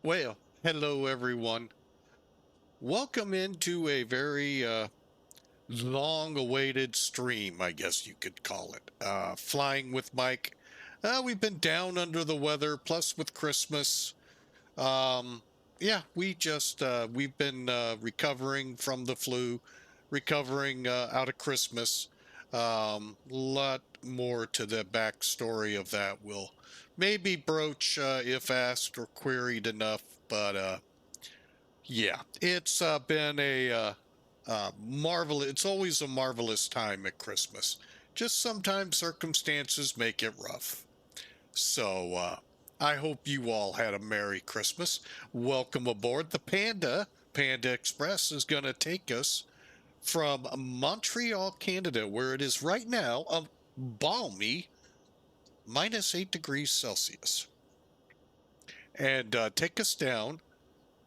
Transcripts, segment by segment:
Well, hello everyone. Welcome into a very long-awaited stream, I guess you could call it. Flying with Mike. We've been down under the weather, plus with Christmas. Um, yeah, we've been recovering from the flu, recovering out of Christmas. Lot more to the backstory of that we'll maybe broach if asked or queried enough, but yeah, it's been a marvelous. It's always a marvelous time at Christmas. Just sometimes circumstances make it rough. So I hope you all had a Merry Christmas. Welcome aboard the Panda. Panda Express is going to take us from Montreal, Canada, where it is right now a balmy -8 degrees Celsius, and take us down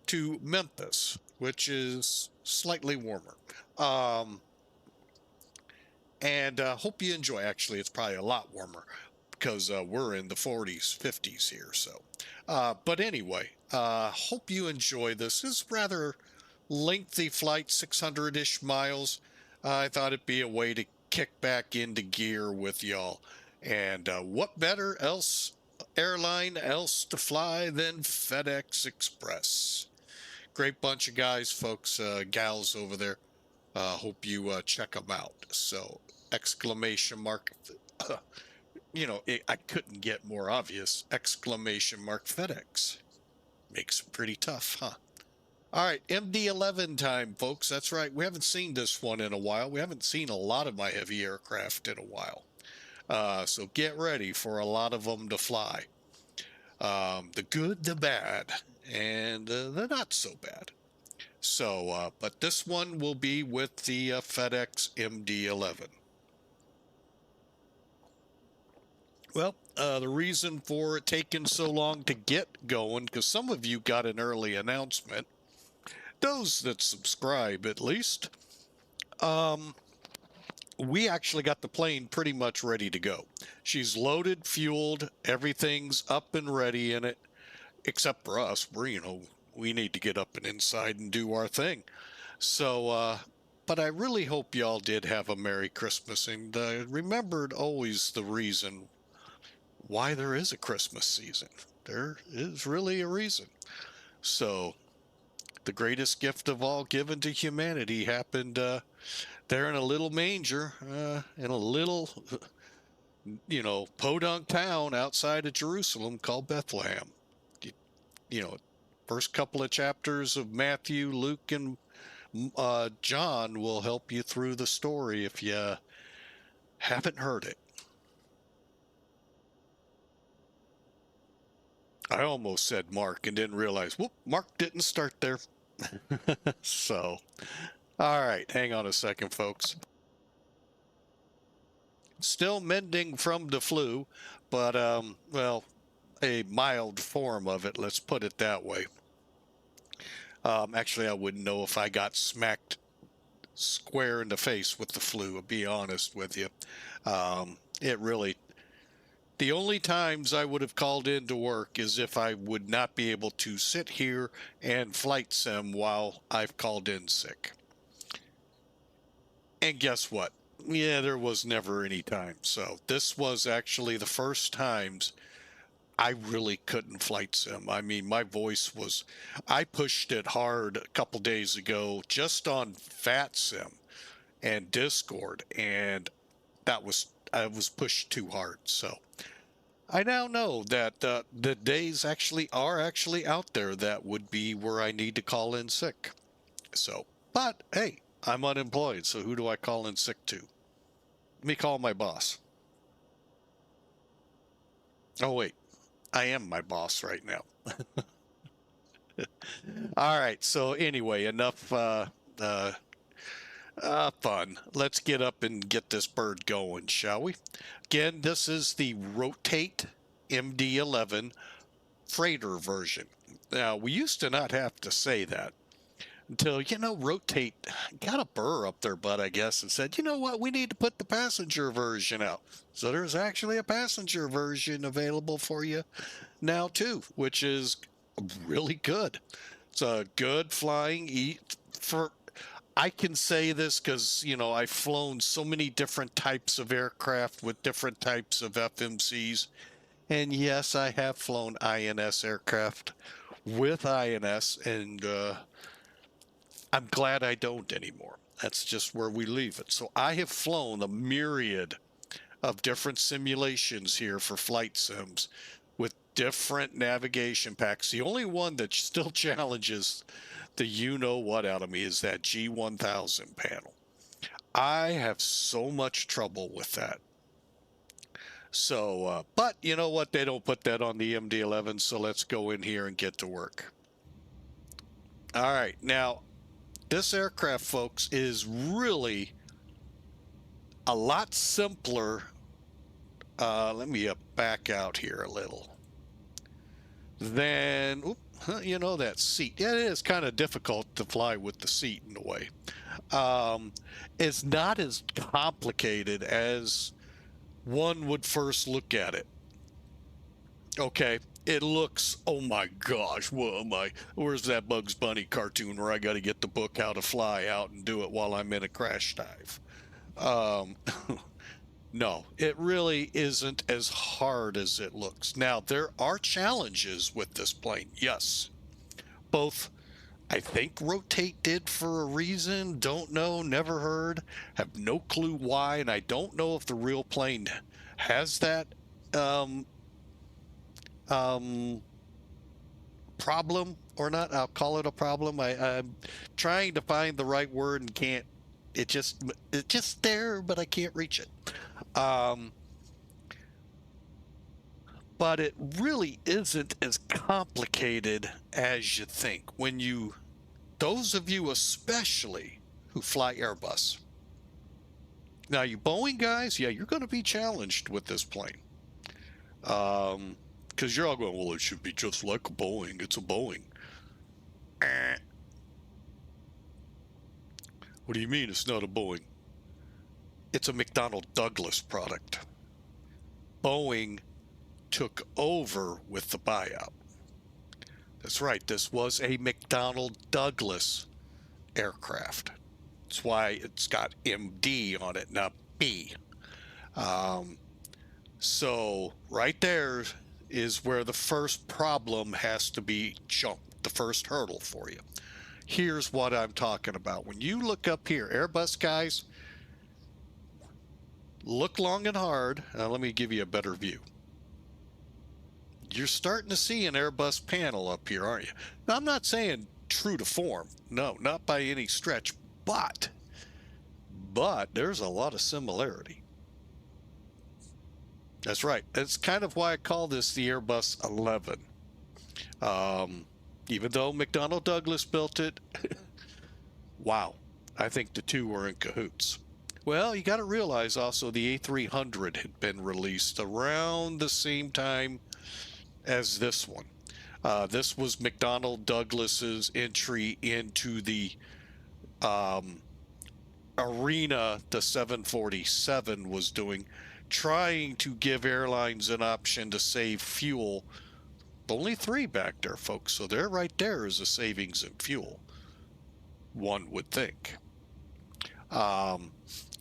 to Memphis, which is slightly warmer. Um, and hope you enjoy. Actually, it's probably a lot warmer because we're in the 40s, 50s here. So, but anyway, hope you enjoy this. This is rather lengthy flight, 600-ish miles. I thought it'd be a way to kick back into gear with y'all. And what better else airline else to fly than FedEx Express? Great bunch of guys, folks, gals over there. Hope you check them out. So, exclamation mark. I couldn't get more obvious. Exclamation mark FedEx. Makes it pretty tough, huh? All right, MD-11 time, folks. That's right. We haven't seen this one in a while. We haven't seen a lot of my heavy aircraft in a while. So get ready for a lot of them to fly. The good, the bad, and the not so bad. So, but this one will be with the FedEx MD-11. Well, the reason for it taking so long to get going, because some of you got an early announcement, those that subscribe at least, we actually got the plane pretty much ready to go. She's loaded, fueled, everything's up and ready in it, except for us. We need to get up and inside and do our thing. So, but I really hope y'all did have a Merry Christmas and remembered always the reason why there is a Christmas season. There is really a reason. So, the greatest gift of all given to humanity happened there in a little manger, in a little, podunk town outside of Jerusalem called Bethlehem. You know, first couple of chapters of Matthew, Luke, and John will help you through the story if you haven't heard it. I almost said Mark and didn't realize, whoop, Mark didn't start there. So, all right, hang on a second, folks. Still mending from the flu, but, well, a mild form of it, let's put it that way. Actually, I wouldn't know if I got smacked square in the face with the flu, I'll be honest with you. It really, the only times I would have called in to work is if I would not be able to sit here and flight sim while I've called in sick. And guess what? Yeah, there was never any time. So this was actually the first times I really couldn't flight sim. I mean, my voice was, I pushed it hard a couple days ago just on VATSIM and Discord, and I was pushed too hard. So I now know that the days are actually out there that would be where I need to call in sick. So, but hey, I'm unemployed, so who do I call in sick to? Let me call my boss. Oh wait, I am my boss right now. All right. So anyway, enough fun. Let's get up and get this bird going, shall we? Again, this is the Rotate MD-11 freighter version. Now, we used to not have to say that until, Rotate got a burr up their butt, I guess, and said, you know what, we need to put the passenger version out. So there's actually a passenger version available for you now, too, which is really good. It's a good flying for. I can say this because, I've flown so many different types of aircraft with different types of FMCs. And yes, I have flown INS aircraft with INS, and I'm glad I don't anymore. That's just where we leave it. So I have flown a myriad of different simulations here for flight sims with different navigation packs. The only one that still challenges the what out of me is that G1000 panel. I have so much trouble with that. So, but you know what? They don't put that on the MD-11, so let's go in here and get to work. All right, now this aircraft, folks, is really a lot simpler. Let me back out here a little. Then, that seat. Yeah, it is kind of difficult to fly with the seat in a way. It's not as complicated as one would first look at it. Okay, it looks, oh my gosh, where's that Bugs Bunny cartoon where I got to get the book How to Fly out and do it while I'm in a crash dive? No, it really isn't as hard as it looks. Now, there are challenges with this plane, yes. Both, I think Rotate did for a reason, don't know, never heard, have no clue why, and I don't know if the real plane has that problem or not. I'll call it a problem. I'm trying to find the right word and can't. It's just there, but I can't reach it. But it really isn't as complicated as you think. Those of you especially who fly Airbus. Now, you Boeing guys, yeah, you're going to be challenged with this plane. Because you're all going, well, it should be just like a Boeing. It's a Boeing. What do you mean it's not a Boeing? It's a McDonnell Douglas product. Boeing took over with the buyout. That's right. This was a McDonnell Douglas aircraft. That's why it's got MD on it, not B. So right there is where the first problem has to be jumped, the first hurdle for you. Here's what I'm talking about. When you look up here, Airbus guys, look long and hard. Let me give you a better view. You're starting to see an Airbus panel up here, aren't you? Now, I'm not saying true to form. No, not by any stretch, but there's a lot of similarity. That's right. That's kind of why I call this the Airbus 11. Even though McDonnell Douglas built it, wow, I think the two were in cahoots. Well, you got to realize also the A300 had been released around the same time as this one. This was McDonnell Douglas's entry into the arena the 747 was doing, trying to give airlines an option to save fuel. Only 3 back there, folks. So there right there is a savings in fuel, one would think.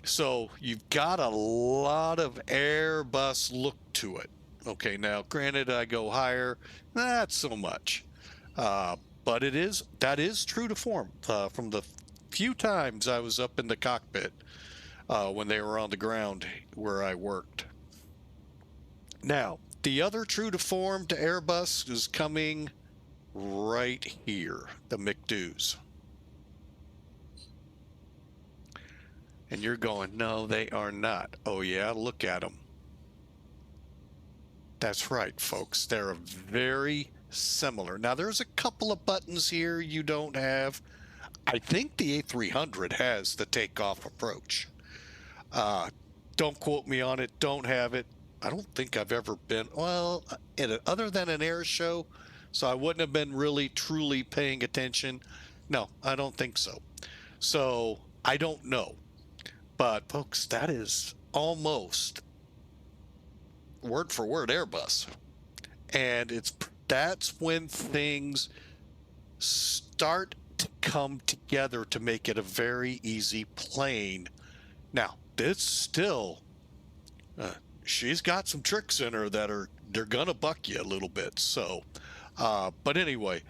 So you've got a lot of Airbus look to it. Okay, now granted, I go higher, not so much. But that is true to form. From the few times I was up in the cockpit when they were on the ground where I worked. Now, the other true to form to Airbus is coming right here, the McDoos. And you're going, no, they are not. Oh yeah, look at them. That's right, folks. They're very similar. Now, there's a couple of buttons here you don't have. I think the A300 has the takeoff approach. Don't quote me on it. Don't have it. I don't think I've ever been, well, other than an air show, so I wouldn't have been really, truly paying attention. No, I don't think so. So I don't know. But, folks, that is almost word for word Airbus. And it's That's when things start to come together to make it a very easy plane. Now, this still, she's got some tricks in her that they're gonna buck you a little bit. So, but anyway,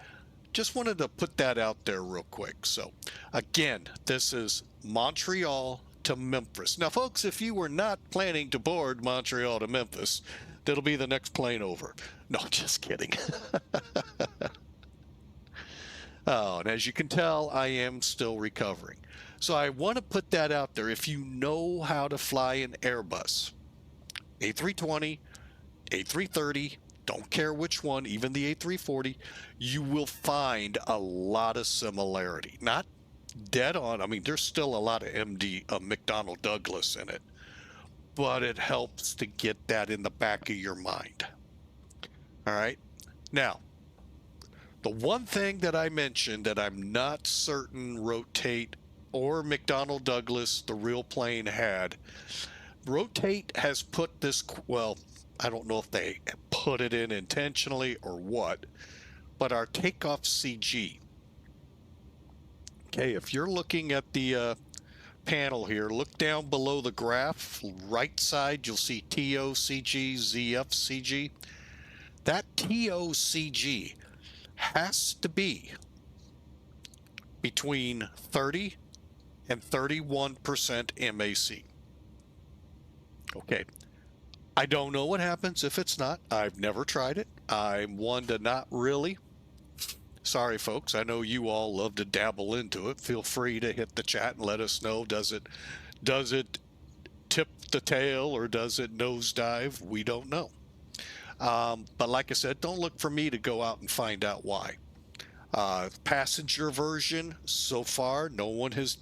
just wanted to put that out there real quick. So, again, this is Montreal to Memphis. Now, folks, if you were not planning to board Montreal to Memphis, that'll be the next plane over. No, just kidding. Oh, and as you can tell, I am still recovering. So I want to put that out there. If you know how to fly an Airbus, A320, A330, don't care which one, even the A340, you will find a lot of similarity. Not dead on. I mean, there's still a lot of McDonnell Douglas in it, but it helps to get that in the back of your mind. All right. Now, the one thing that I mentioned that I'm not certain Rotate or McDonnell Douglas, the real plane, had, Rotate has put this, well, I don't know if they put it in intentionally or what, but our takeoff CG. Okay, if you're looking at the panel here, look down below the graph, right side, you'll see TOCG, ZFCG. That TOCG has to be between 30 and 31% MAC. Okay. I don't know what happens if it's not. I've never tried it. I'm one to not really. Sorry, folks. I know you all love to dabble into it. Feel free to hit the chat and let us know. Does it tip the tail or does it nosedive? We don't know. But like I said, don't look for me to go out and find out why. Passenger version, so far, no one has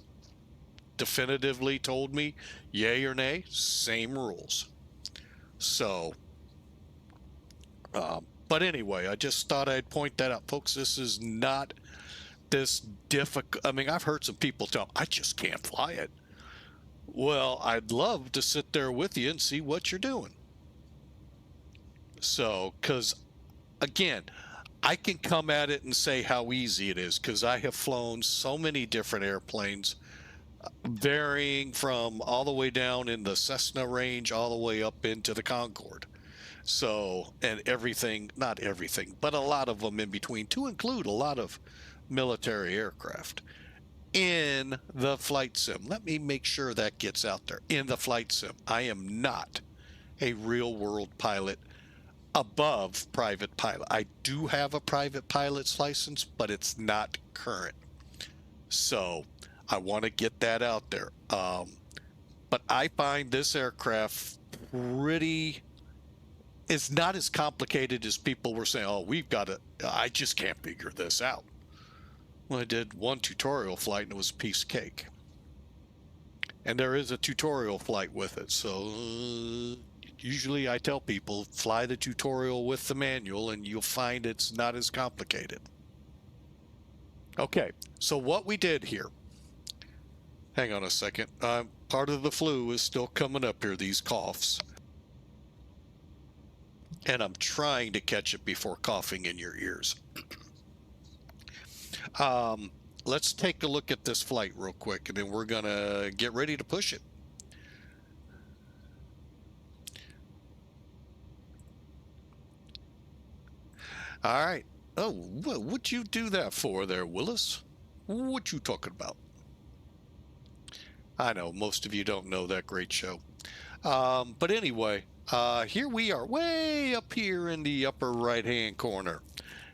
definitively told me yay or nay. Same rules. So, but anyway, I just thought I'd point that out, folks. This is not this difficult. I mean, I've heard some people tell, I just can't fly it. Well, I'd love to sit there with you and see what you're doing. So, because again, I can come at it and say how easy it is because I have flown so many different airplanes, varying from all the way down in the Cessna range all the way up into the Concorde. So, and everything, not everything, but a lot of them in between, to include a lot of military aircraft in the flight sim. Let me make sure that gets out there. In the flight sim, I am not a real world pilot above private pilot. I do have a private pilot's license, but it's not current. So I want to get that out there. But I find this aircraft pretty, it's not as complicated as people were saying, oh, we've got to, I just can't figure this out. Well, I did one tutorial flight and it was a piece of cake. And there is a tutorial flight with it. So usually I tell people, fly the tutorial with the manual and you'll find it's not as complicated. Okay, so what we did here, hang on a second. Part of the flu is still coming up here, these coughs. And I'm trying to catch it before coughing in your ears. Let's take a look at this flight real quick, and then we're going to get ready to push it. All right. Oh, what'd you do that for there, Willis? What you talking about? I know most of you don't know that great show. But anyway, here we are way up here in the upper right-hand corner.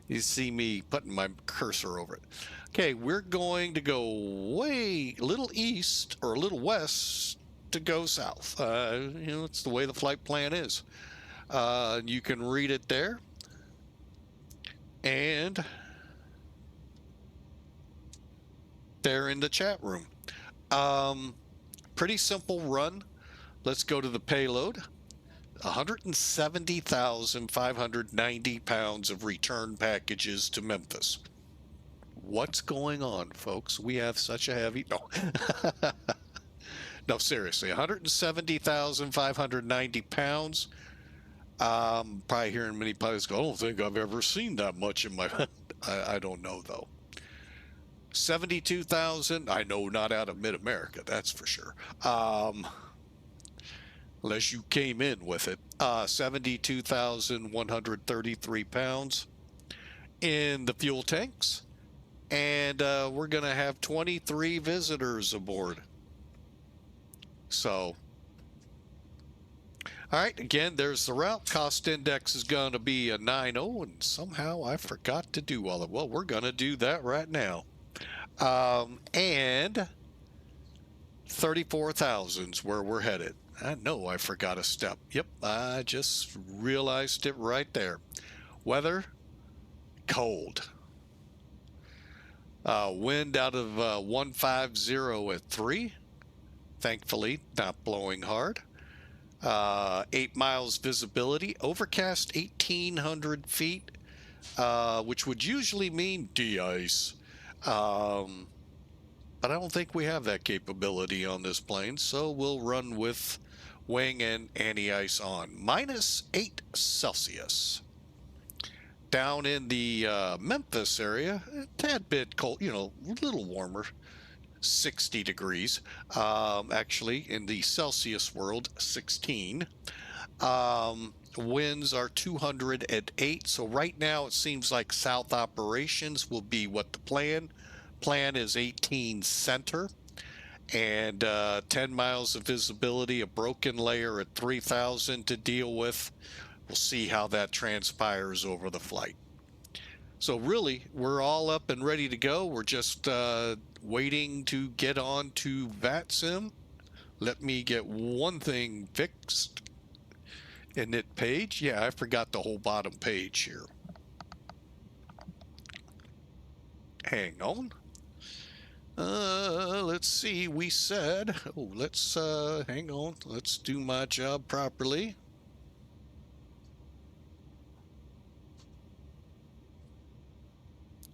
You see me putting my cursor over it. Okay, we're going to go way a little east or a little west to go south. You know, it's the way the flight plan is. You can read it there. And there in the chat room. Pretty simple run. Let's go to the payload. 170,590 pounds of return packages to Memphis. What's going on, folks? We have such a heavy... No. No, seriously. 170,590 pounds. Probably hearing many pilots go, I don't think I've ever seen that much in my. I don't know though. 72,000. I know not out of Mid America, that's for sure. Unless you came in with it. 72,133 pounds in the fuel tanks. And we're going to have 23 visitors aboard. So, all right, again, there's the route. Cost index is going to be a 9.0, and somehow I forgot to do all of it. Well, we're going to do that right now. And 34,000 is where we're headed. I know I forgot a step. Yep, I just realized it right there. Weather, cold. Wind out of 150 at 3. Thankfully, not blowing hard. 8 miles visibility. Overcast 1,800 feet, which would usually mean de-ice. But I don't think we have that capability on this plane, so we'll run with wing and anti-ice on. -8 Celsius. Down in the Memphis area, a tad bit cold, a little warmer, 60 degrees. Actually, in the Celsius world, 16. Winds are 208. So right now it seems like south operations will be what the plan is 18 center, and 10 miles of visibility, a broken layer at 3,000 to deal with. We'll see how that transpires over the flight. So really, we're all up and ready to go. We're just waiting to get on to VATSIM. Let me get one thing fixed in that page. Yeah, I forgot the whole bottom page here. Hang on. Let's see. We said, let's hang on. Let's do my job properly.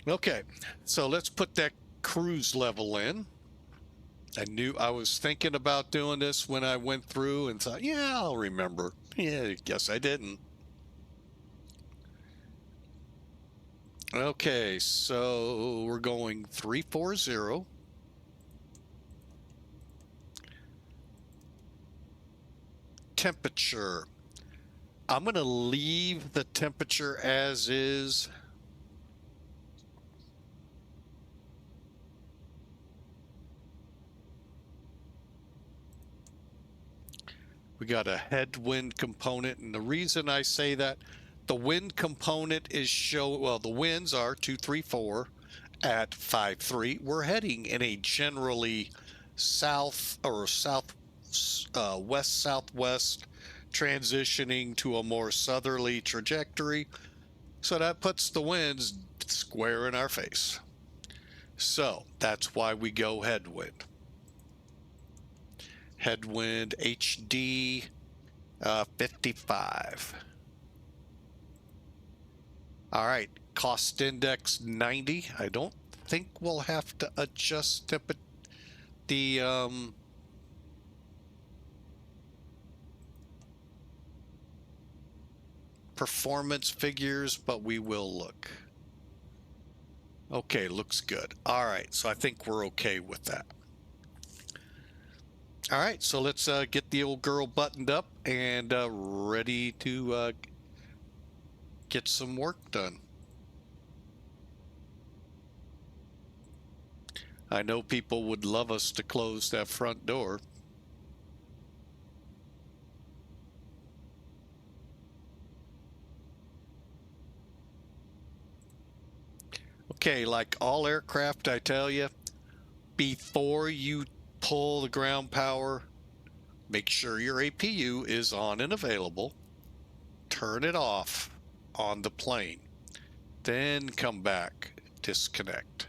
Okay, so let's put that cruise level in. I was thinking about doing this when I went through and thought, yeah, I'll remember. Yeah, I guess I didn't. Okay, so we're going 340. Temperature. I'm going to leave the temperature as is. We got a headwind component, and the reason I say that, the wind component is the winds are 234 at 53. We're heading in a generally south or west southwest, transitioning to a more southerly trajectory. So that puts the winds square in our face. So that's why we go headwind. Headwind HD 55. All right, cost index 90. I don't think we'll have to adjust the performance figures, but we will look. Okay, looks good. All right, so I think we're okay with that. All right, so let's get the old girl buttoned up and ready to get some work done. I know people would love us to close that front door. Okay, like all aircraft, I tell you, before you pull the ground power, make sure your APU is on and available. Turn it off on the plane. Then come back, disconnect.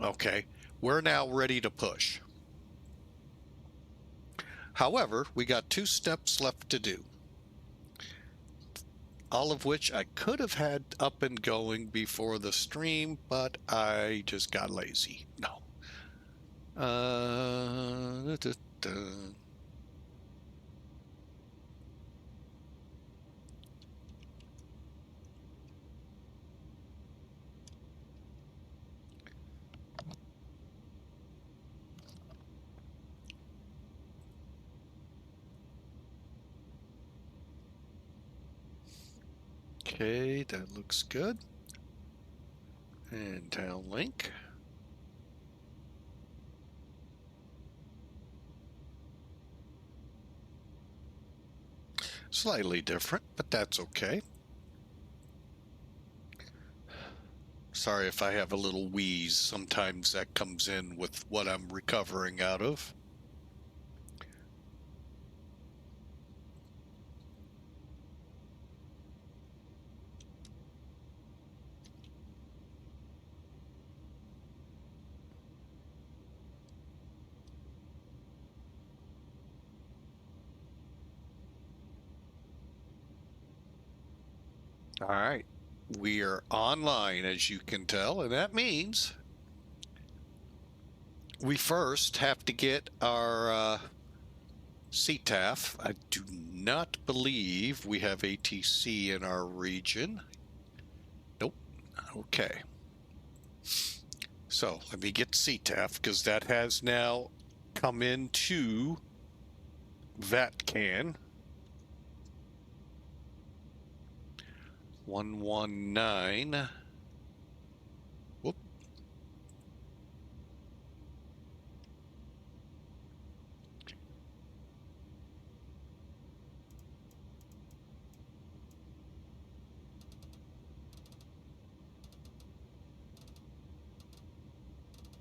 Okay, we're now ready to push. However, we got 2 steps left to do, all of which I could have had up and going before the stream, but I just got lazy. No. Okay, that looks good. And downlink. Slightly different, but that's okay. Sorry if I have a little wheeze. Sometimes that comes in with what I'm recovering out of. All right, we are online, as you can tell, and that means we first have to get our CTAF. I do not believe we have ATC in our region. Nope. Okay. So let me get CTAF because that has now come into VATCAN. 119. Whoop.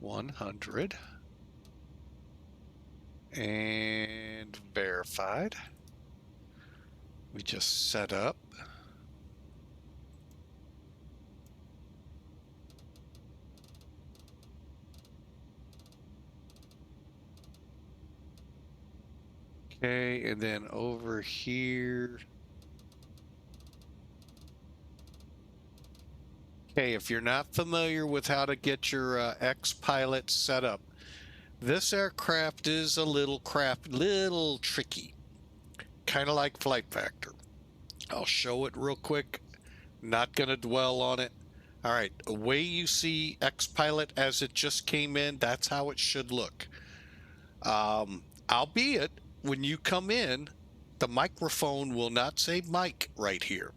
$100 and verified. We just set up. Okay, and then over here. Okay, if you're not familiar with how to get your X-Pilot set up, this aircraft is a little tricky, kind of like Flight Factor. I'll show it real quick. Not going to dwell on it. All right, the way you see X-Pilot as it just came in, that's how it should look. Albeit, when you come in, the microphone will not say mic right here,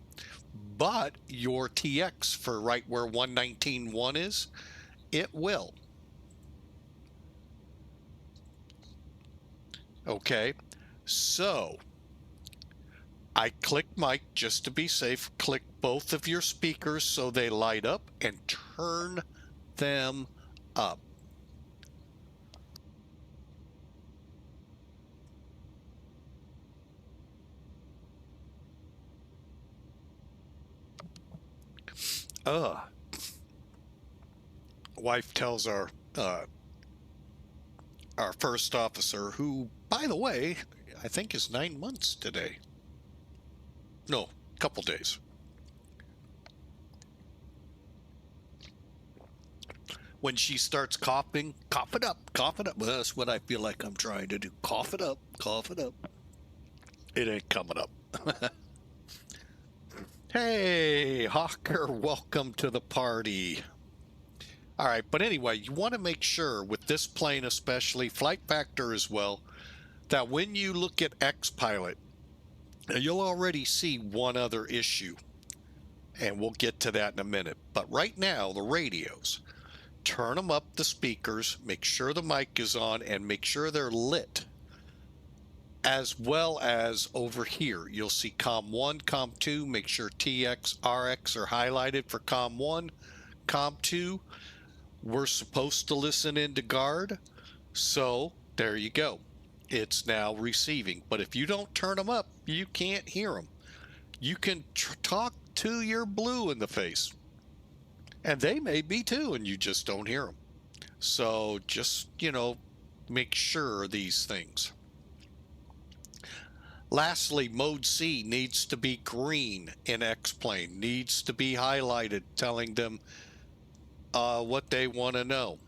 but your TX for right where 119.1 is, it will. Okay, so I click mic just to be safe. Click both of your speakers so they light up and turn them up. Wife tells our first officer, who, by the way, I think is 9 months today. No, couple days. When she starts coughing, cough it up, cough it up. Well, that's what I feel like I'm trying to do. Cough it up, cough it up. It ain't coming up. Hey, Hawker, welcome to the party. All right, but anyway, you want to make sure with this plane especially, Flight Factor as well, that when you look at X-Pilot, you'll already see one other issue, and we'll get to that in a minute. But right now, the radios, turn them up, the speakers, make sure the mic is on, and make sure they're lit. As well as over here, you'll see COM 1, COM 2, make sure TX, RX are highlighted for COM 1, COM 2. We're supposed to listen into guard, so there you go. It's now receiving. But if you don't turn them up, you can't hear them. You can talk to your blue in the face, and they may be too, and you just don't hear them. So just, make sure these things. Lastly, mode C needs to be green in X-plane, needs to be highlighted, telling them what they want to know.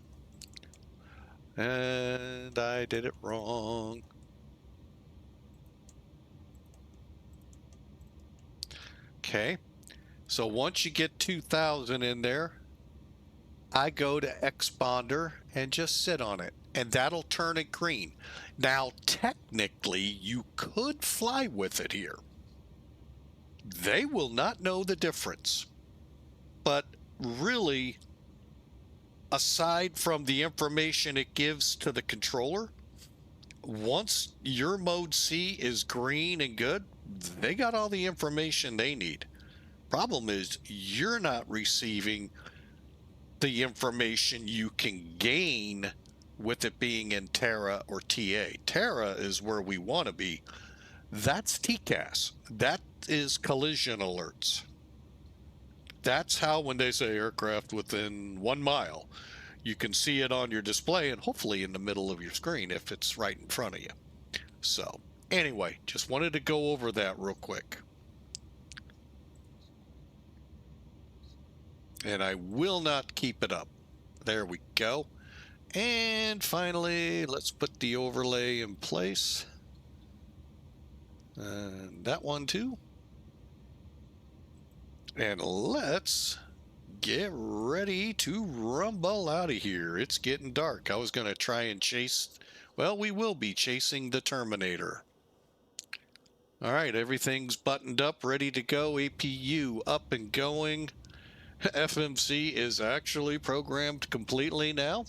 And I did it wrong. Okay, so once you get 2000 in there, I go to Xponder and just sit on it, and that'll turn it green. Now, technically, you could fly with it here. they will not know the difference. But really, aside from the information it gives to the controller, once your mode C is green and good, they got all the information they need. Problem is, you're not receiving the information you can gain with it being in Terra or TA. Terra is where we want to be. That's TCAS. That is collision alerts. That's how, when they say aircraft within 1 mile, you can see it on your display and hopefully in the middle of your screen if it's right in front of you. So anyway, just wanted to go over that real quick. And I will not keep it up. There we go. And finally, let's put the overlay in place. And that one too. And let's get ready to rumble out of here. It's getting dark. I was going to try and chase, well, we will be chasing the Terminator. All right, everything's buttoned up, ready to go. APU up and going. FMC is actually programmed completely now.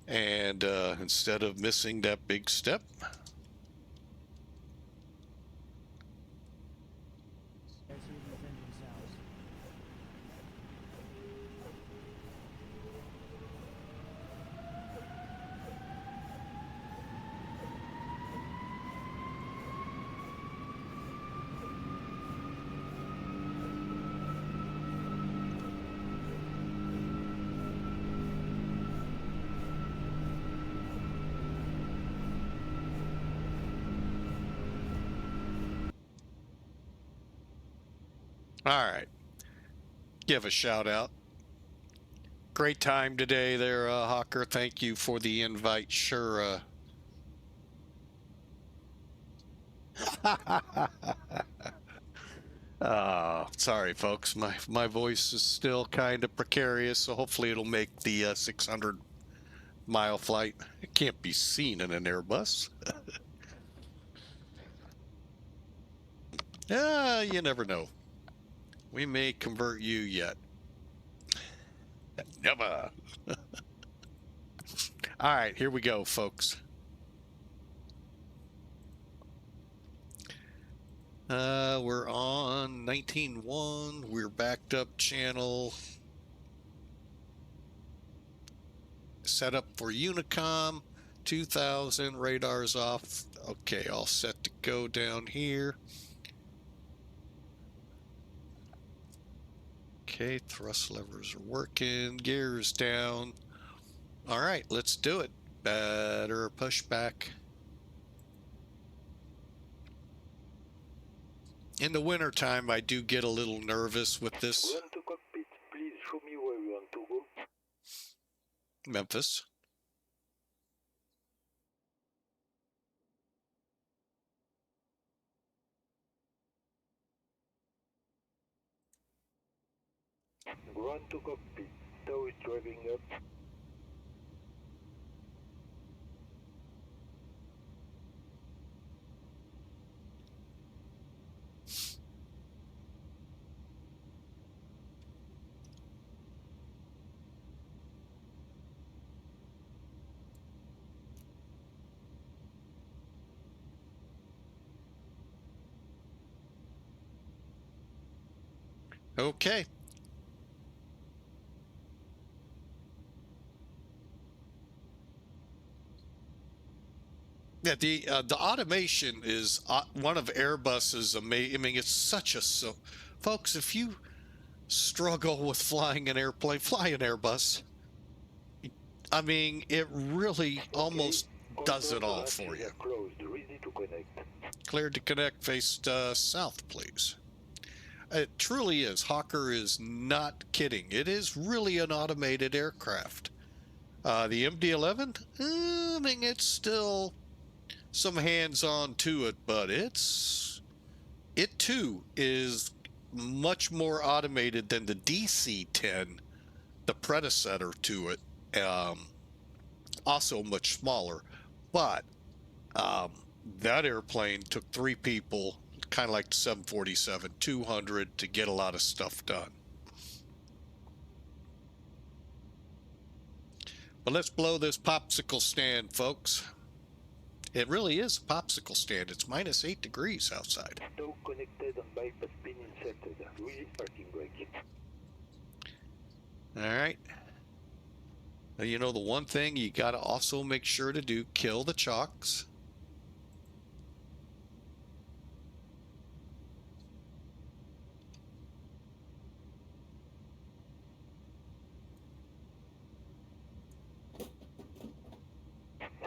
And instead of missing that big step, all right, give a shout out. Great time today there, Hawker. Thank you for the invite. Sure. Sorry, folks. My voice is still kind of precarious, so hopefully it'll make the 600-mile flight. It can't be seen in an Airbus. You never know. We may convert you yet. Never. All right, here we go, folks. We're on 19.1. We're backed up channel. Set up for Unicom. 2000 radars off. Okay, all set to go down here. Okay, thrust levers are working. Gears down. All right, let's do it. Better push back. In the winter time, I do get a little nervous with this. Run to cockpit. Please show me where you want to go. Memphis. Run to cockpit. Tow is driving up. Okay. Yeah, the automation is one of Airbus's amazing. I mean, it's such a folks. If you struggle with flying an airplane, fly an Airbus. I mean, it really almost does it all for you. Closed, ready to connect. Cleared to connect. Faced south, please. It truly is. Hawker is not kidding. It is really an automated aircraft. The MD-11, I mean, it's still some hands-on to it, but it too is much more automated than the DC-10, the predecessor to it. Also much smaller, but that airplane took 3 people, kind of like the 747, 200 to get a lot of stuff done. But let's blow this popsicle stand, folks. It really is a popsicle stand. It's minus 8 degrees outside. Stow connected and bypass pin inserted. Release parking brake. All right. Now, you know, the one thing you got to also make sure to do, kill the chocks.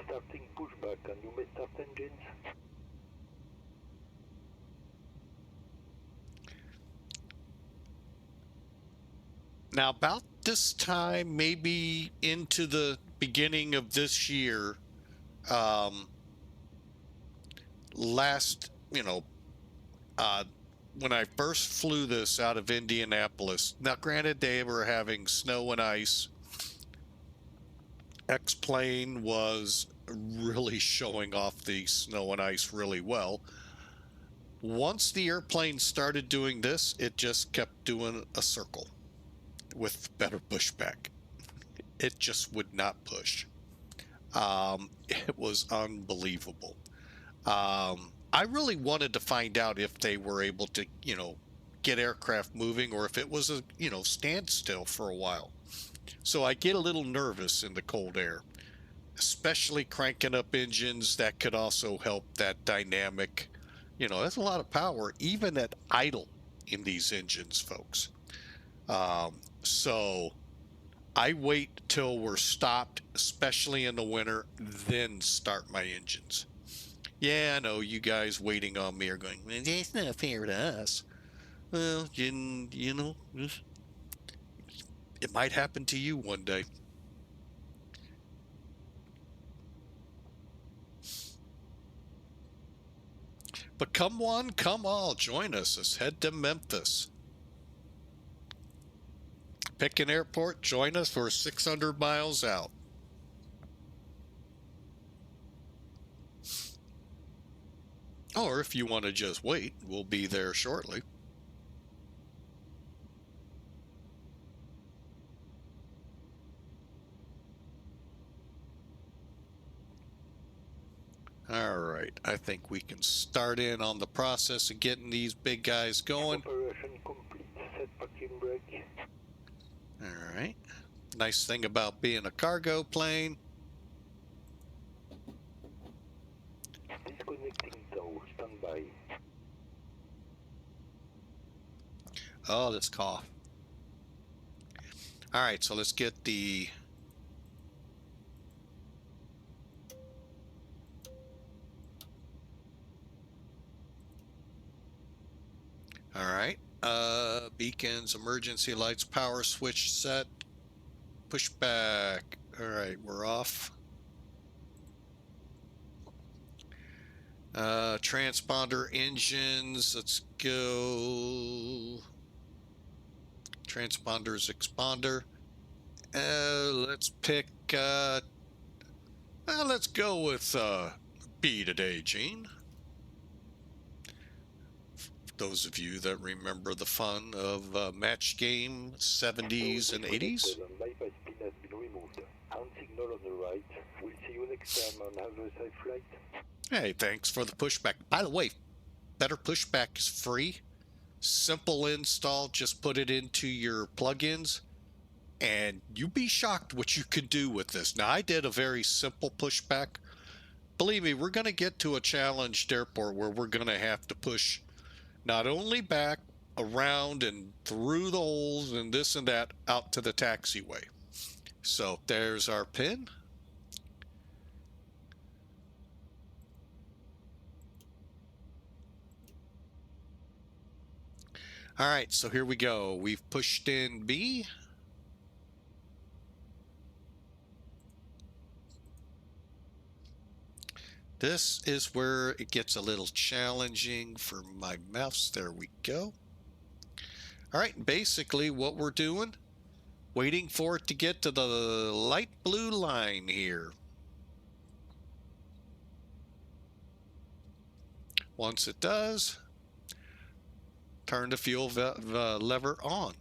Starting pushback and you may start engines. Now, about this time, maybe into the beginning of this year, last, when I first flew this out of Indianapolis, now granted they were having snow and ice. X-plane was really showing off the snow and ice really well. Once the airplane started doing this, it just kept doing a circle with better pushback. It just would not push. It was unbelievable. I really wanted to find out if they were able to, get aircraft moving, or if it was a, standstill for a while. So I get a little nervous in the cold air, especially cranking up engines that could also help that dynamic. That's a lot of power, even at idle in these engines, folks. So I wait till we're stopped, especially in the winter, then start my engines. Yeah, I know you guys waiting on me are going, that's not fair to us. Well, it might happen to you one day. But come one, come all, join us. Let's head to Memphis. Pick an airport, join us. We're 600 miles out. Or if you want to just wait, we'll be there shortly. All right, I think we can start in on the process of getting these big guys going. Operation complete. Set parking brake. All right. Nice thing about being a cargo plane. Disconnecting tow. Standby. Oh, this cough. All right, so let's get the... All right. Beacons, emergency lights, power switch set, pushback. All right, we're off. Transponder engines, let's go. Transponders, exponder. Let's pick, let's go with B today, Gene. Those of you that remember the fun of match game 70s and 80s. Bypass pin has been removed. Hand signal on the right. We'll see you next time on Have a Safe Flight. Hey, thanks for the pushback. By the way, better pushback is free. Simple install. Just put it into your plugins, and you'd be shocked what you can do with this. Now, I did a very simple pushback. Believe me, we're going to get to a challenged airport where we're going to have to push not only back, around, and through the holes and this and that out to the taxiway. So there's our pin. All right, so here we go. We've pushed in B. This is where it gets a little challenging for my mouse. There we go. All right, basically what we're doing, waiting for it to get to the light blue line here. Once it does, turn the fuel lever on.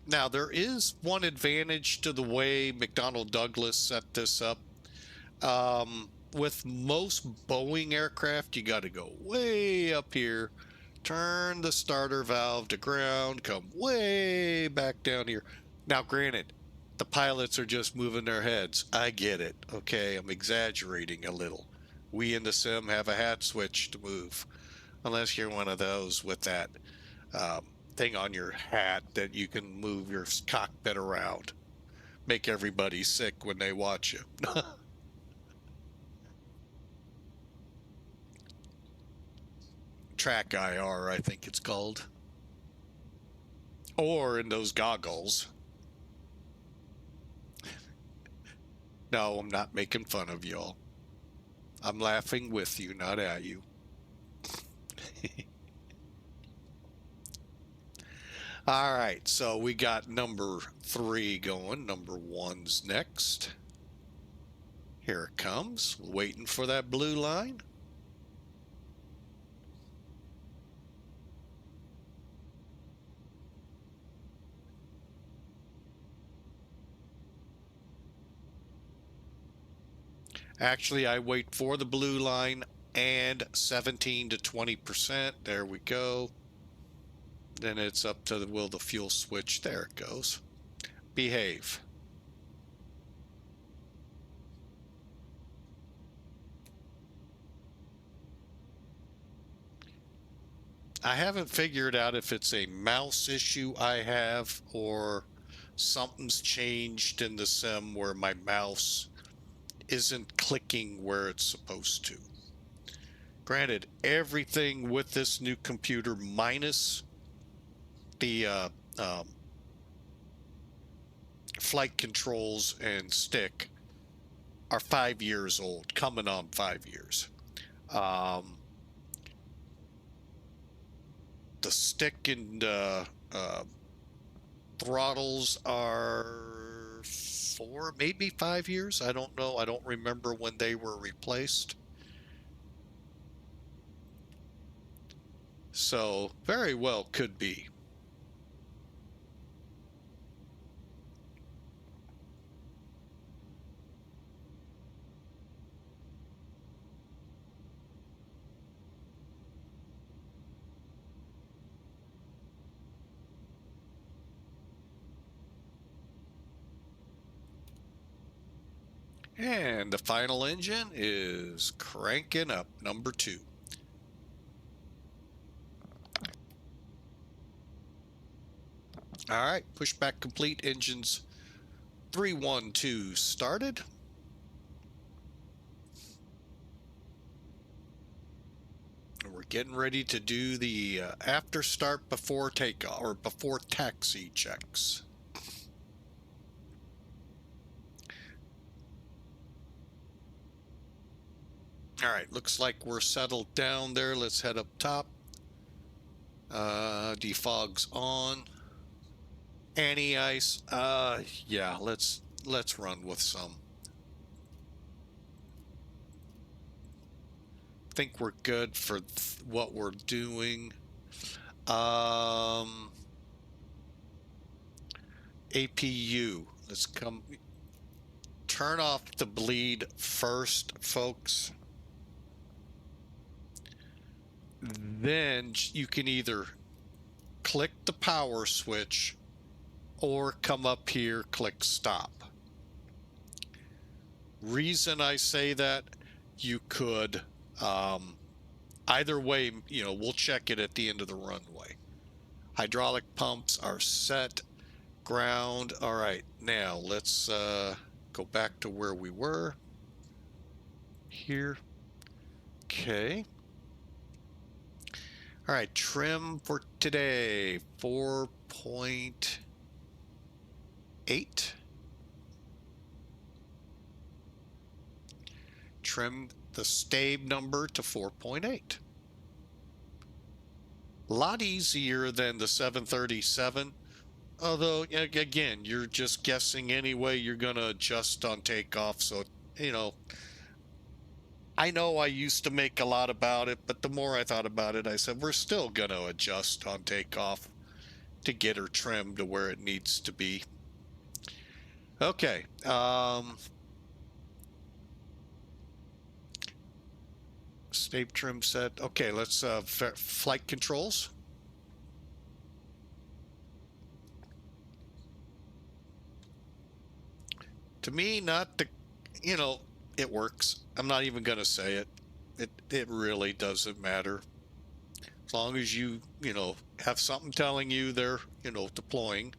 Now, there is one advantage to the way McDonnell Douglas set this up. With most Boeing aircraft, you got to go way up here, turn the starter valve to ground, come way back down here. Now, granted, the pilots are just moving their heads. I get it. Okay, I'm exaggerating a little. We in the sim have a hat switch to move, unless you're one of those with that thing on your hat that you can move your cockpit around. Make everybody sick when they watch you. Track IR, I think it's called. Or in those goggles. No, I'm not making fun of y'all. I'm laughing with you, not at you. All right, so we got number 3 going. Number 1's next. Here it comes, waiting for that blue line. Actually, I wait for the blue line and 17 to 20%. There we go. Then it's up to will the fuel switch. There it goes. Behave. I haven't figured out if it's a mouse issue I have or something's changed in the sim where my mouse isn't clicking where it's supposed to. Granted, everything with this new computer minus the flight controls and stick are 5 years old, coming on 5 years. The stick and throttles are 4, maybe 5 years. I don't know. I don't remember when they were replaced. So very well could be. And the final engine is cranking up, number 2. All right, pushback complete. Engines 3, 1, 2 started. We're getting ready to do the after start before takeoff or before taxi checks. All right, looks like we're settled down there. Let's head up top. Defog's on. Anti-ice. Yeah, let's run with some. Think we're good for what we're doing. APU. Let's come. Turn off the bleed first, folks. Then you can either click the power switch or come up here, click stop. Reason I say that, you could either way, you know, we'll check it at the end of the runway. Hydraulic pumps are set. Ground. All right, now let's go back to where we were here. Okay. All right, trim for today 4.8. Trim the stabe number to 4.8. A lot easier than the 737. Although, again, you're just guessing anyway, you're going to adjust on takeoff. So, I know I used to make a lot about it, but the more I thought about it, I said, we're still going to adjust on takeoff to get her trimmed to where it needs to be. Okay. State trim set. Okay, let's flight controls. To me, not the, it works. I'm not even going to say it. It really doesn't matter. As long as you, have something telling you they're, deploying.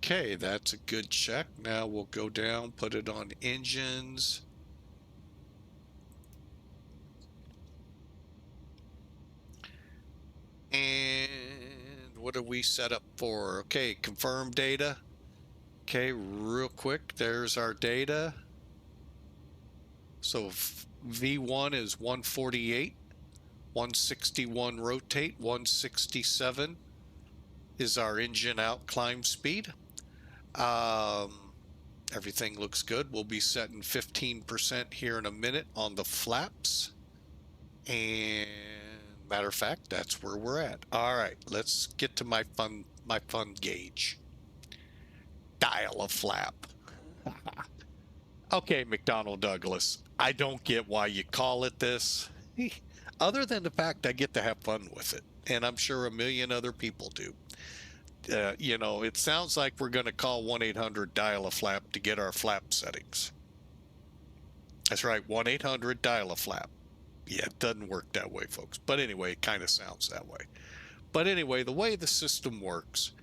Okay, that's a good check. Now we'll go down, put it on engines. And what are we set up for? Okay, confirm data. Okay, real quick, there's our data. So V1 is 148, 161 rotate, 167 is our engine out climb speed. Everything looks good. We'll be setting 15% here in a minute on the flaps. And matter of fact, that's where we're at. All right, let's get to my fun gauge. Dial a flap. Okay, McDonnell Douglas, I don't get why you call it this, other than the fact I get to have fun with it, and I'm sure a million other people do. It sounds like we're going to call 1-800-DIAL-A-FLAP to get our flap settings. That's right, 1-800-DIAL-A-FLAP. Yeah, it doesn't work that way, folks. But anyway, it kind of sounds that way. But anyway, the way the system works,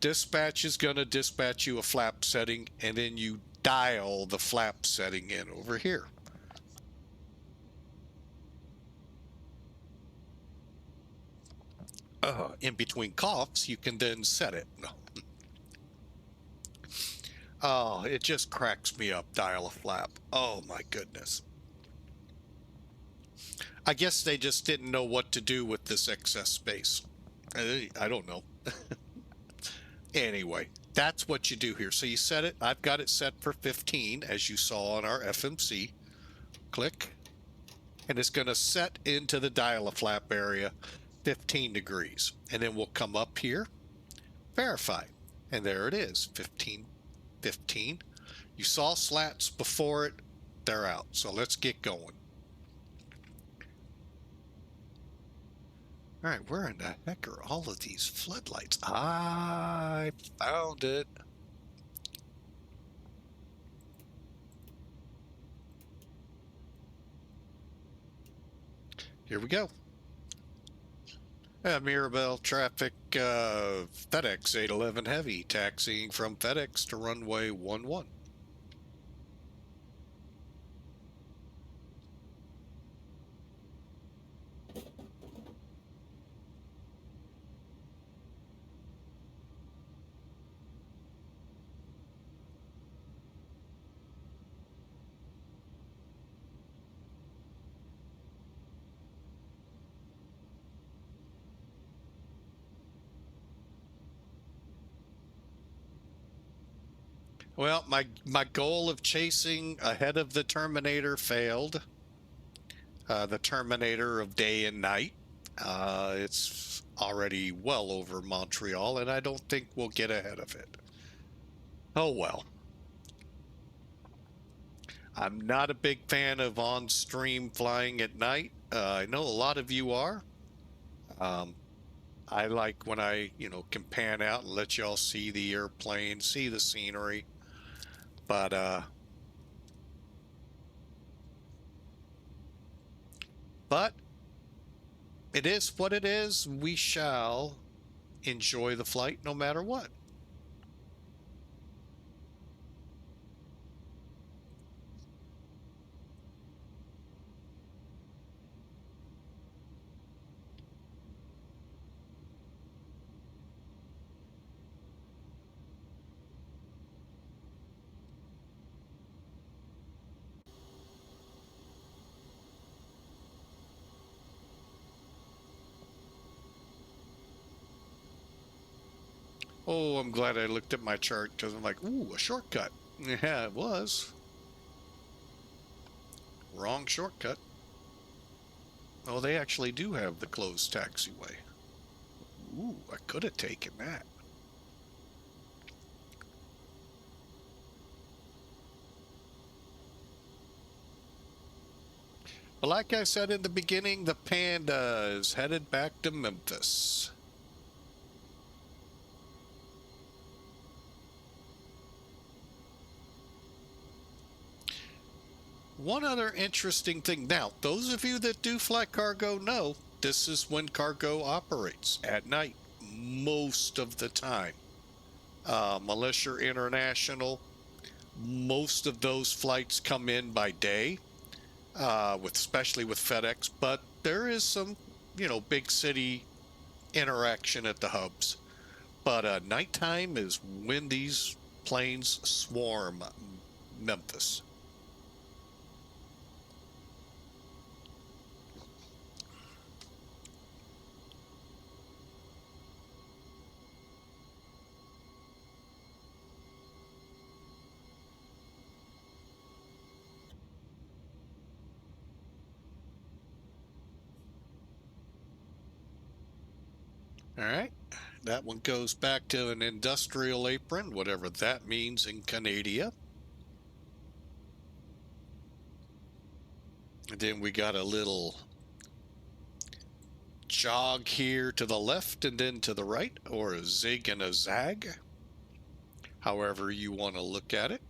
dispatch is going to dispatch you a flap setting, and then you dial the flap setting in over here. In between coughs, you can then set it. No. Oh, it just cracks me up, dial a flap. Oh my goodness. I guess they just didn't know what to do with this excess space. I don't know. Anyway, that's what you do here. So you set it. I've got it set for 15, as you saw on our FMC. Click. And it's going to set into the dial-a-flap area 15 degrees. And then we'll come up here, verify. And there it is, 15, 15. You saw slats before it. They're out. So let's get going. All right, where in the heck are all of these floodlights? I found it. Here we go. Mirabel traffic, FedEx 811 Heavy, taxiing from FedEx to runway 11. Well, my goal of chasing ahead of the Terminator failed. The Terminator of day and night. It's already well over Montreal, and I don't think we'll get ahead of it. Oh well. I'm not a big fan of on-stream flying at night. I know a lot of you are. I like when I, can pan out and let y'all see the airplane, see the scenery. But it is what it is. We shall enjoy the flight no matter what. Oh, I'm glad I looked at my chart because I'm like, ooh, a shortcut. Yeah, it was. Wrong shortcut. Oh, they actually do have the closed taxiway. Ooh, I could have taken that. But like I said in the beginning, the Panda is headed back to Memphis. One other interesting thing. Now, those of you that do fly cargo know this is when cargo operates at night most of the time. Unless you're international, most of those flights come in by day, especially with FedEx. But there is some, big city interaction at the hubs. But nighttime is when these planes swarm Memphis. All right. That one goes back to an industrial apron, whatever that means in Canada. And then we got a little jog here to the left and then to the right, or a zig and a zag, however you want to look at it.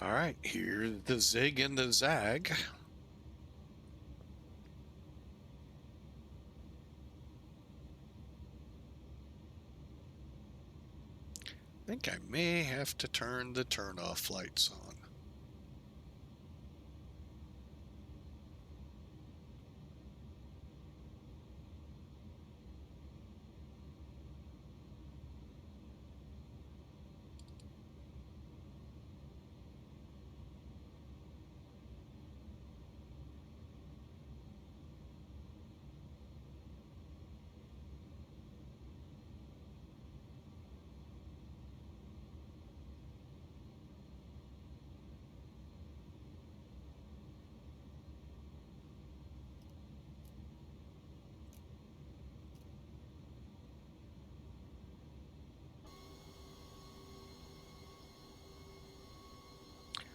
All right, here's the zig and the zag. I think I may have to turn the turn-off lights on.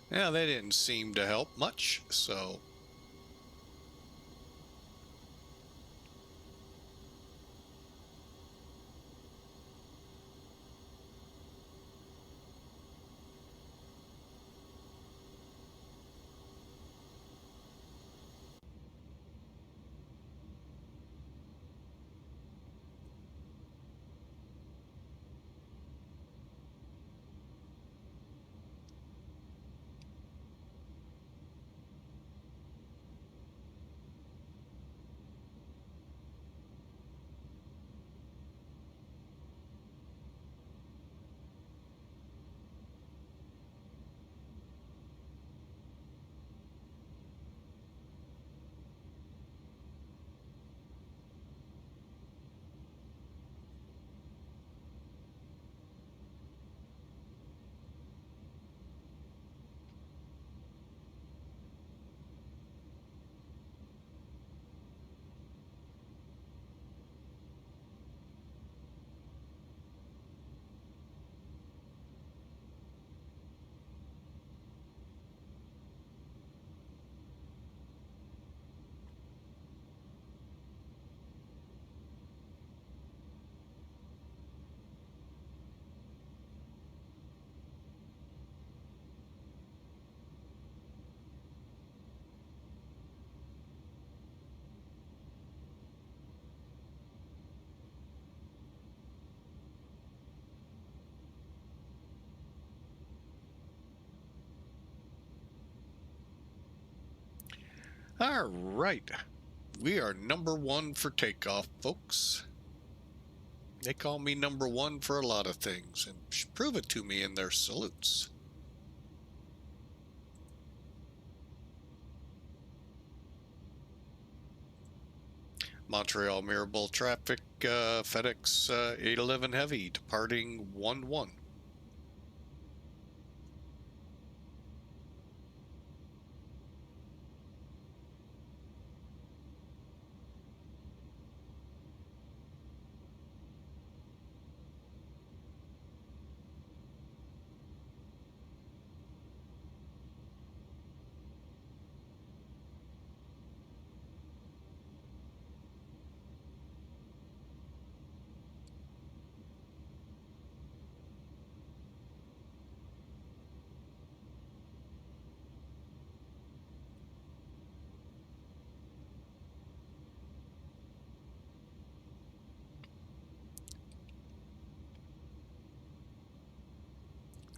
Yeah, they didn't seem to help much, so All right. We are number one for takeoff, folks. They call me number one for a lot of things and prove it to me in their salutes. Montreal-Mirabel traffic, FedEx 811 Heavy departing 1-1.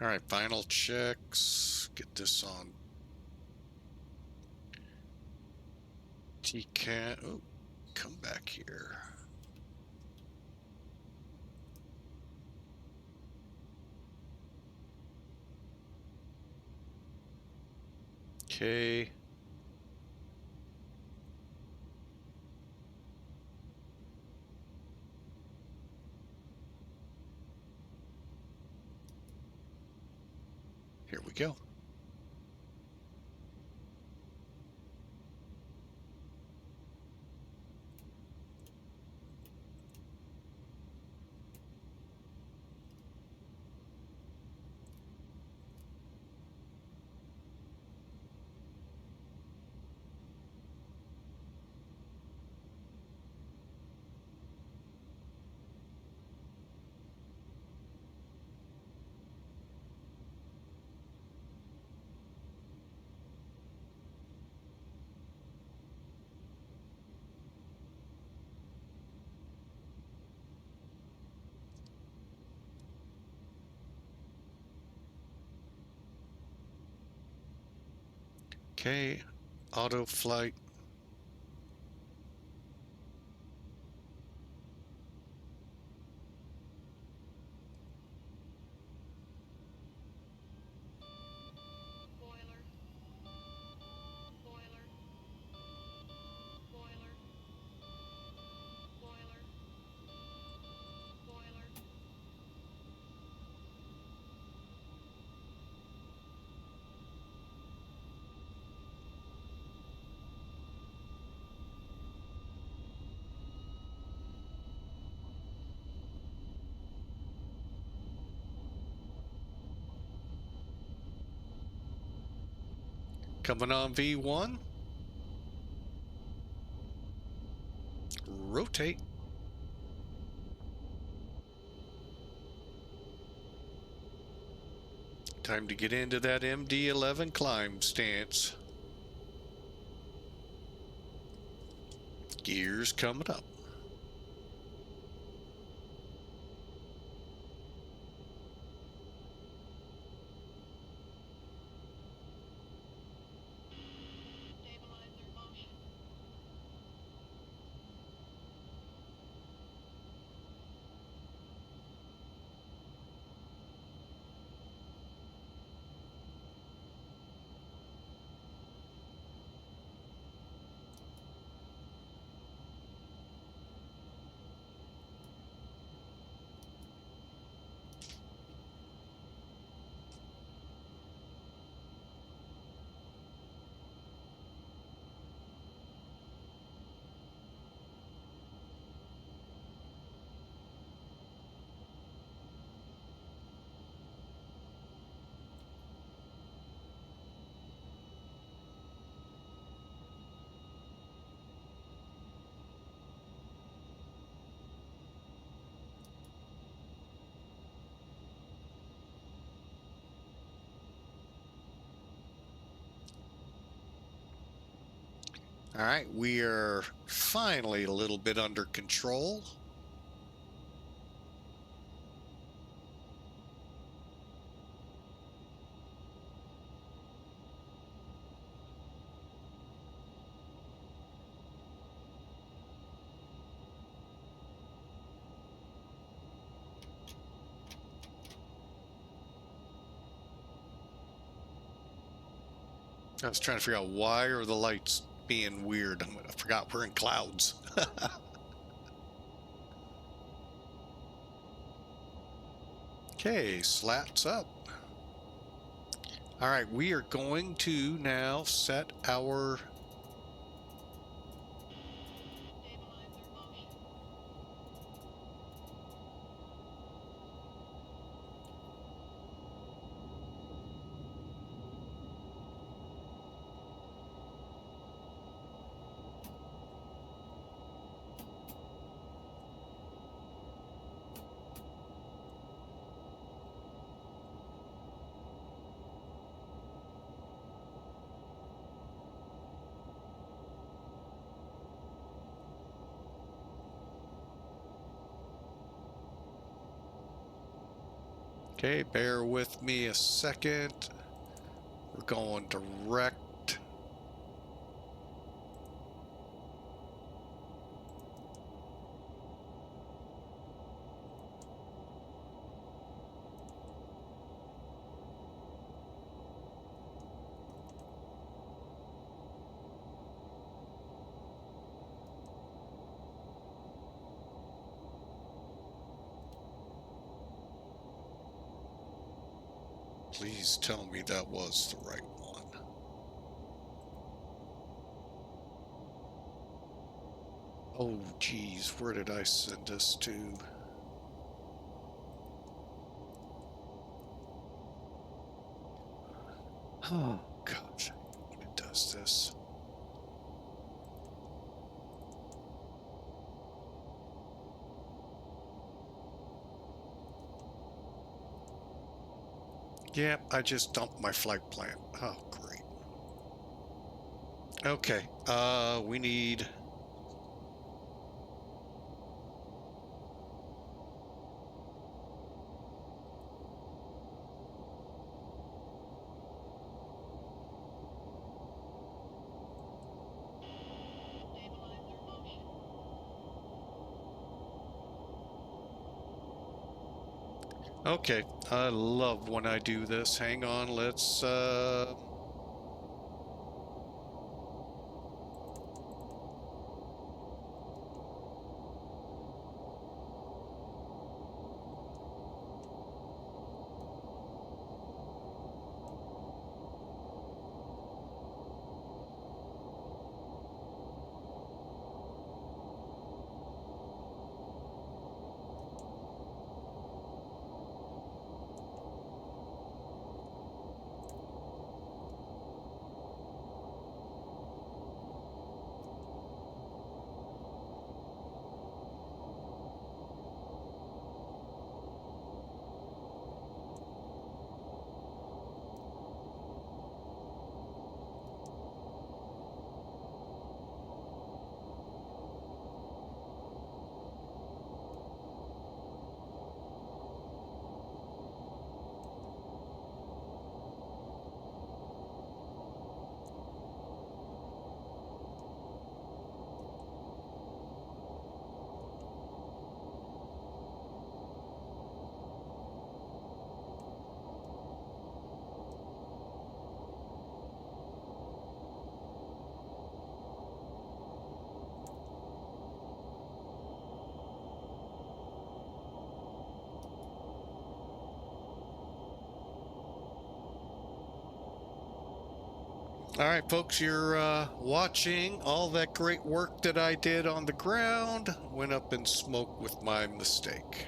All right, final checks. Get this on TCAT. Oh, come back here. Okay. Here we go. Okay, auto flight. Coming on V1. Rotate. Time to get into that MD-11 climb stance. Gears coming up. All right, we are finally a little bit under control. I was trying to figure out why are the lights being weird. I forgot we're in clouds. Okay, slats up. All right, we are going to now set our Okay, bear with me a second. We're going direct. Please tell me that was the right one. Oh, geez, where did I send this to? Oh, gosh, when it does this. Yep, I just dumped my flight plan. Oh, great. Okay, we need... Okay, I love when I do this. Hang on, let's... All right, folks, you're watching all that great work that I did on the ground. Went up in smoke with my mistake.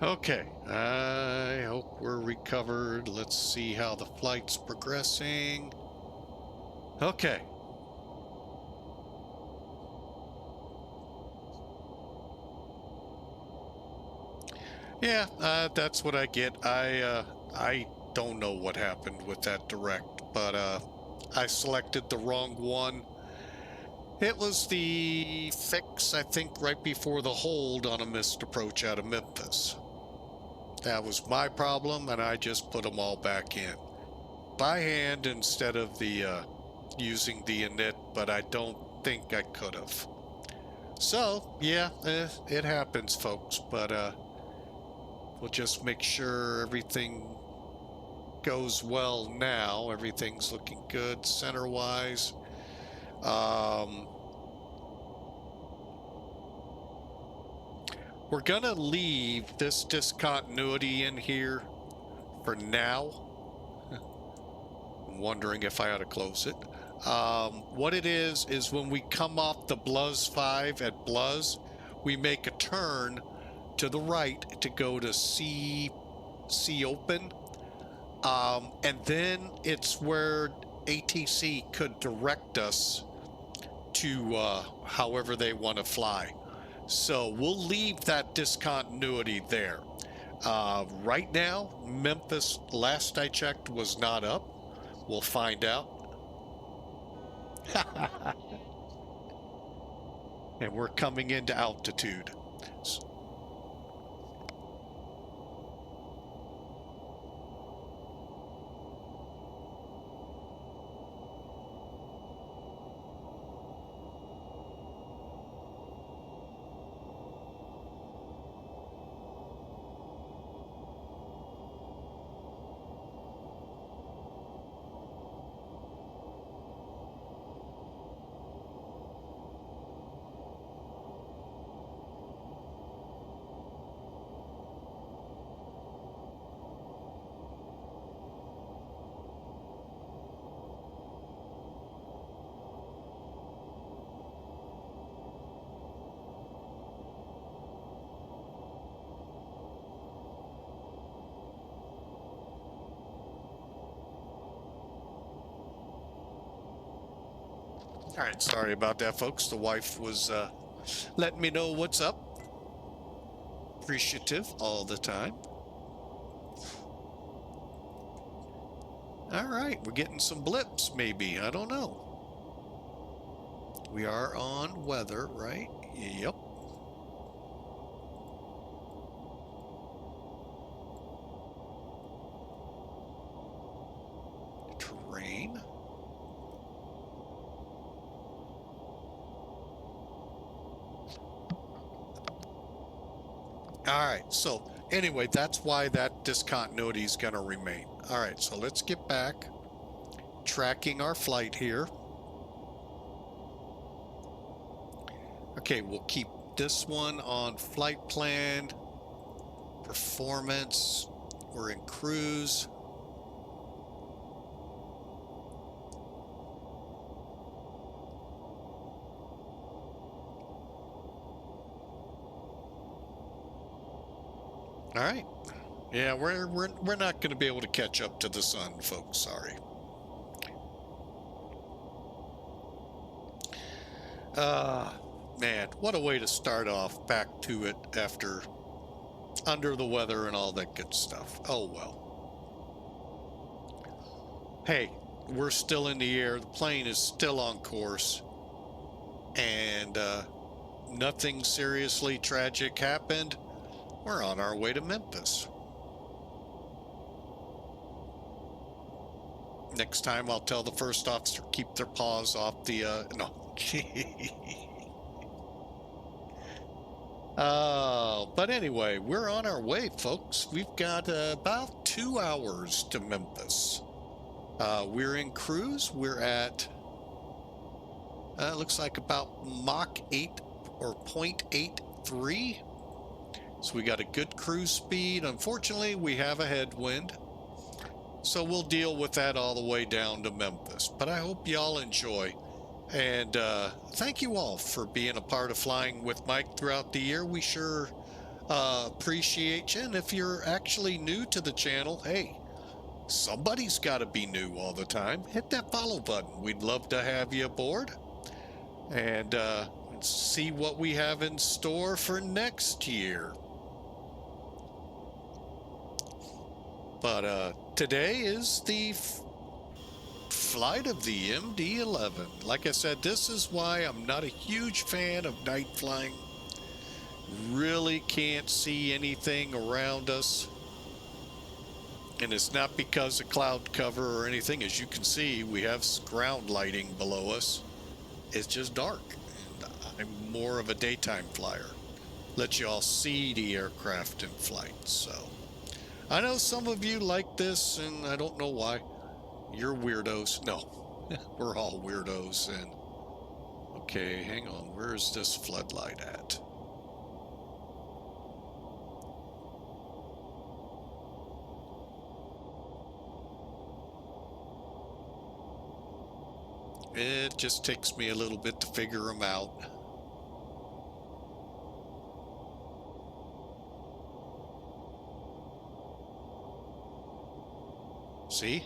Okay, I hope we're recovered. Let's see how the flight's progressing. Okay. Yeah, that's what I get. I don't know what happened with that direct, but I selected the wrong one. It was the fix, I think, right before the hold on a missed approach out of Memphis. That was my problem, and I just put them all back in by hand instead of the using the init, but I don't think I could have. So, yeah, it happens, folks, but we'll just make sure everything goes well now. Everything's looking good center-wise. We're gonna leave this discontinuity in here for now. I'm wondering if I ought to close it. What it is when we come off the Bluz 5 at Bluz, we make a turn to the right to go to C open. And then it's where ATC could direct us to however they want to fly. So we'll leave that discontinuity there. Right now, Memphis, last I checked, was not up. We'll find out. And we're coming into altitude. All right, sorry about that, folks. The wife was letting me know what's up. Appreciative all the time. All right, we're getting some blips, maybe. I don't know. We are on weather, right? Yep. Terrain. All right, so anyway, that's why that discontinuity is going to remain. All right, so let's get back. Tracking our flight here. Okay, we'll keep this one on flight plan. Performance. We're in cruise. All right. Yeah, we're not going to be able to catch up to the sun, folks. Sorry. Man, what a way to start off. Back to it after under the weather and all that good stuff. Oh well. Hey, we're still in the air. The plane is still on course, and nothing seriously tragic happened. We're on our way to Memphis. Next time I'll tell the first officer keep their paws off the no. But anyway, we're on our way, folks. We've got about 2 hours to Memphis. We're in cruise. We're at looks like about Mach 8 or 0.83. So we got a good cruise speed. Unfortunately, we have a headwind. So we'll deal with that all the way down to Memphis. But I hope y'all enjoy. And thank you all for being a part of Flying with Mike throughout the year. We sure Appreciate you. And if you're actually new to the channel, hey, somebody's got to be new all the time. Hit that follow button. We'd love to have you aboard. And see what we have in store for next year. But today is the flight of the MD-11. Like I said, this is why I'm not a huge fan of night flying. Really can't see anything around us. And it's not because of cloud cover or anything. As you can see, we have ground lighting below us. It's just dark. And I'm more of a daytime flyer. Let you all see the aircraft in flight. So I know some of you like this, and I don't know why. You're weirdos. No, we're all weirdos. And okay, hang on. Where's this floodlight at? It just takes me a little bit to figure them out. See?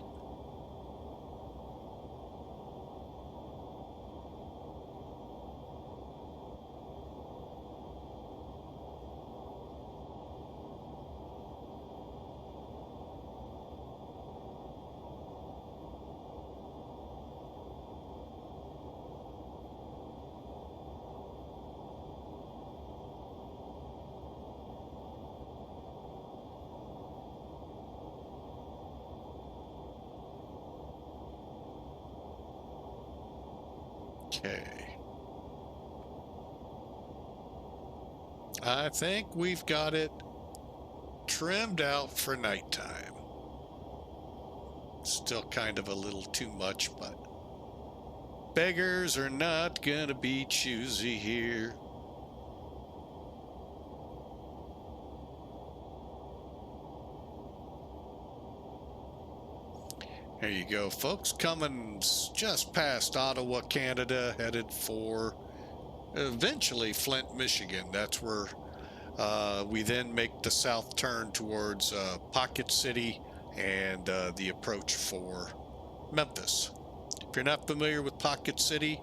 Okay. I think we've got it trimmed out for nighttime. Still kind of a little too much, but beggars are not gonna be choosy here. There you go, folks. Coming just past Ottawa, Canada, headed for eventually Flint, Michigan. That's where we then make the south turn towards Pocket City and the approach for Memphis. If you're not familiar with Pocket City,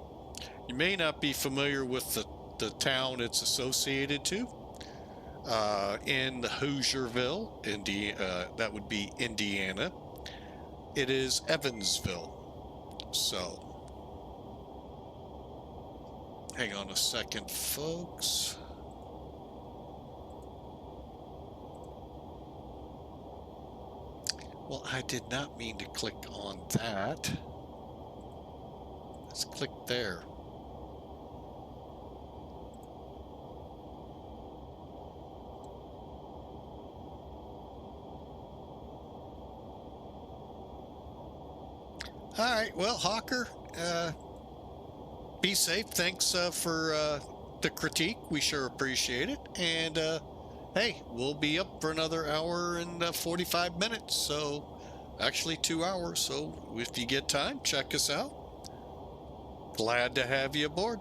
you may not be familiar with the town it's associated to. In Hoosierville, that would be Indiana. It is Evansville. So, hang on a second, folks. Well, I did not mean to click on that. Let's click there. All right, well, Hawker, be safe. Thanks for the critique. We sure appreciate it. And hey, we'll be up for another hour and 45 minutes. So actually 2 hours. So if you get time, check us out. Glad to have you aboard.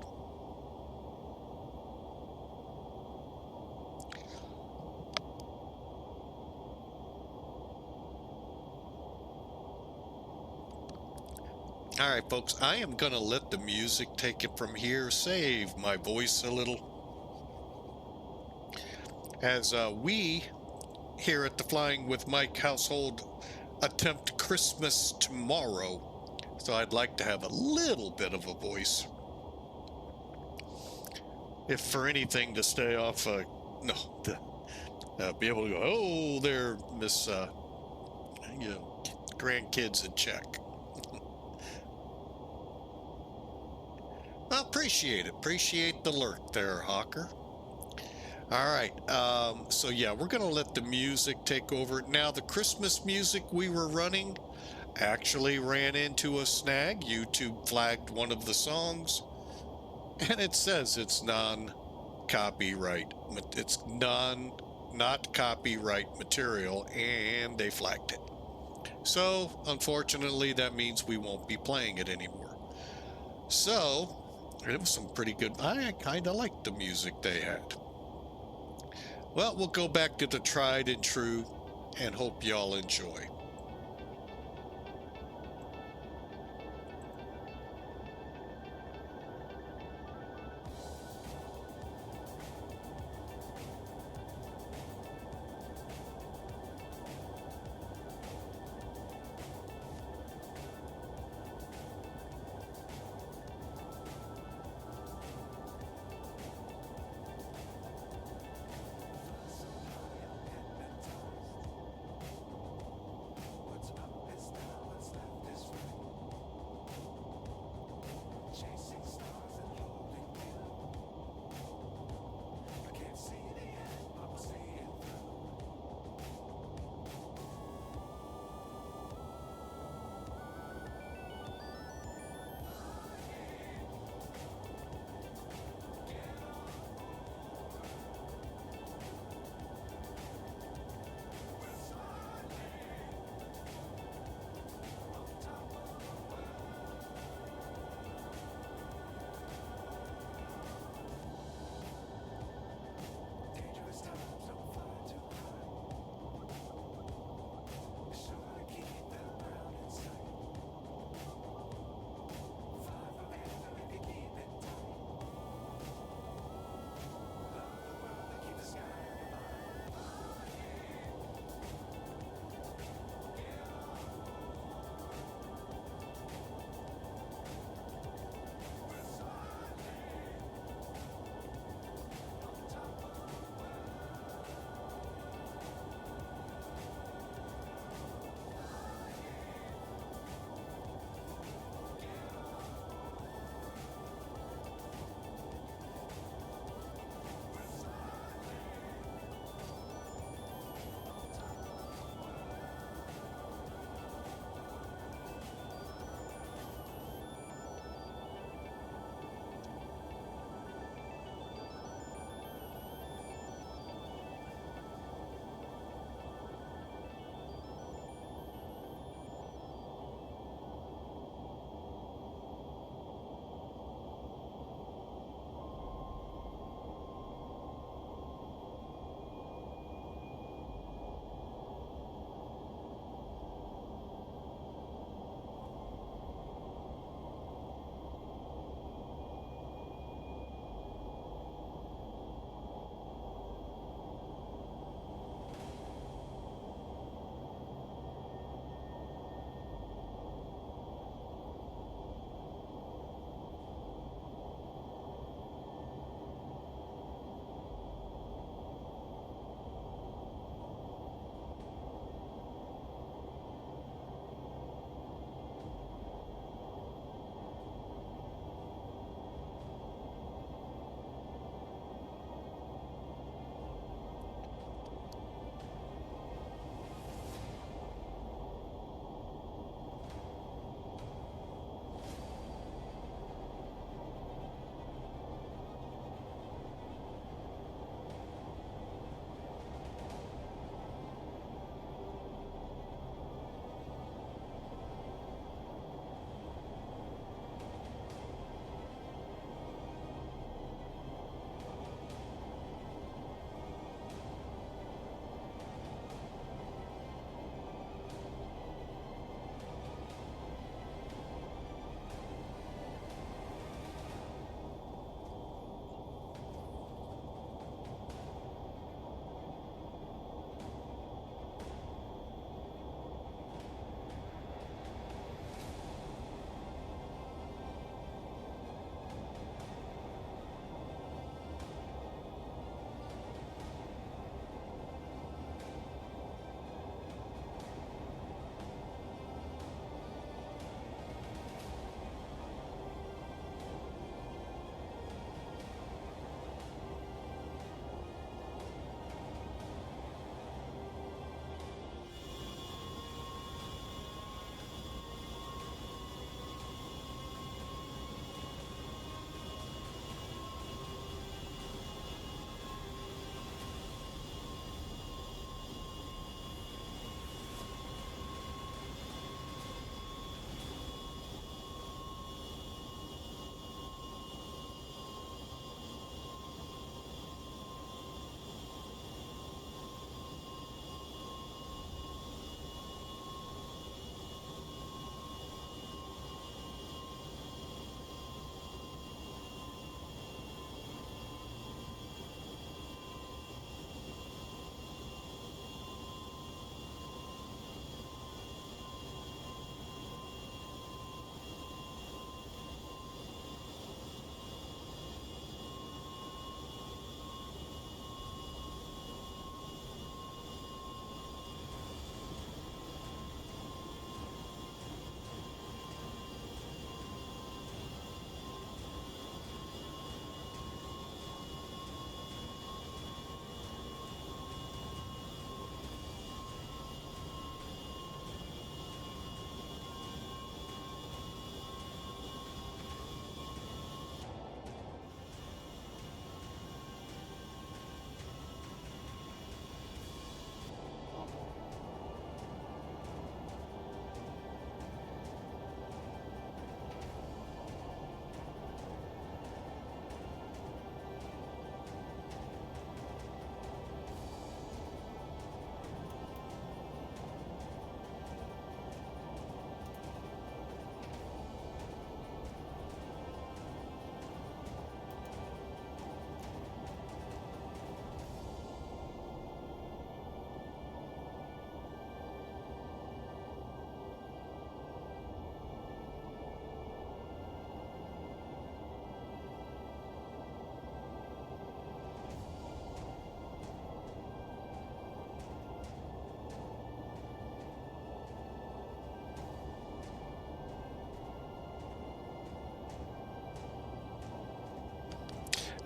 All right, folks, I am going to let the music take it from here, save my voice a little. As we here at the Flying with Mike household attempt Christmas tomorrow. So I'd like to have a little bit of a voice. If for anything to stay off, be able to go, oh, there, Miss, grandkids in check. Appreciate it. Appreciate the lurk there, Hawker. All right. So yeah, we're going to let the music take over. Now, the Christmas music we were running actually ran into a snag. YouTube flagged one of the songs, and it says it's non-copyright. It's not copyright material, and they flagged it. So, unfortunately, that means we won't be playing it anymore. So, it was some pretty good. I kind of liked the music they had. Well, we'll go back to the tried and true and hope y'all enjoy.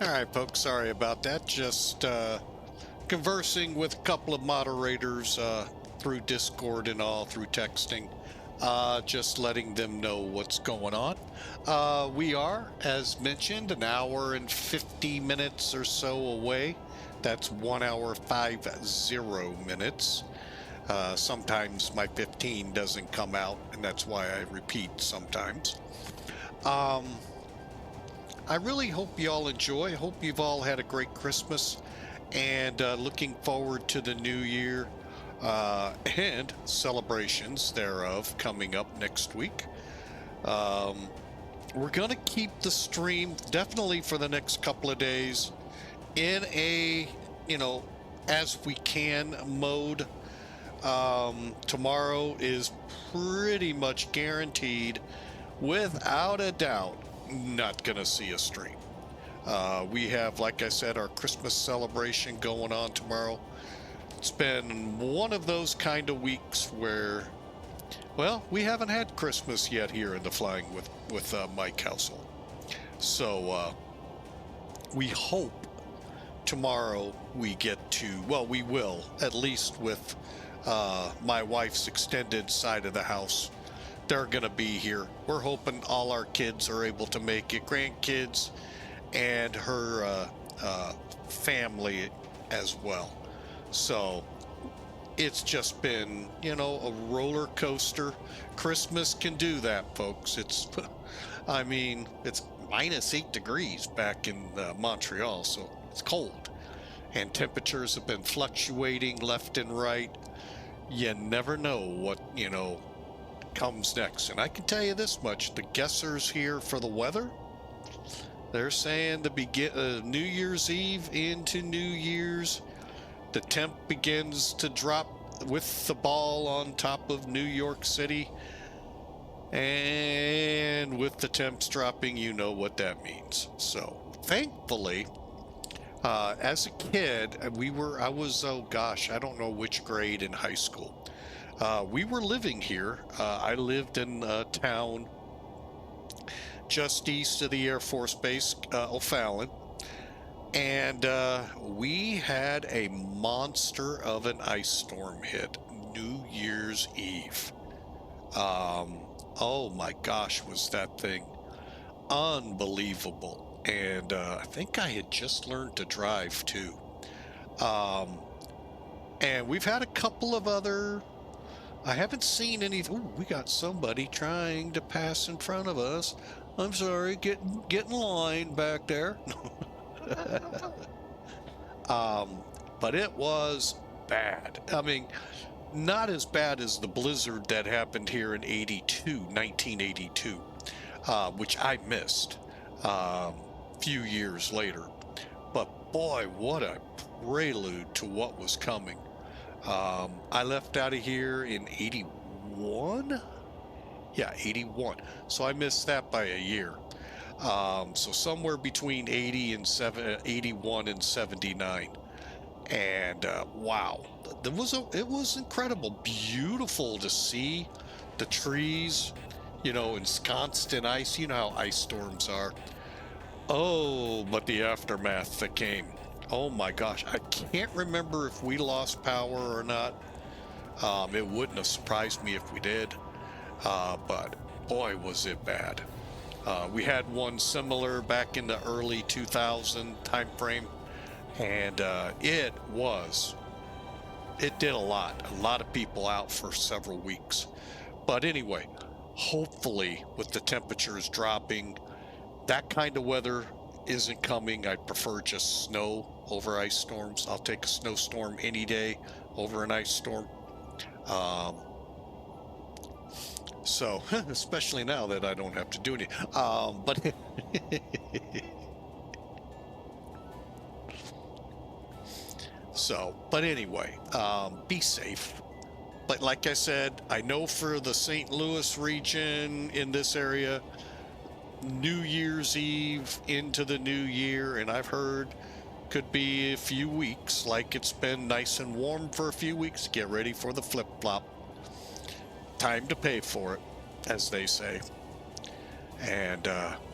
All right, folks, sorry about that. Just conversing with a couple of moderators through Discord and all, through texting, just letting them know what's going on. We are, as mentioned, an hour and 50 minutes or so away. That's 1 hour 50 minutes. Sometimes my 15 doesn't come out, and that's why I repeat sometimes. I really hope you all enjoy. Hope you've all had a great Christmas, and looking forward to the new year and celebrations thereof coming up next week. We're going to keep the stream definitely for the next couple of days in a, as we can mode. Tomorrow is pretty much guaranteed, without a doubt, not gonna see a stream. We have, like I said, our Christmas celebration going on tomorrow. It's been one of those kind of weeks where, well, we haven't had Christmas yet here in the Flying with Mike household. So we hope tomorrow we get to, well, we will, at least with my wife's extended side of the house. They're going to be here. We're hoping all our kids are able to make it, grandkids and her family as well. So it's just been, a roller coaster. Christmas can do that, folks. It's -8 degrees back in Montreal, so it's cold. And temperatures have been fluctuating left and right. You never know what, comes next. And I can tell you this much, the guessers here for the weather, they're saying New Year's Eve into New Year's, the temp begins to drop with the ball on top of New York City. And with the temps dropping, you know what that means. So thankfully, as a kid, I was, oh gosh, I don't know which grade in high school. We were living here. I lived in a town just east of the Air Force Base, O'Fallon. And we had a monster of an ice storm hit New Year's Eve. Oh my gosh, was that thing unbelievable. And I think I had just learned to drive too. And we've had a couple of other, I haven't seen any. Ooh, we got somebody trying to pass in front of us. I'm sorry, get in line back there. But it was bad. I mean, not as bad as the blizzard that happened here in 1982, which I missed few years later. But boy, what a prelude to what was coming. I left out of here in 81. Yeah, 81. So I missed that by a year. So somewhere between 81 and 79. And wow, it was incredible, beautiful to see the trees, ensconced in ice. You know how ice storms are. Oh, but the aftermath that came. Oh my gosh, I can't remember if we lost power or not. It wouldn't have surprised me if we did. But boy, was it bad. We had one similar back in the early 2000 time frame, and it did a lot of people out for several weeks. But anyway, hopefully with the temperatures dropping, that kind of weather isn't coming. I prefer just snow over ice storms. I'll take a snowstorm any day over an ice storm. So, especially now that I don't have to do anything. But so, but anyway, be safe. But like I said, I know for the St. Louis region in this area, New Year's Eve into the new year, and I've heard could be a few weeks, like it's been nice and warm for a few weeks. Get ready for the flip-flop. Time to pay for it, as they say. And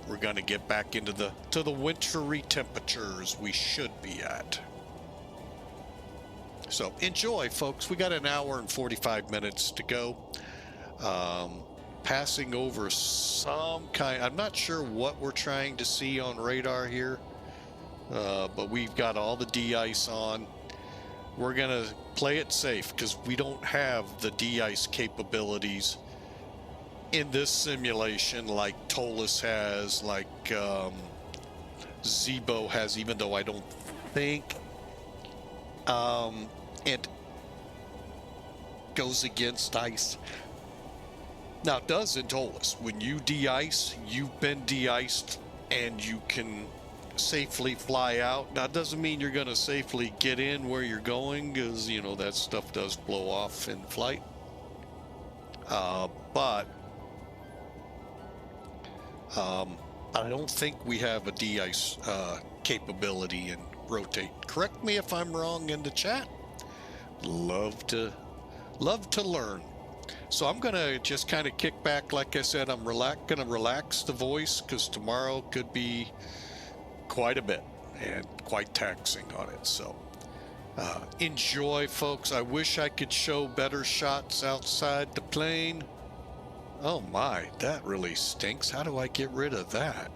we're going to get back into the wintry temperatures we should be at. So enjoy, folks. We got an hour and 45 minutes to go. Passing over some kind, I'm not sure what we're trying to see on radar here, but we've got all the de-ice on. We're gonna play it safe because we don't have the de-ice capabilities in this simulation like Tolus has, like Zebo has, even though I don't think it goes against ice. Now, it does in Tolus. When you de-ice, you've been de-iced and you can safely fly out. Now, it doesn't mean you're going to safely get in where you're going, because, you know, that stuff does blow off in flight. But I don't think we have a de-ice capability in rotate. Correct me if I'm wrong in the chat. Love to learn. So I'm gonna just kind of kick back. Like I said, I'm gonna relax the voice because tomorrow could be quite a bit and quite taxing on it. So enjoy, folks. I wish I could show better shots outside the plane. Oh my, that really stinks. How do I get rid of that?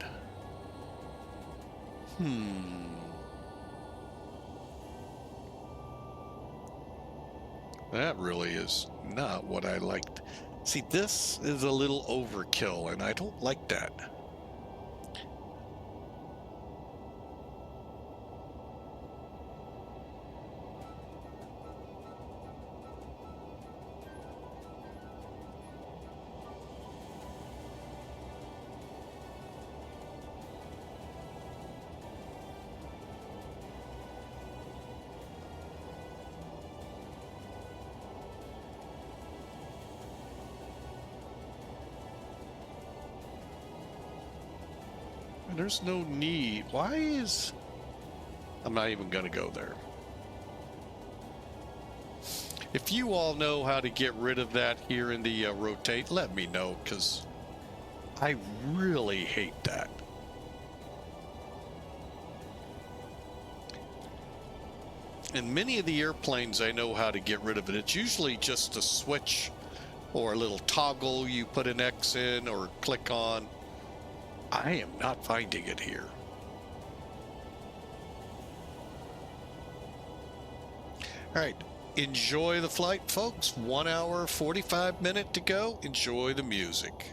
That really is not what I liked. See, this is a little overkill, and I don't like that. There's no need. Why is... I'm not even going to go there. If you all know how to get rid of that here in the rotate, let me know, because I really hate that. And many of the airplanes, I know how to get rid of it. It's usually just a switch or a little toggle you put an X in or click on. I am not finding it here. All right, enjoy the flight, folks. 1 hour, 45 minutes to go. Enjoy the music.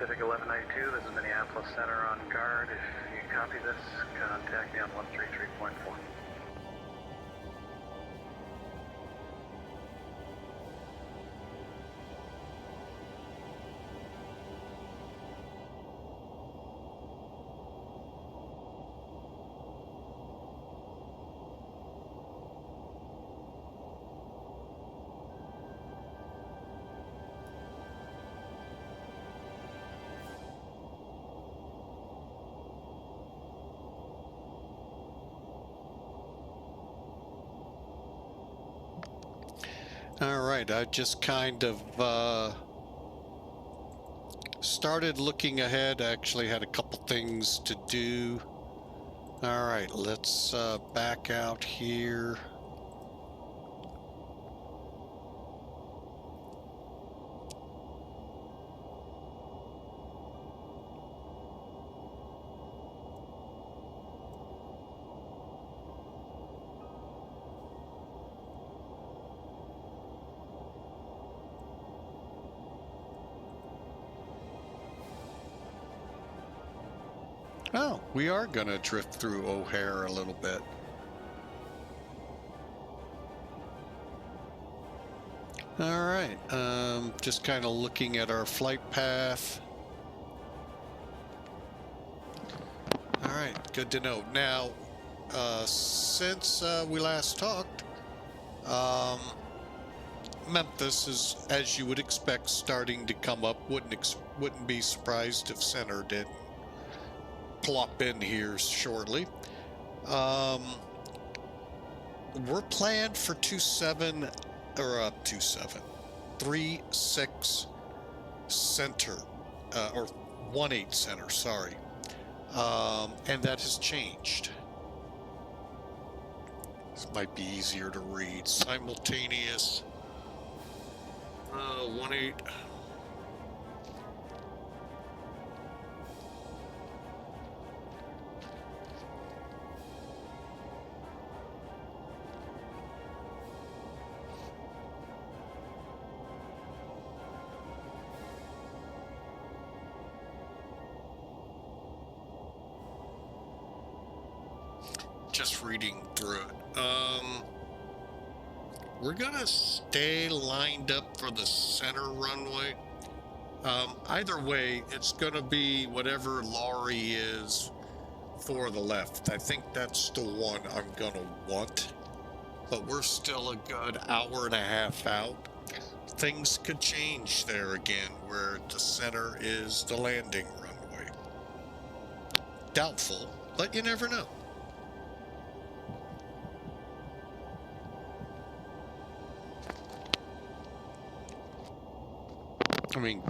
Pacific 1192, this is Minneapolis Center on guard. If you copy this, contact me on 133.4. All right, I just kind of started looking ahead. I actually had a couple things to do. All right, let's back out here. Oh, we are gonna drift through O'Hare a little bit. All right, just kind of looking at our flight path. All right, good to know. Now, since we last talked, Memphis is, as you would expect, starting to come up. Wouldn't be surprised if Center did plop in here shortly. We're planned for 36 Center, or 18 Center, sorry. And that has changed. This might be easier to read. Simultaneous 18. Just reading through it. We're gonna stay lined up for the center runway. Either way, it's gonna be whatever Laurie is for the left. I think that's the one I'm gonna want, but we're still a good hour and a half out. Things could change there again, where the center is the landing runway. Doubtful, but you never know. I mean,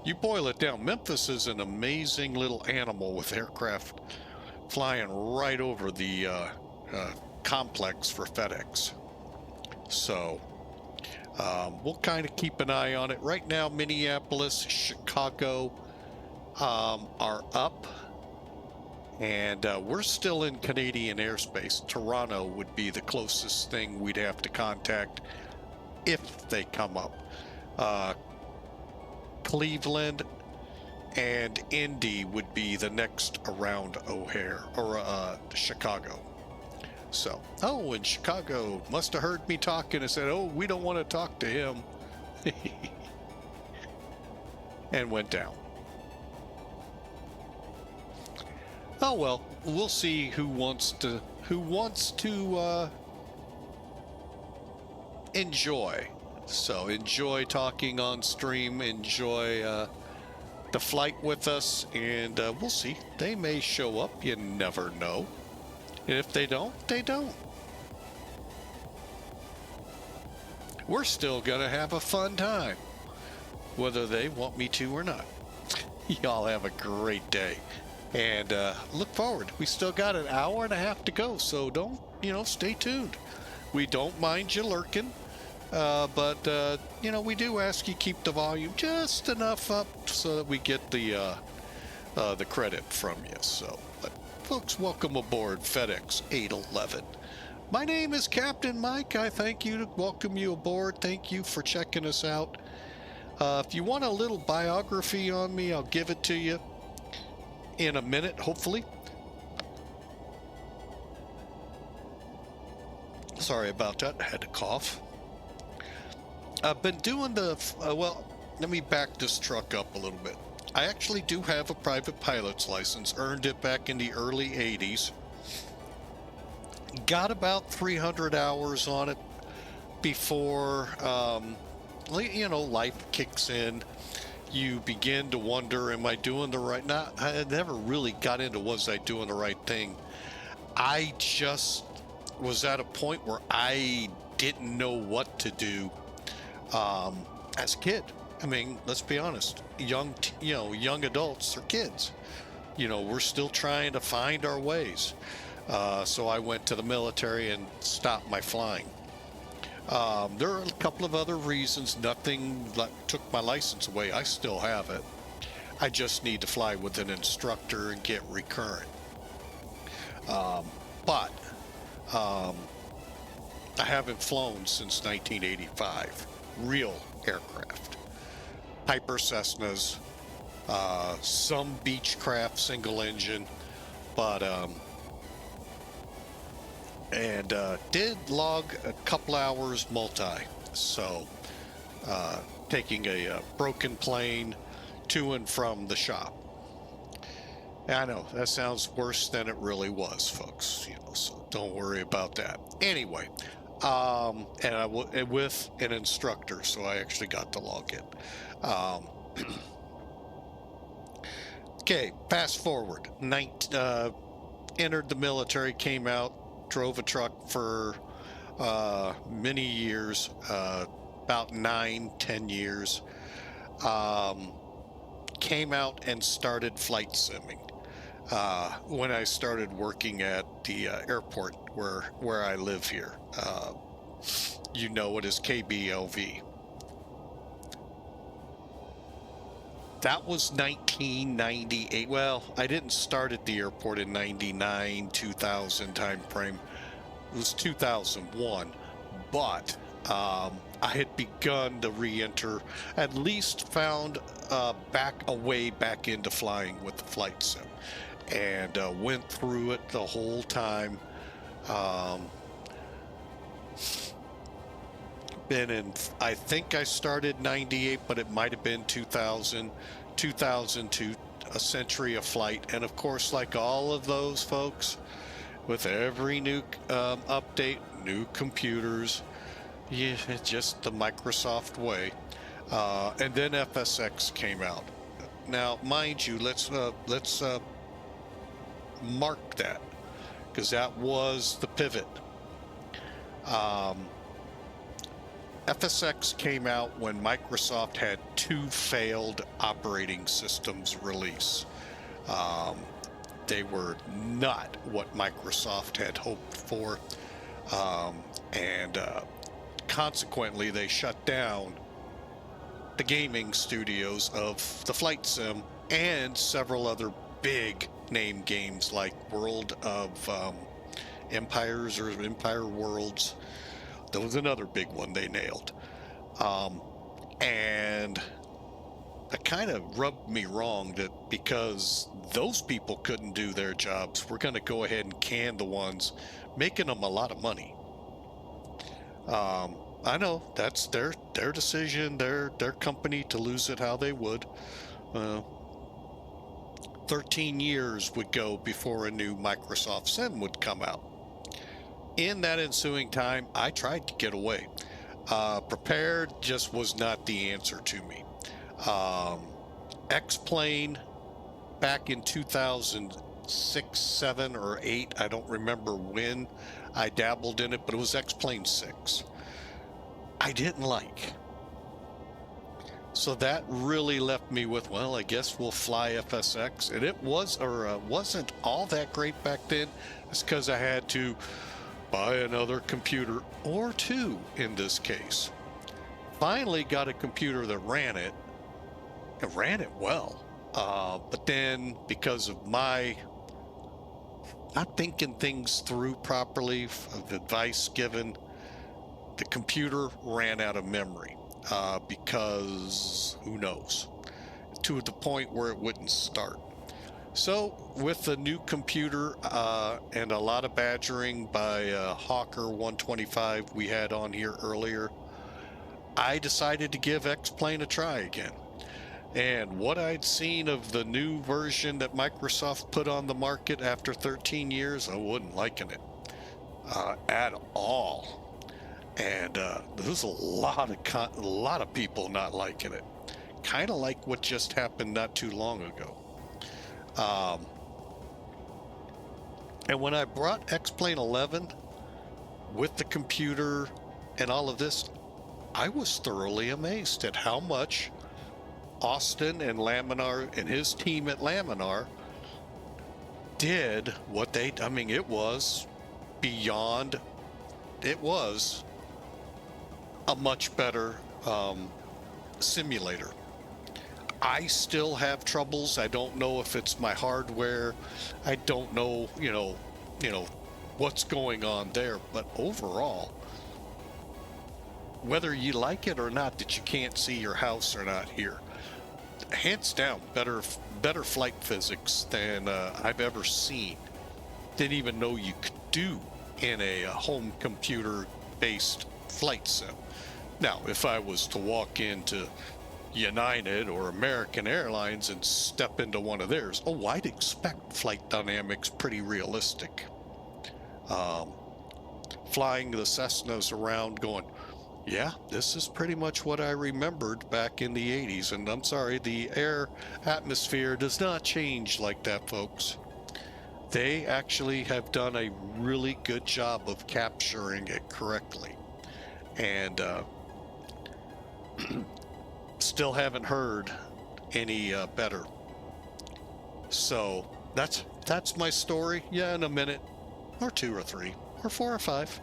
you boil it down, Memphis is an amazing little animal with aircraft flying right over the complex for FedEx. So we'll kind of keep an eye on it. Right now, Minneapolis, Chicago are up, and we're still in Canadian airspace. Toronto would be the closest thing we'd have to contact if they come up. Cleveland and Indy would be the next around O'Hare or Chicago. So, oh, and Chicago must have heard me talking and said, oh, we don't want to talk to him. And went down. Oh well, we'll see who wants to enjoy. So enjoy talking on stream, enjoy the flight with us, and we'll see. They may show up, you never know. And if they don't, they don't. We're still gonna have a fun time, whether they want me to or not. Y'all have a great day, and look forward. We still got an hour and a half to go, so don't, stay tuned. We don't mind you lurking. But we do ask you keep the volume just enough up so that we get the credit from you. So, but folks, welcome aboard FedEx 811. My name is Captain Mike. I welcome you aboard. Thank you for checking us out. If you want a little biography on me, I'll give it to you in a minute, hopefully. Sorry about that. I had to cough. I've been doing well, let me back this truck up a little bit. I actually do have a private pilot's license, earned it back in the early 80s. Got about 300 hours on it before, life kicks in. You begin to wonder, am I doing the right? I never really got into, was I doing the right thing? I just was at a point where I didn't know what to do as a kid. I mean, let's be honest, young adults are kids. We're still trying to find our ways. So I went to the military and stopped my flying. There are a couple of other reasons. Nothing took my license away. I still have it. I just need to fly with an instructor and get recurrent. But I haven't flown since 1985. Real aircraft. Piper Cessnas, some Beechcraft single engine, but did log a couple hours multi. So taking a broken plane to and from the shop. I know that sounds worse than it really was, folks. So don't worry about that. Anyway, and with an instructor, so I actually got to log in. Okay, fast forward. Entered the military, came out, drove a truck for many years, about 9-10 years. Came out and started flight simming when I started working at the airport where I live here. It is KBLV. That was 1998. Well, I didn't start at the airport in 99, 2000 time frame. It was 2001, but I had begun to re-enter, at least found a way back into flying with the flight sim, and went through it the whole time. I think I started 98, but it might have been 2000 to a century of flight. And of course, like all of those folks, with every new update, new computers, it's just the Microsoft way. And then FSX came out. Now, mind you, let's mark that, because that was the pivot. FSX came out when Microsoft had 2 failed operating systems release. They were not what Microsoft had hoped for, and consequently they shut down the gaming studios of the flight sim and several other big name games like World of Empires or Empire Worlds. That was another big one they nailed. And that kind of rubbed me wrong, that because those people couldn't do their jobs, we're going to go ahead and can the ones making them a lot of money. I know that's their decision, their company to lose it how they would. 13 years would go before a new Microsoft Sim would come out. In that ensuing time, I tried to get away. Prepared just was not the answer to me. X-Plane back in 2006, 7, or 8, I don't remember when I dabbled in it, but it was X-Plane 6. I didn't like. So that really left me with, well, I guess we'll fly FSX. And it wasn't all that great back then. It's because I had to buy another computer, or 2 in this case. Finally got a computer that ran it, and ran it well. But then, because of my not thinking things through properly, of advice given, the computer ran out of memory. because who knows, to the point where it wouldn't start. So with the new computer and a lot of badgering by Hawker 125 we had on here earlier, I decided to give X-Plane a try again. And what I'd seen of the new version that Microsoft put on the market after 13 years, I wasn't liking it at all. And there's a lot of people not liking it. Kind of like what just happened not too long ago. And when I brought X-Plane 11 with the computer and all of this, I was thoroughly amazed at how much Austin and Laminar and his team at Laminar did what they, I mean, it was beyond, it was a much better simulator. I still have troubles. I don't know if it's my hardware. I don't know, you know, what's going on there. But overall, whether you like it or not, that you can't see your house or not here, hands down, better flight physics than I've ever seen. Didn't even know you could do in a home computer-based flight sim. Now, if I was to walk into United or American Airlines and step into one of theirs, oh, I'd expect flight dynamics pretty realistic. Flying the Cessnas around going, yeah, this is pretty much what I remembered back in the 80s. And I'm sorry, the air atmosphere does not change like that, folks. They actually have done a really good job of capturing it correctly. And still haven't heard any better. So that's my story. Yeah, in a minute or two or three or four or five.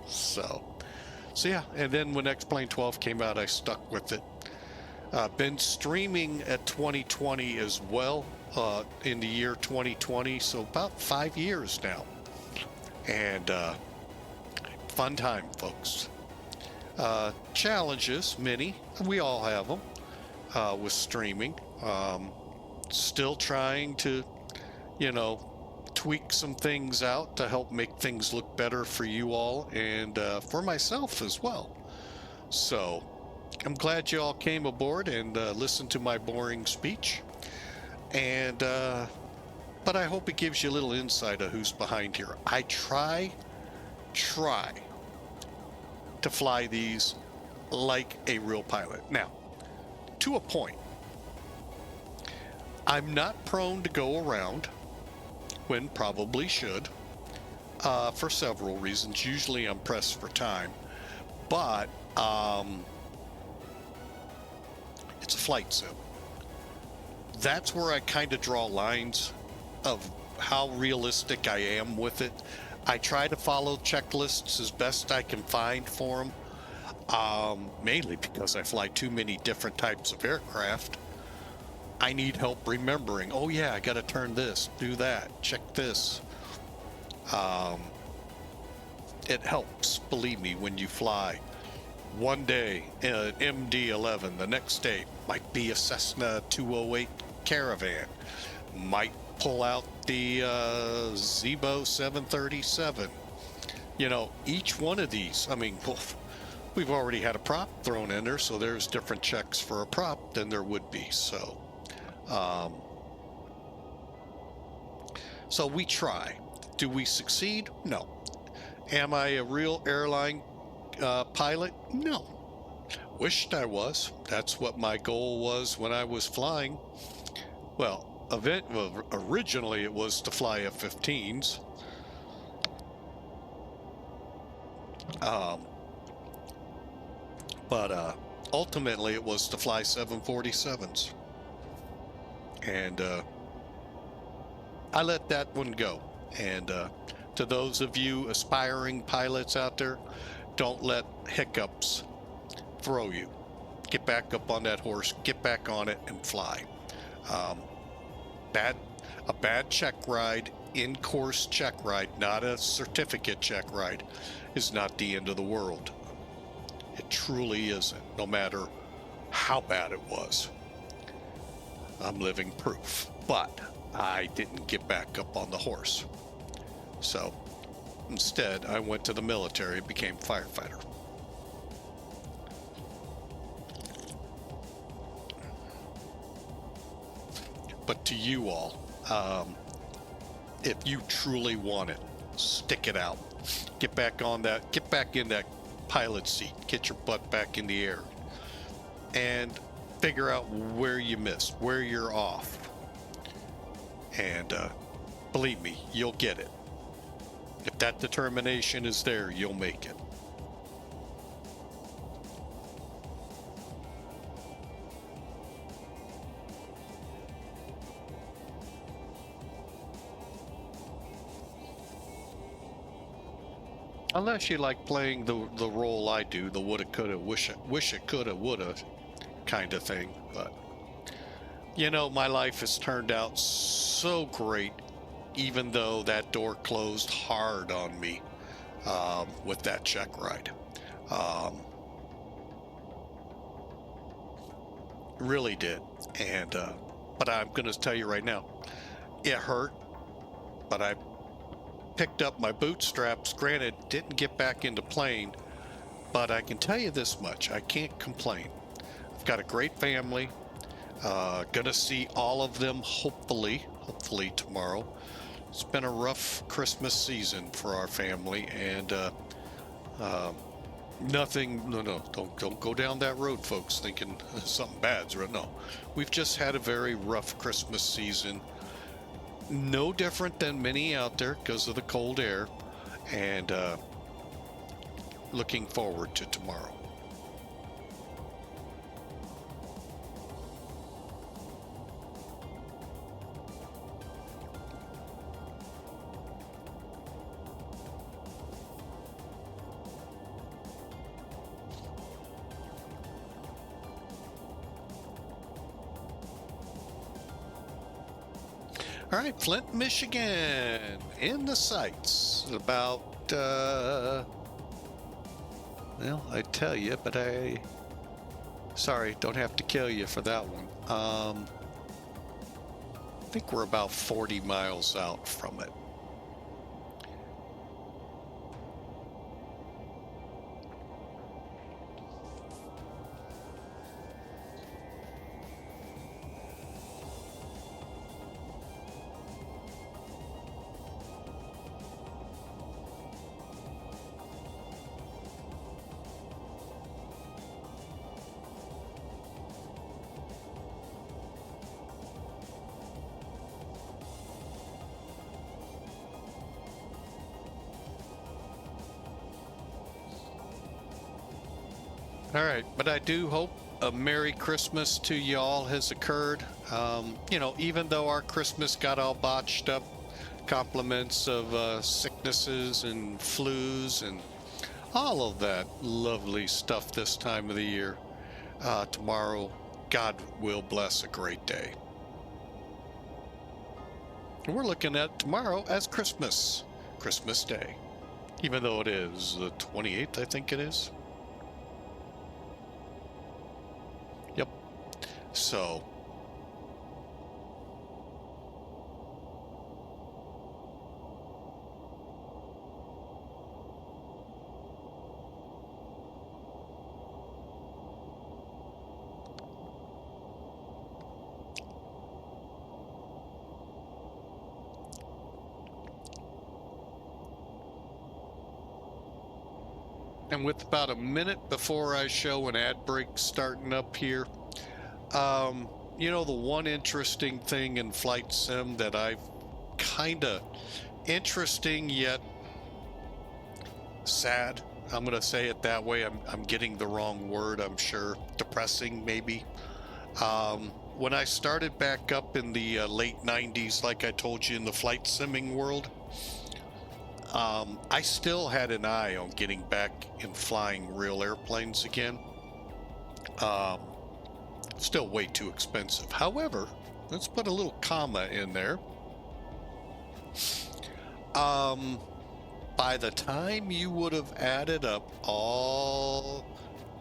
So yeah, and then when X-Plane 12 came out, I stuck with it. Been streaming at 2020 as well, in the year 2020, so about 5 years now. And fun time, folks. Challenges, many. We all have them with streaming. Still trying to, tweak some things out to help make things look better for you all and for myself as well. So I'm glad you all came aboard and listened to my boring speech. And but I hope it gives you a little insight of who's behind here. I try to fly these like a real pilot. Now, to a point. I'm not prone to go around when probably should, for several reasons. Usually I'm pressed for time, but it's a flight sim. That's where I kind of draw lines of how realistic I am with it. I try to follow checklists as best I can find for them, mainly because I fly too many different types of aircraft. I need help remembering, oh yeah, I got to turn this, do that, check this. It helps, believe me, when you fly. One day, an MD-11, the next day might be a Cessna 208 Caravan, might pull out the Zibo 737. Each one of these, I mean, we've already had a prop thrown in there, so there's different checks for a prop than there would be. So we try. Do we succeed? No. Am I a real airline pilot? No. Wished I was. That's what my goal was when I was flying. Well, originally it was to fly F-15s. But ultimately it was to fly 747s. And I let that one go. And to those of you aspiring pilots out there, don't let hiccups throw you. Get back up on that horse, get back on it, and fly. A bad check ride, in-course check ride, not a certificate check ride, is not the end of the world. It truly isn't, no matter how bad it was. I'm living proof. But I didn't get back up on the horse. So instead, I went to the military and became a firefighter. But to you all, if you truly want it, stick it out. Get back on that, get back in that pilot seat, get your butt back in the air, and figure out where you missed, where you're off. And believe me, you'll get it. If that determination is there, you'll make it. Unless you like playing the role I do, the woulda, coulda, wish it, coulda, woulda kind of thing. But, you know, my life has turned out so great, even though that door closed hard on me with that check ride. Really did. And, but I'm going to tell you right now, it hurt, but I picked up my bootstraps. Granted, didn't get back into plane, but I can tell you this much: I can't complain. I've got a great family. Gonna see all of them hopefully tomorrow. It's been a rough Christmas season for our family, and nothing. No, don't go down that road, folks, thinking something bad's right. No, we've just had a very rough Christmas season. No different than many out there because of the cold air, and looking forward to tomorrow. All right, Flint, Michigan, in the sights. About, well, I tell you, but sorry, don't have to kill you for that one. I think we're about 40 miles out from it. All right, but I do hope a Merry Christmas to y'all has occurred. You know, even though our Christmas got all botched up, compliments of sicknesses and flus and all of that lovely stuff this time of the year. Tomorrow, God will bless a great day. And we're looking at tomorrow as Christmas Day, even though it is the 28th, I think it is. Yep. So, and with about a minute before I show an ad break starting up here, you know, the one interesting thing in flight sim that I've kind of interesting yet sad, I'm going to say it that way. I'm getting the wrong word, I'm sure. Depressing, maybe. When I started back up in the late 90s, like I told you, in the flight simming world, I still had an eye on getting back and flying real airplanes again. Still way too expensive. However, let's put a little comma in there. By the time you would have added up all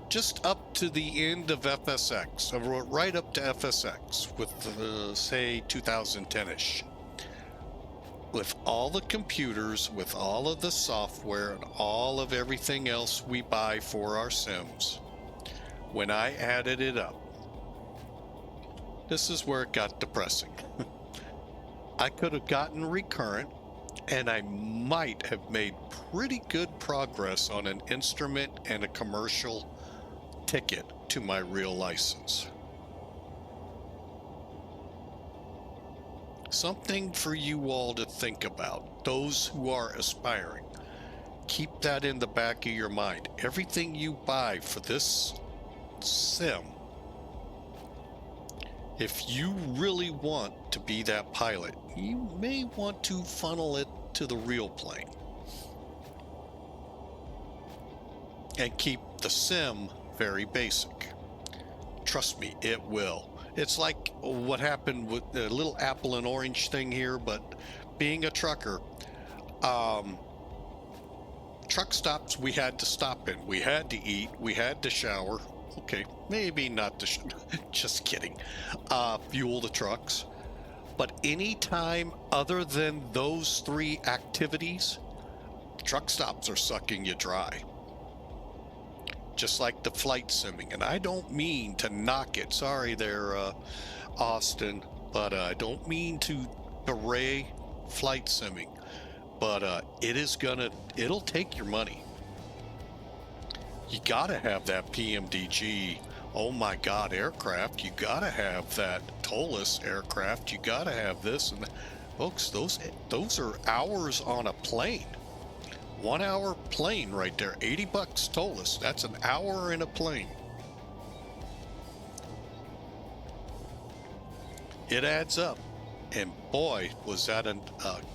just up to the end of FSX, right up to FSX with, say, 2010-ish. With all the computers, with all of the software, and all of everything else we buy for our sims, when I added it up, this is where it got depressing. I could have gotten recurrent, and I might have made pretty good progress on an instrument and a commercial ticket to my real license. Something for you all to think about, those who are aspiring. Keep that in the back of your mind. Everything you buy for this sim, if you really want to be that pilot, you may want to funnel it to the real plane. And keep the sim very basic. Trust me, it will. It's like what happened with the little apple and orange thing here, but being a trucker, truck stops we had to stop in. We had to eat, we had to shower. Okay, maybe not to just kidding. Fuel the trucks. But any time other than those three activities, truck stops are sucking you dry. Just like the flight simming. And I don't mean to knock it. Sorry there, Austin. But I don't mean to berate flight simming. But it'll take your money. You gotta have that PMDG, oh my God, aircraft. You gotta have that tollless aircraft. You gotta have this and that. Folks, those are hours on a plane. 1 hour plane right there, $80 tollless. That's an hour in a plane. It adds up. And boy, was that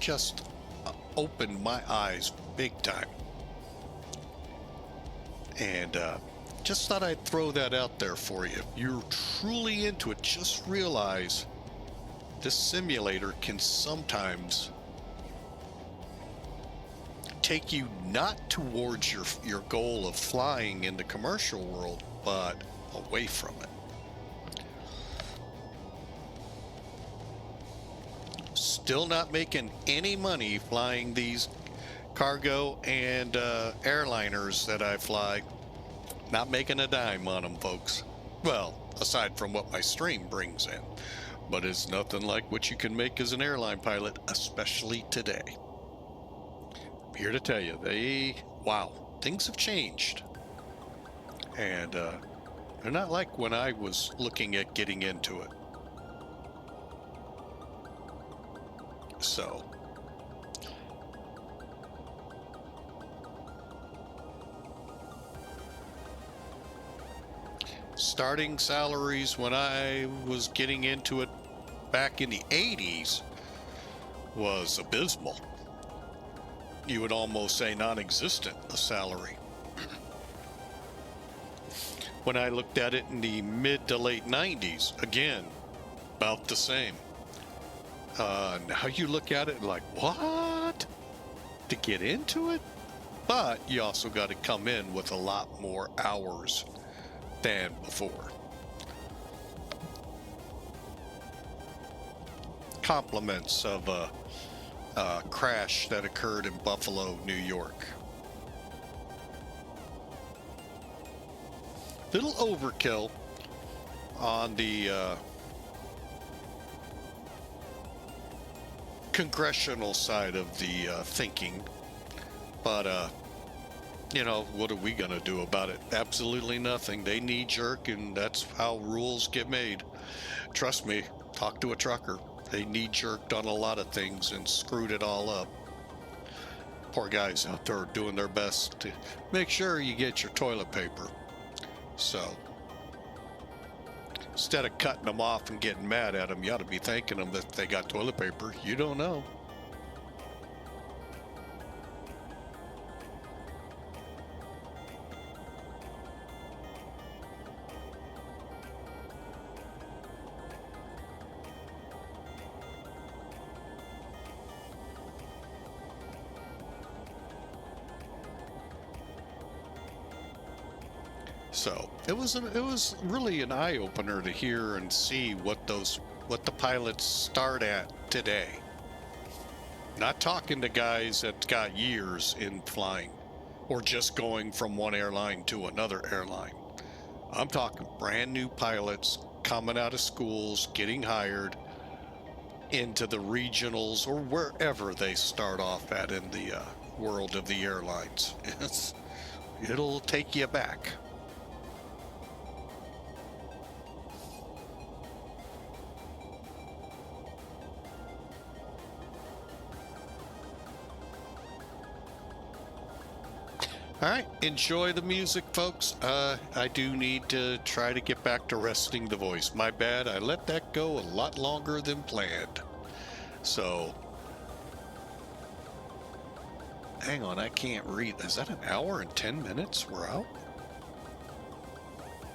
just opened my eyes big time. And just thought I'd throw that out there for you. If you're truly into it, just realize this simulator can sometimes take you not towards your goal of flying in the commercial world, but away from it. Still not making any money flying these cargo and airliners that I fly. Not making a dime on them, folks. Well, aside from what my stream brings in. But it's nothing like what you can make as an airline pilot, especially today. I'm here to tell you, wow, things have changed. And they're not like when I was looking at getting into it. So, starting salaries when I was getting into it back in the 80s was abysmal. You would almost say non-existent, a salary. When I looked at it in the mid to late 90s, again, about the same. Now you look at it like, what? To get into it? But you also got to come in with a lot more hours than before. Compliments of a crash that occurred in Buffalo, New York. Little overkill on the congressional side of the thinking, but you know, what are we gonna do about it? Absolutely nothing. They knee jerk, and that's how rules get made. Trust me, talk to a trucker. They knee jerked on a lot of things and screwed it all up. Poor guys out there doing their best to make sure you get your toilet paper. So instead of cutting them off and getting mad at them, you ought to be thanking them that they got toilet paper. You don't know. So it was really an eye opener to hear and see what the pilots start at today. Not talking to guys that got years in flying or just going from one airline to another airline. I'm talking brand new pilots coming out of schools, getting hired into the regionals or wherever they start off at in the world of the airlines. It'll take you back. All right, enjoy the music, folks. I do need to try to get back to resting the voice. My bad, I let that go a lot longer than planned. So, hang on, I can't read. Is that an hour and 10 minutes we're out?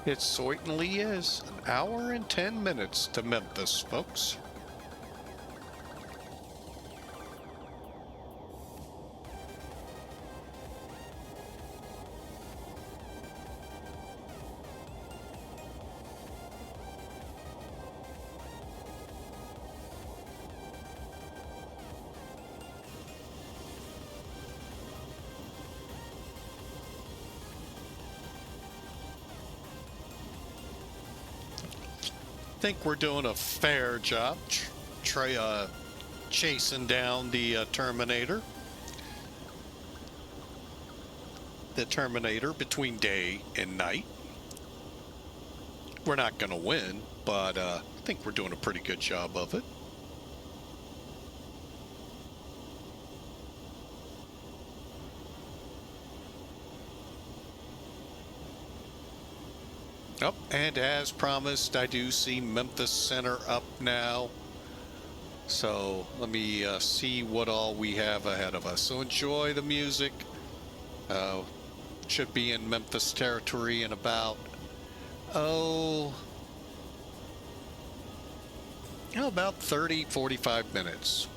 It certainly is. An hour and 10 minutes to Memphis, folks. Think we're doing a fair job chasing down the Terminator. The Terminator between day and night. We're not going to win, but I think we're doing a pretty good job of it. Oh, and as promised, I do see Memphis Center up now. So let me see what all we have ahead of us. So enjoy the music. Should be in Memphis territory in about, about 30, 45 minutes.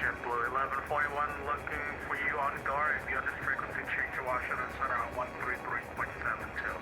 JetBlue 1141 looking for you on guard. If you on this frequency, change to Washington Center on 133.72.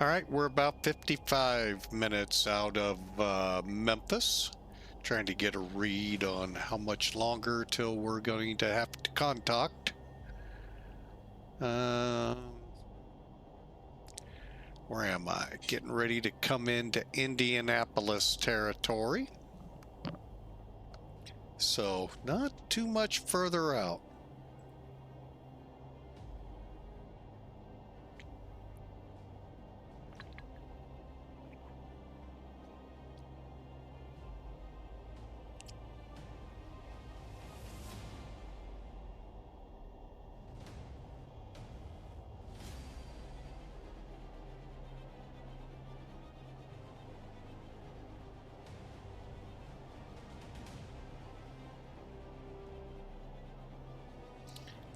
All right, we're about 55 minutes out of Memphis. Trying to get a read on how much longer till we're going to have to contact. Where am I? Getting ready to come into Indianapolis territory. So not too much further out.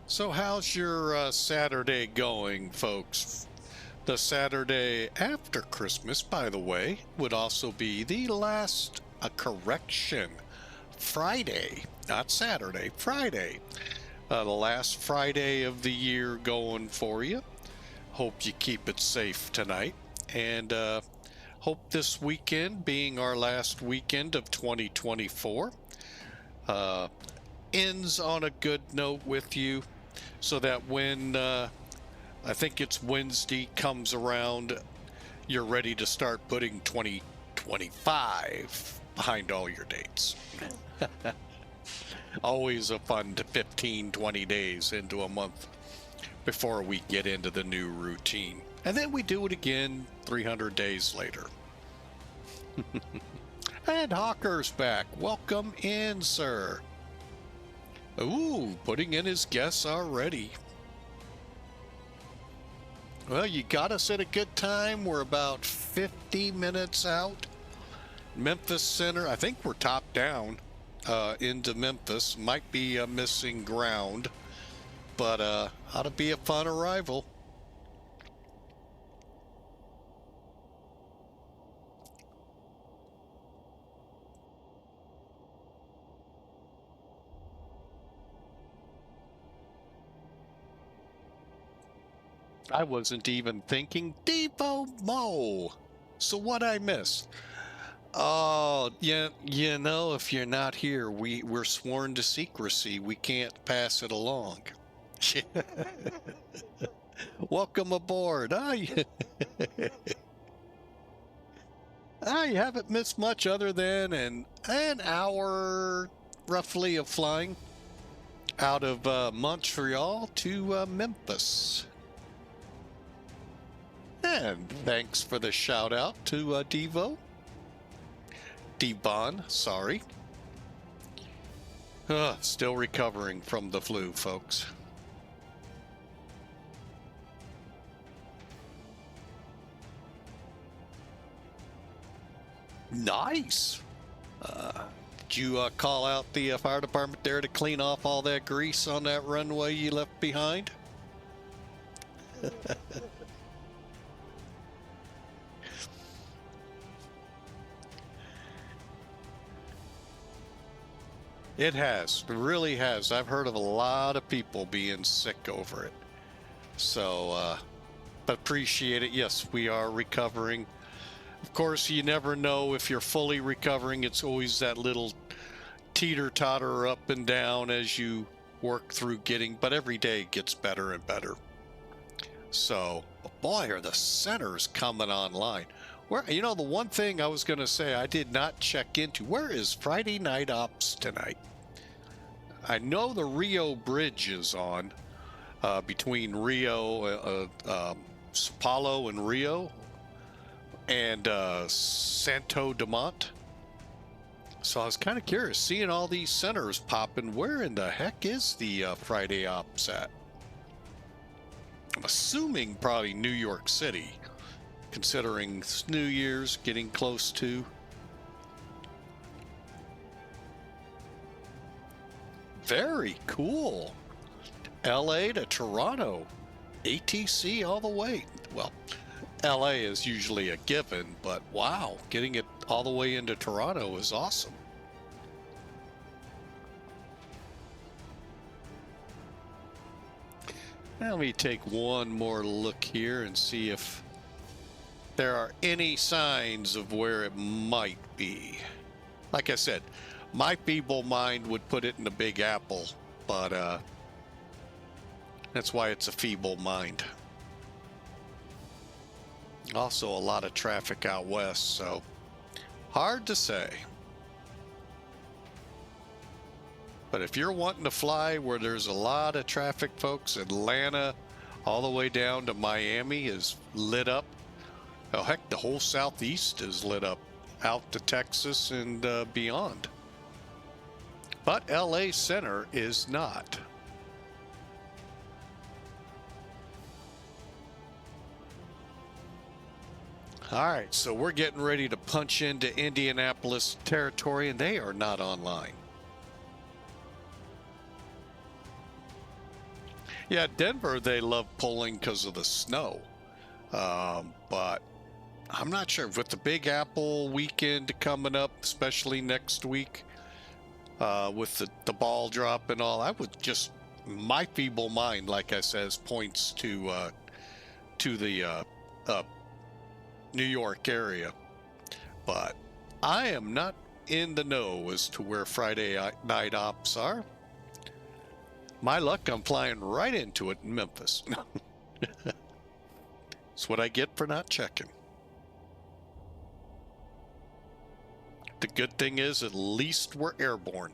So how's your Saturday going, folks? The Saturday after Christmas, by the way, would also be the last, correction, Friday, not Saturday, Friday. The last Friday of the year going for you. Hope you keep it safe tonight. And hope this weekend, being our last weekend of 2024, ends on a good note with you, so that when I think it's Wednesday comes around, you're ready to start putting 2025 behind all your dates. Always a fun 15, 20 days into a month before we get into the new routine. And then we do it again 300 days later. And Hawker's back. Welcome in, sir. Ooh, putting in his guess already. Well, you got us at a good time. We're about 50 minutes out. Memphis Center, I think we're top down into Memphis. Might be missing ground, but ought to be a fun arrival. I wasn't even thinking Depot Mo. So what I miss? Oh, yeah, you know, if you're not here, we're sworn to secrecy. We can't pass it along. Welcome aboard. I haven't missed much other than an hour roughly of flying out of Montreal to Memphis. And thanks for the shout out to Devo. Devon, sorry. Still recovering from the flu, folks. Nice. Did you call out the fire department there to clean off all that grease on that runway you left behind? It has. It really has. I've heard of a lot of people being sick over it. So, but appreciate it. Yes, we are recovering. Of course, you never know if you're fully recovering. It's always that little teeter-totter up and down as you work through but every day gets better and better. So, boy, are the centers coming online. Where, you know, the one thing I was going to say I did not check into, where is Friday night ops tonight? I know the Rio Bridge is on between Rio, Sao Paulo and Rio, and Santo Dumont. So I was kind of curious, seeing all these centers popping, where in the heck is the Friday ops at? I'm assuming probably New York City, considering New Year's getting close to. Very cool. LA to Toronto, ATC all the way. Well, LA is usually a given, but wow, getting it all the way into Toronto is awesome. Now let me take one more look here and see if there are any signs of where it might be. Like I said, my feeble mind would put it in the Big Apple, but that's why it's a feeble mind. Also a lot of traffic out west, so hard to say. But if you're wanting to fly where there's a lot of traffic, folks, Atlanta all the way down to Miami is lit up. Oh, heck, the whole Southeast is lit up out to Texas and beyond. But LA Center is not. All right, so we're getting ready to punch into Indianapolis territory, and they are not online. Yeah, Denver, they love pulling because of the snow. But I'm not sure. With the Big Apple weekend coming up, especially next week, with the ball drop and all, I would just, my feeble mind, like I says, points to the New York area. But I am not in the know as to where Friday night ops are. My luck, I'm flying right into it in Memphis. That's what I get for not checking. The good thing is, at least we're airborne.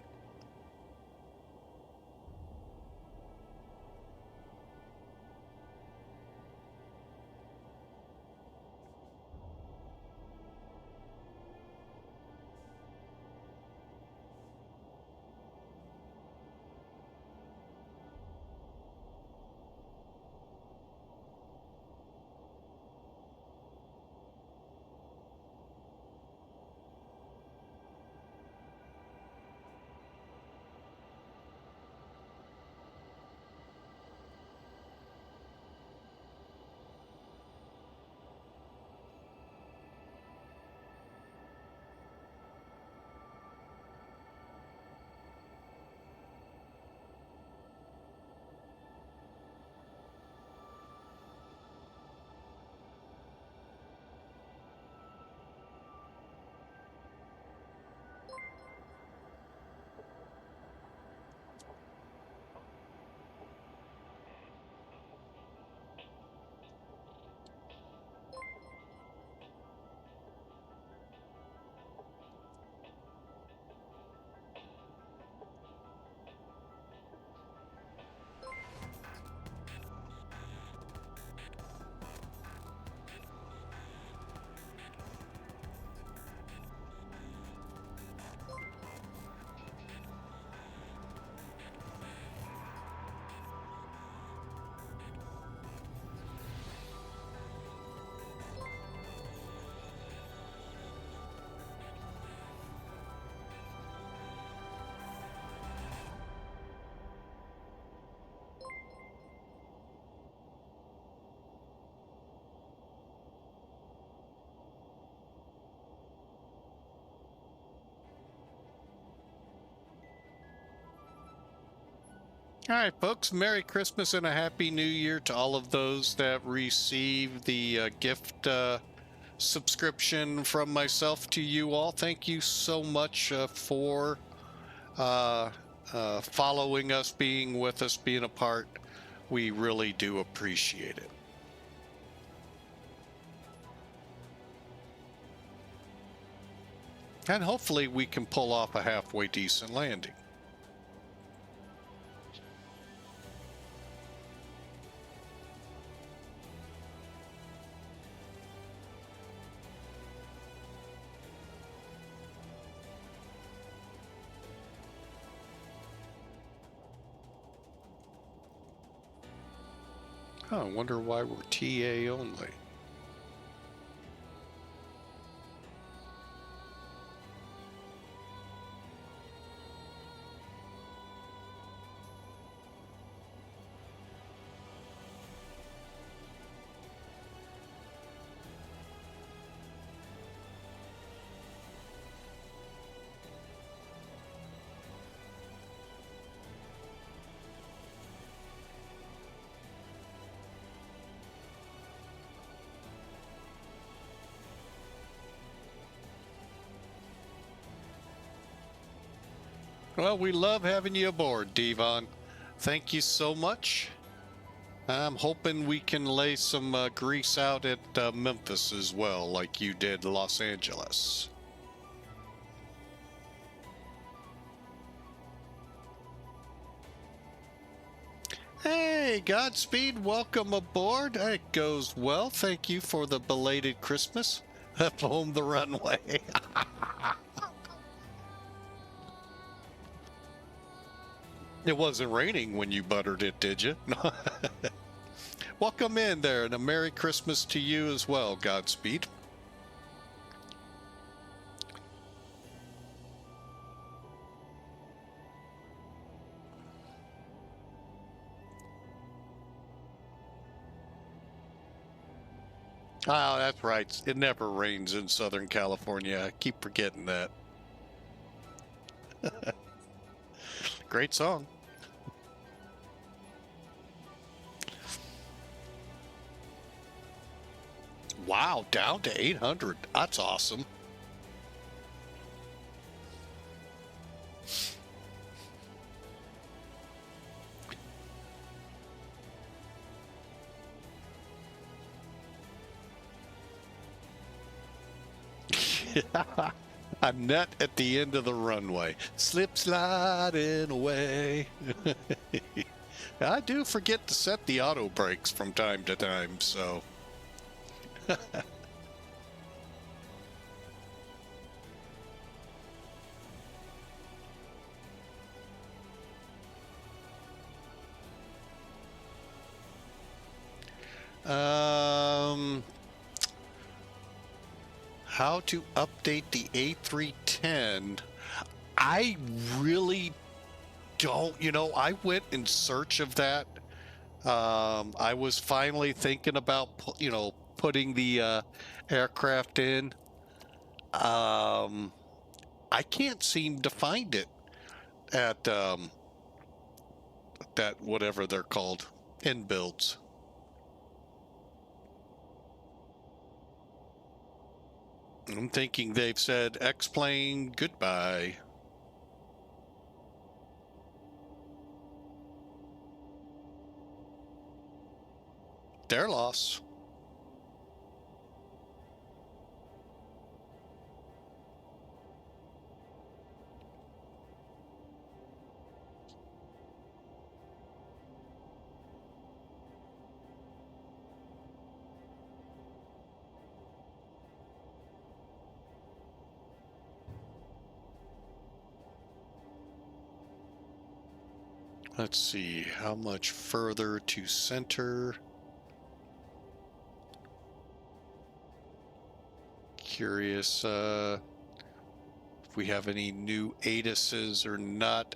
All right, folks, Merry Christmas and a Happy New Year to all of those that received the gift subscription from myself to you all. Thank you so much for following us, being with us, being a part. We really do appreciate it. And hopefully we can pull off a halfway decent landing. Oh, I wonder why we're TA only. Well, we love having you aboard, Devon. Thank you so much. I'm hoping we can lay some grease out at Memphis as well, like you did Los Angeles. Hey, Godspeed, welcome aboard. It goes well. Thank you for the belated Christmas up home the runway. It wasn't raining when you buttered it, did you? Welcome in there, and a Merry Christmas to you as well, Godspeed. Oh, that's right. It never rains in Southern California. I keep forgetting that. Great song. Wow, down to 800. That's awesome. A nut at the end of the runway. Slip sliding away. I do forget to set the auto brakes from time to time, so. How to update the A310? I really don't, I went in search of that. I was finally thinking about, putting the aircraft in. I can't seem to find it at that whatever they're called, in builds. I'm thinking they've said X-plane goodbye. Their loss. Let's see, how much further to center? Curious if we have any new ATISs or not.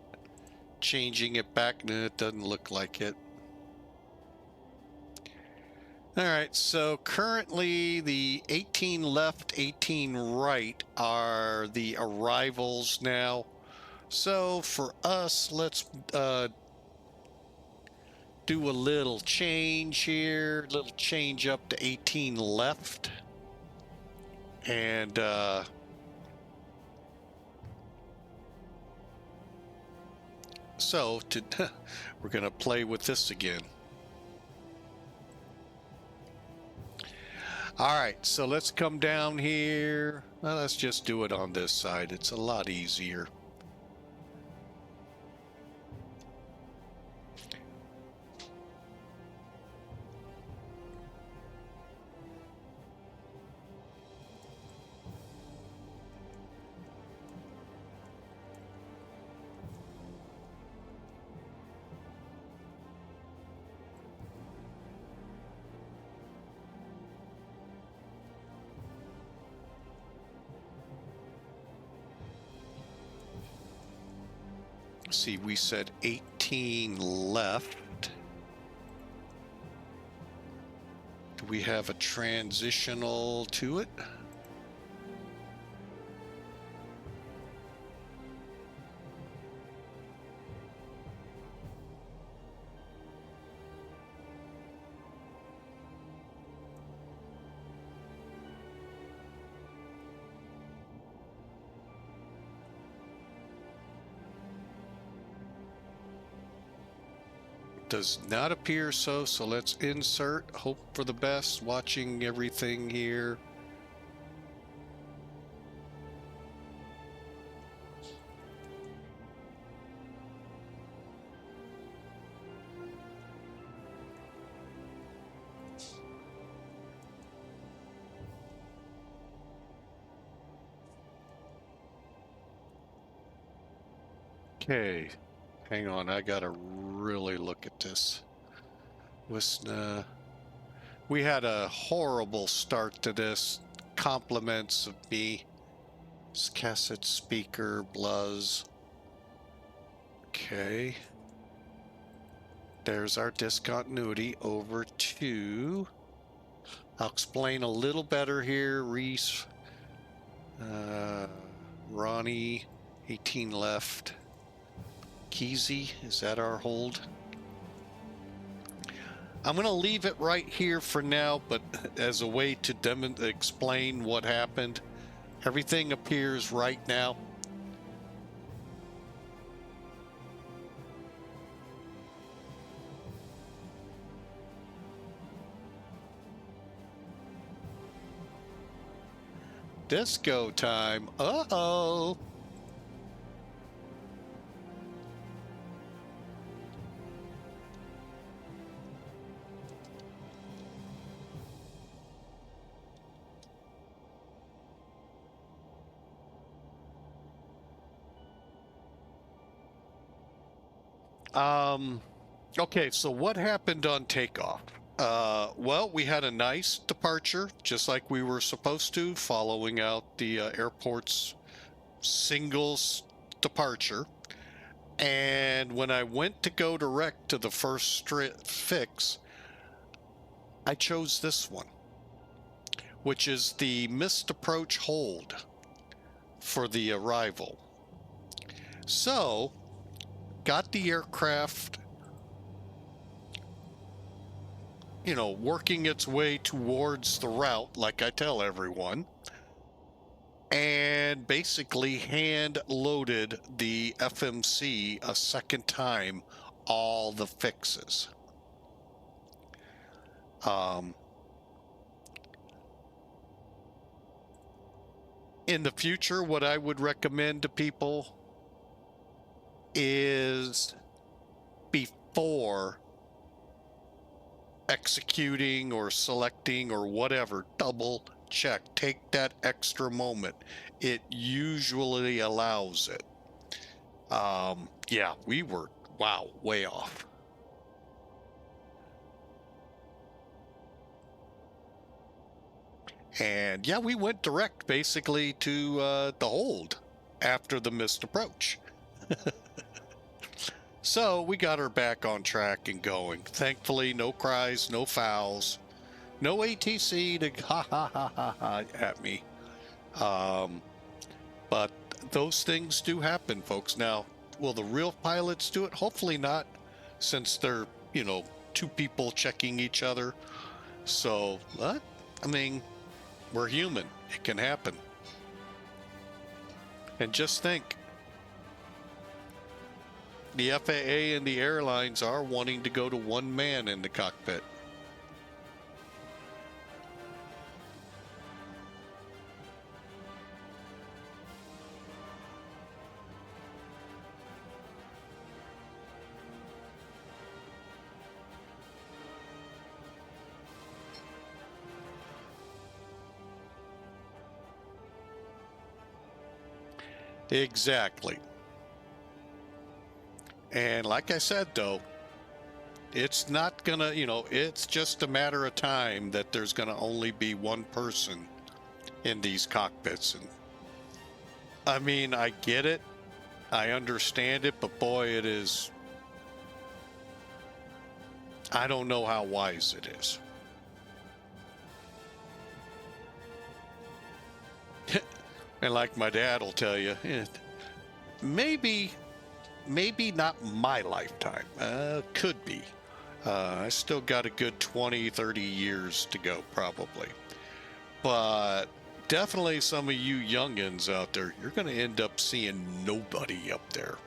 Changing it back, no, it doesn't look like it. All right, so currently the 18 left, 18 right are the arrivals now. So for us, let's do a little change here, little change up to 18 left. And so we're going to play with this again. All right, so let's come down here. Well, let's just do it on this side. It's a lot easier. See, we said 18 left. Do we have a transitional to it? Does not appear so, so let's insert, hope for the best, watching everything here. Okay, hang on, I gotta really look at this. Wisna. We had a horrible start to this. Compliments of me. Cassette speaker, Bluzz. Okay. There's our discontinuity over to... I'll explain a little better here. Reese. Ronnie. 18 left. Keezy, is that our hold? I'm going to leave it right here for now, but as a way to explain what happened, everything appears right now. Disco time. Uh-oh. Okay, so what happened on takeoff? Well, we had a nice departure, just like we were supposed to, following out the airport's singles departure. And when I went to go direct to the first fix, I chose this one, which is the missed approach hold for the arrival. So, got the aircraft, you know, working its way towards the route, like I tell everyone, and basically hand loaded the FMC a second time, all the fixes. In the future, what I would recommend to people is before executing or selecting or whatever, double check, take that extra moment. It usually allows it. Yeah, we were, wow, way off. And yeah, we went direct basically to the hold after the missed approach. So we got her back on track and going. Thankfully, no cries, no fouls, no ATC to ha ha ha ha ha at me. But those things do happen, folks. Now, will the real pilots do it? Hopefully not, since they're, you know, two people checking each other. So, what? I mean, we're human. It can happen. And just think, the FAA and the airlines are wanting to go to one man in the cockpit. Exactly. And like I said, though, it's not gonna, you know, it's just a matter of time that there's gonna only be one person in these cockpits. And I mean, I get it, I understand it, but boy, it is, I don't know how wise it is. And like my dad will tell you, maybe not my lifetime. Could be. I still got a good 20, 30 years to go, probably. But definitely some of you youngins out there, you're going to end up seeing nobody up there.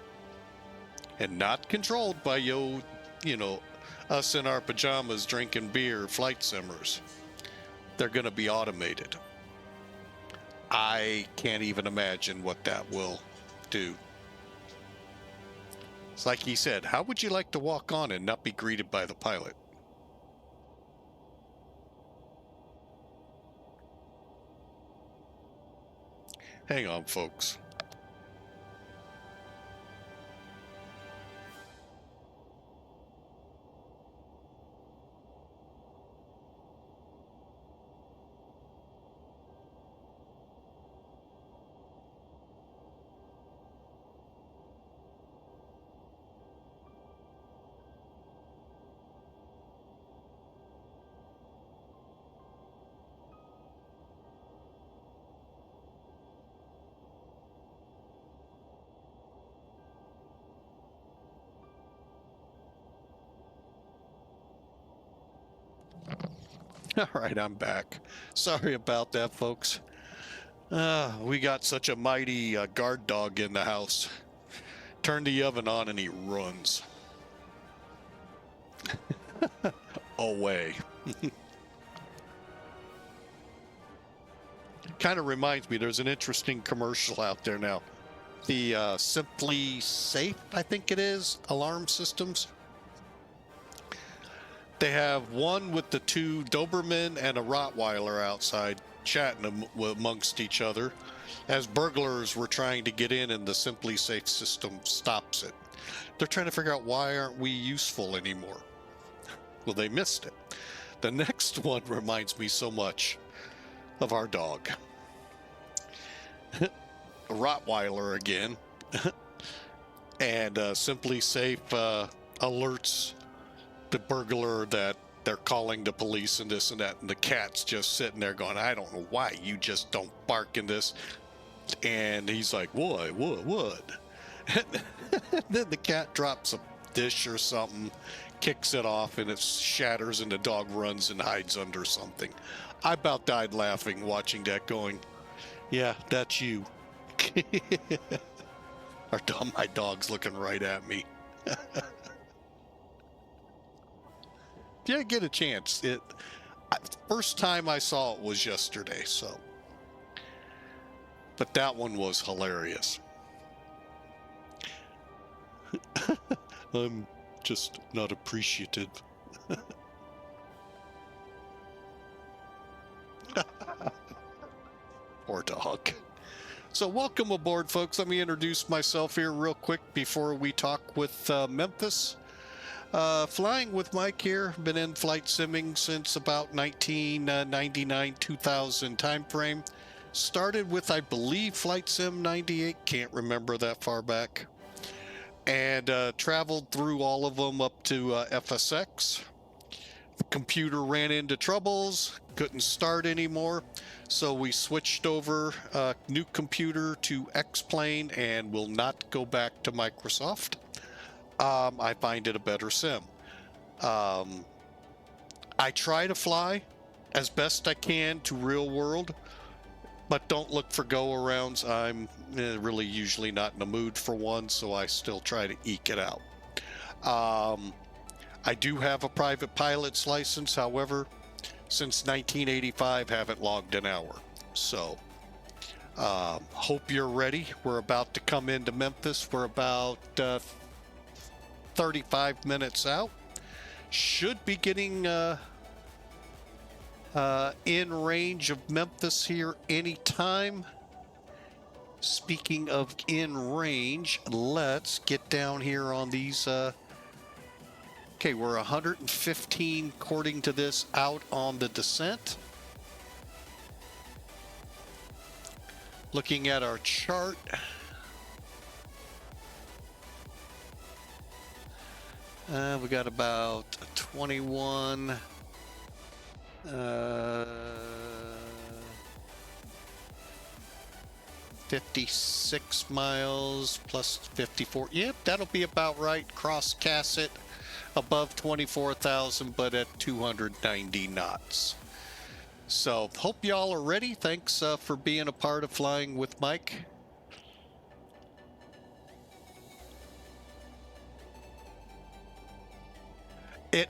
And not controlled by you know, us in our pajamas drinking beer, flight simmers. They're going to be automated. I can't even imagine what that will do. It's like he said, how would you like to walk on and not be greeted by the pilot? Hang on, folks. All right, I'm back. Sorry about that, folks. We got such a mighty guard dog in the house. Turn the oven on and he runs. Away. Kind of reminds me, there's an interesting commercial out there now. The Simply Safe, I think it is, alarm systems. They have one with the two Doberman and a Rottweiler outside chatting amongst each other as burglars were trying to get in and the Simply Safe system stops it. They're trying to figure out why aren't we useful anymore. Well, they missed it. The next one reminds me so much of our dog. A Rottweiler again. And Simply Safe alerts the burglar that they're calling the police and this and that, and the cat's just sitting there going, I don't know why you just don't bark in this. And he's like, what? And then the cat drops a dish or something, kicks it off, and it shatters, and the dog runs and hides under something. I about died laughing watching that, going, yeah, that's you. My dog's looking right at me. If you get a chance, first time I saw it was yesterday, so. But that one was hilarious. I'm just not appreciative. Poor dog. So welcome aboard, folks. Let me introduce myself here real quick before we talk with Memphis. Flying with Mike here. Been in flight simming since about 1999-2000 time frame. Started with, I believe, Flight Sim 98. Can't remember that far back. And traveled through all of them up to FSX. The computer ran into troubles. Couldn't start anymore. So we switched over new computer to X-Plane and will not go back to Microsoft. I find it a better sim. I try to fly as best I can to real world, but don't look for go-arounds. I'm really usually not in the mood for one, so I still try to eke it out. I do have a private pilot's license, however, since 1985, haven't logged an hour. So, hope you're ready. We're about to come into Memphis. We're about 35 minutes out. Should be getting in range of Memphis here anytime. Speaking of in range, let's get down here on these. Okay, we're 115 according to this out on the descent. Looking at our chart. We got about 21, 56 miles plus 54. Yep, that'll be about right. Cross Cassett above 24,000, but at 290 knots. So hope y'all are ready. Thanks for being a part of Flying with Mike. It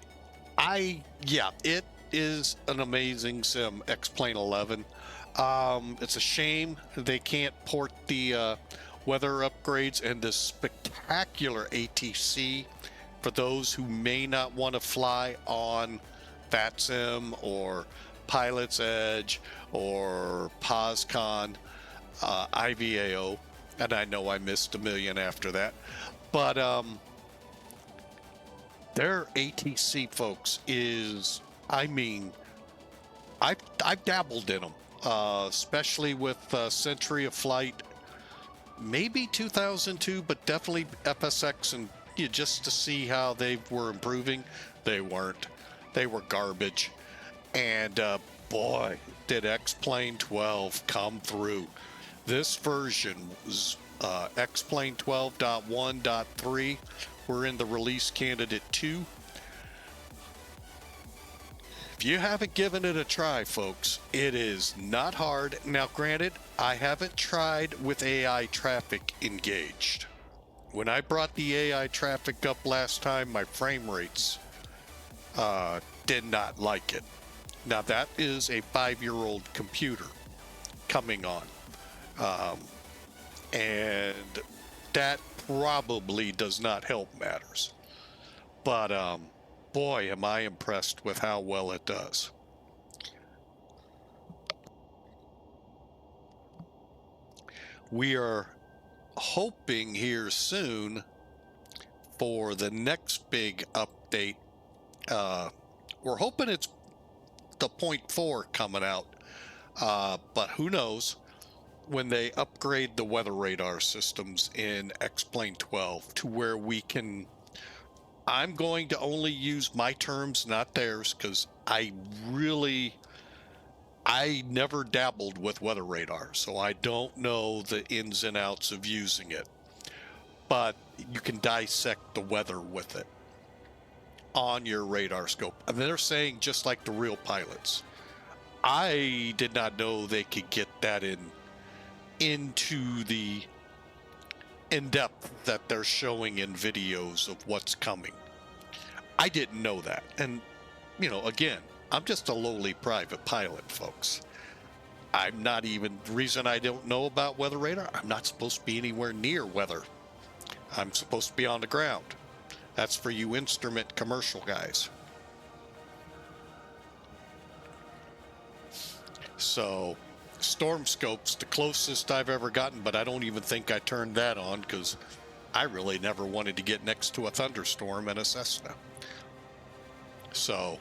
Yeah, it is an amazing sim, X-Plane 11. It's a shame they can't port the weather upgrades and this spectacular ATC for those who may not want to fly on VATSIM or Pilot's Edge or POSCON, IVAO, and I know I missed a million after that, but their ATC, folks, is, I mean, I've dabbled in them, especially with Century of Flight, maybe 2002, but definitely FSX, and just to see how they were improving. They weren't. They were garbage. And boy, did X-Plane 12 come through. This version was X-Plane 12.1.3. We're in the release candidate 2. If you haven't given it a try, folks, it is not hard. Now, granted, I haven't tried with AI traffic engaged. When I brought the AI traffic up last time, my frame rates did not like it. Now, that is a 5-year-old computer coming on. And that probably does not help matters. But boy, am I impressed with how well it does. We are hoping here soon for the next big update. We're hoping it's the 0.4 coming out, but who knows when they upgrade the weather radar systems in X-Plane 12 to where we can. I'm going to only use my terms, not theirs, because I never dabbled with weather radar, so I don't know the ins and outs of using it. But you can dissect the weather with it on your radar scope. And they're saying just like the real pilots. I did not know they could get that into the in-depth that they're showing in videos of what's coming. I didn't know that. And, again, I'm just a lowly private pilot, folks. I'm not even, the reason I don't know about weather radar, I'm not supposed to be anywhere near weather. I'm supposed to be on the ground. That's for you instrument commercial guys. So, storm scopes, the closest I've ever gotten, but I don't even think I turned that on because I really never wanted to get next to a thunderstorm in a Cessna. So,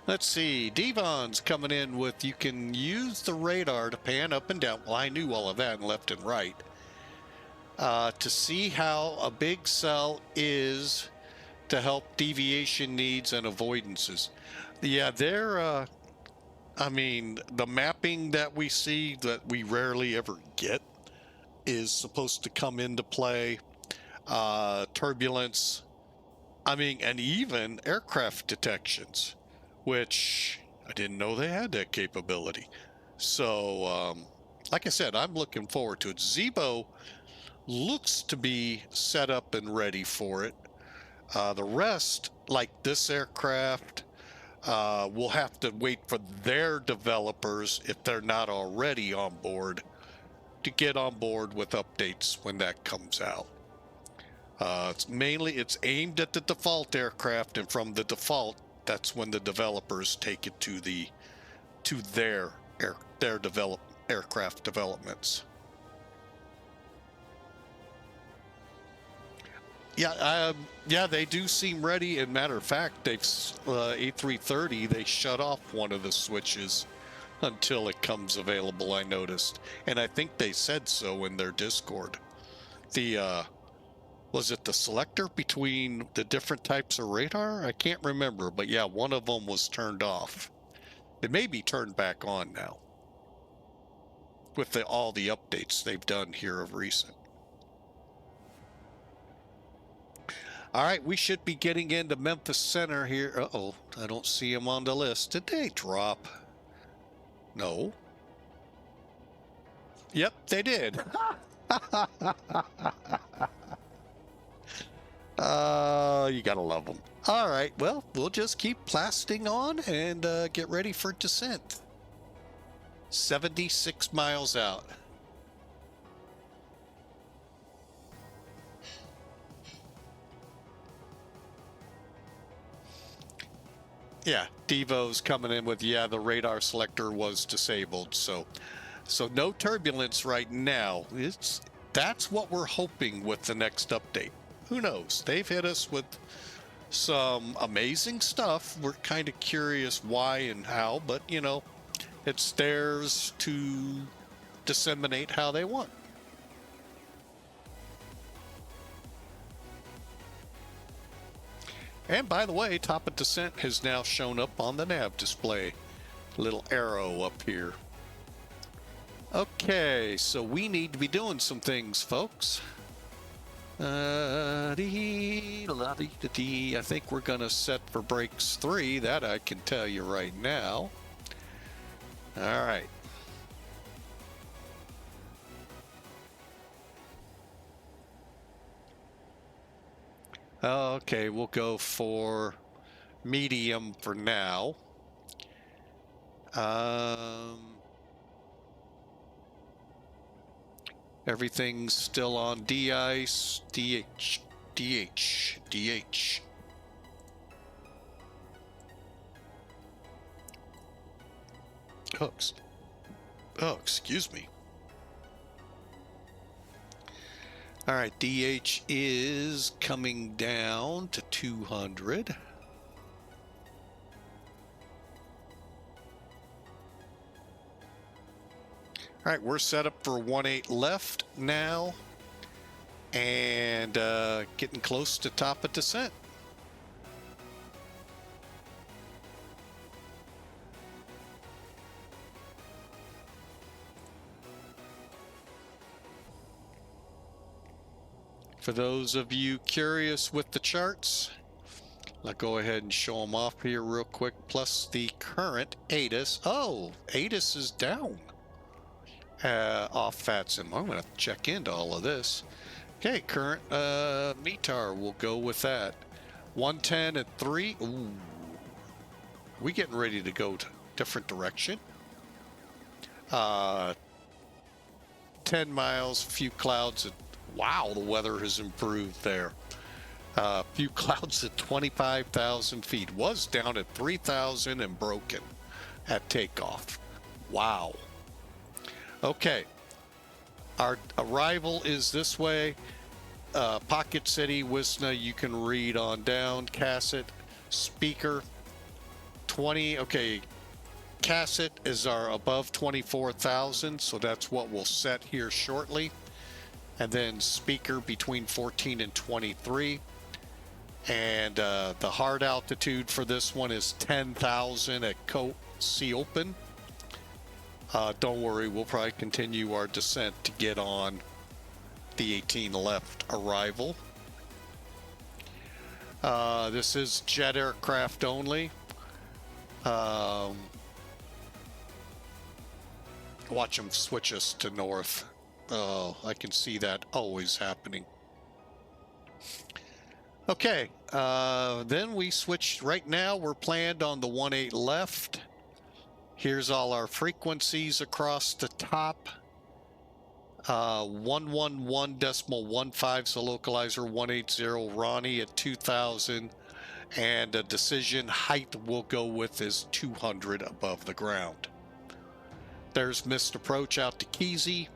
let's see, Devon's coming in with, you can use the radar to pan up and down. Well, I knew all of that and left and right. To see how a big cell is to help deviation needs and avoidances. Yeah, they're, the mapping that we see that we rarely ever get is supposed to come into play. Turbulence, and even aircraft detections, which I didn't know they had that capability. So, like I said, I'm looking forward to it. Zebo looks to be set up and ready for it. The rest, like this aircraft, we'll have to wait for their developers, if they're not already on board, to get on board with updates when that comes out. It's aimed at the default aircraft, and from the default, that's when the developers take it to their aircraft developments. Yeah, they do seem ready. And matter of fact, they've A330. They shut off one of the switches until it comes available. I noticed, and I think they said so in their Discord. Was it the selector between the different types of radar? I can't remember, but yeah, one of them was turned off. It may be turned back on now with all the updates they've done here of recent. All right, we should be getting into Memphis Center here. Uh-oh, I don't see him on the list. Did they drop? No. Yep, they did. You gotta love them. All right, well, we'll just keep blasting on and get ready for descent. 76 miles out. Yeah, Devo's coming in with, yeah, the radar selector was disabled, so no turbulence right now. That's what we're hoping with the next update. Who knows? They've hit us with some amazing stuff. We're kind of curious why and how, but you know, it's theirs to disseminate how they want. And by the way, top of descent has now shown up on the nav display. Little arrow up here. Okay, so we need to be doing some things, folks. I think we're gonna set for brakes 3. That I can tell you right now. All right. Okay, we'll go for medium for now. Everything's still on de-ice, DH. Hooks. Oh, excuse me. All right, DH is coming down to 200. All right, we're set up for 1-8 left now, and getting close to top of descent. For those of you curious with the charts, I'll go ahead and show them off here real quick, plus the current ATIS. Oh, ATIS is down off VATSIM. I'm going to check into all of this. Okay, current METAR, we'll go with that. 110 at 3. Ooh. We getting ready to go to different direction. 10 miles, a few clouds at, wow, the weather has improved there. A few clouds at 25,000 feet. Was down at 3,000 and broken at takeoff. Wow. Okay. Our arrival is this way. Pocket City, Wisna, you can read on down. Cassett, Speaker, 20. Okay. Cassett is our above 24,000, so that's what we'll set here shortly. And then Speaker between 14 and 23. And the hard altitude for this one is 10,000 at Sea Open. Don't worry, we'll probably continue our descent to get on the 18 left arrival. This is jet aircraft only. Watch them switch us to north. Oh, I can see that always happening. Okay, then we switched. Right now we're planned on the 1-8 left. Here's all our frequencies across the top. 111.15 is the localizer, 180 Ronnie at 2,000, and a decision height we'll go with is 200 above the ground. There's missed approach out to Kesey,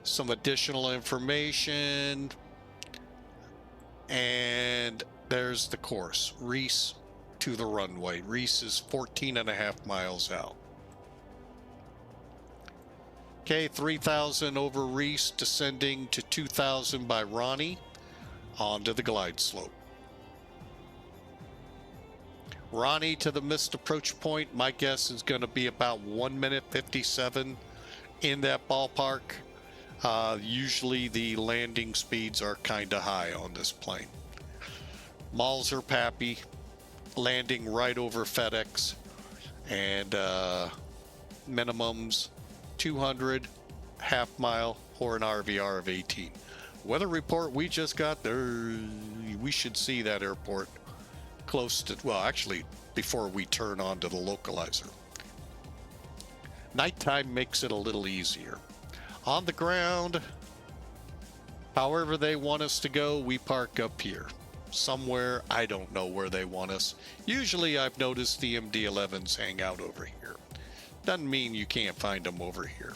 some additional information, and there's the course, Reese to the runway. Reese is 14.5 miles out. Okay, 3,000 over Reese, descending to 2,000 by Ronnie, onto the glide slope. Ronnie to the missed approach point, my guess is going to be about 1 minute 57 in that ballpark. Usually the landing speeds are kind of high on this plane. Malls are pappy, landing right over FedEx, and minimums 200, half mile, or an RVR of 18. Weather report we just got there, we should see that airport close to, well, actually, before we turn on to the localizer. Nighttime makes it a little easier. On the ground, however they want us to go, we park up here. Somewhere, I don't know where they want us. Usually I've noticed the MD-11s hang out over here. Doesn't mean you can't find them over here.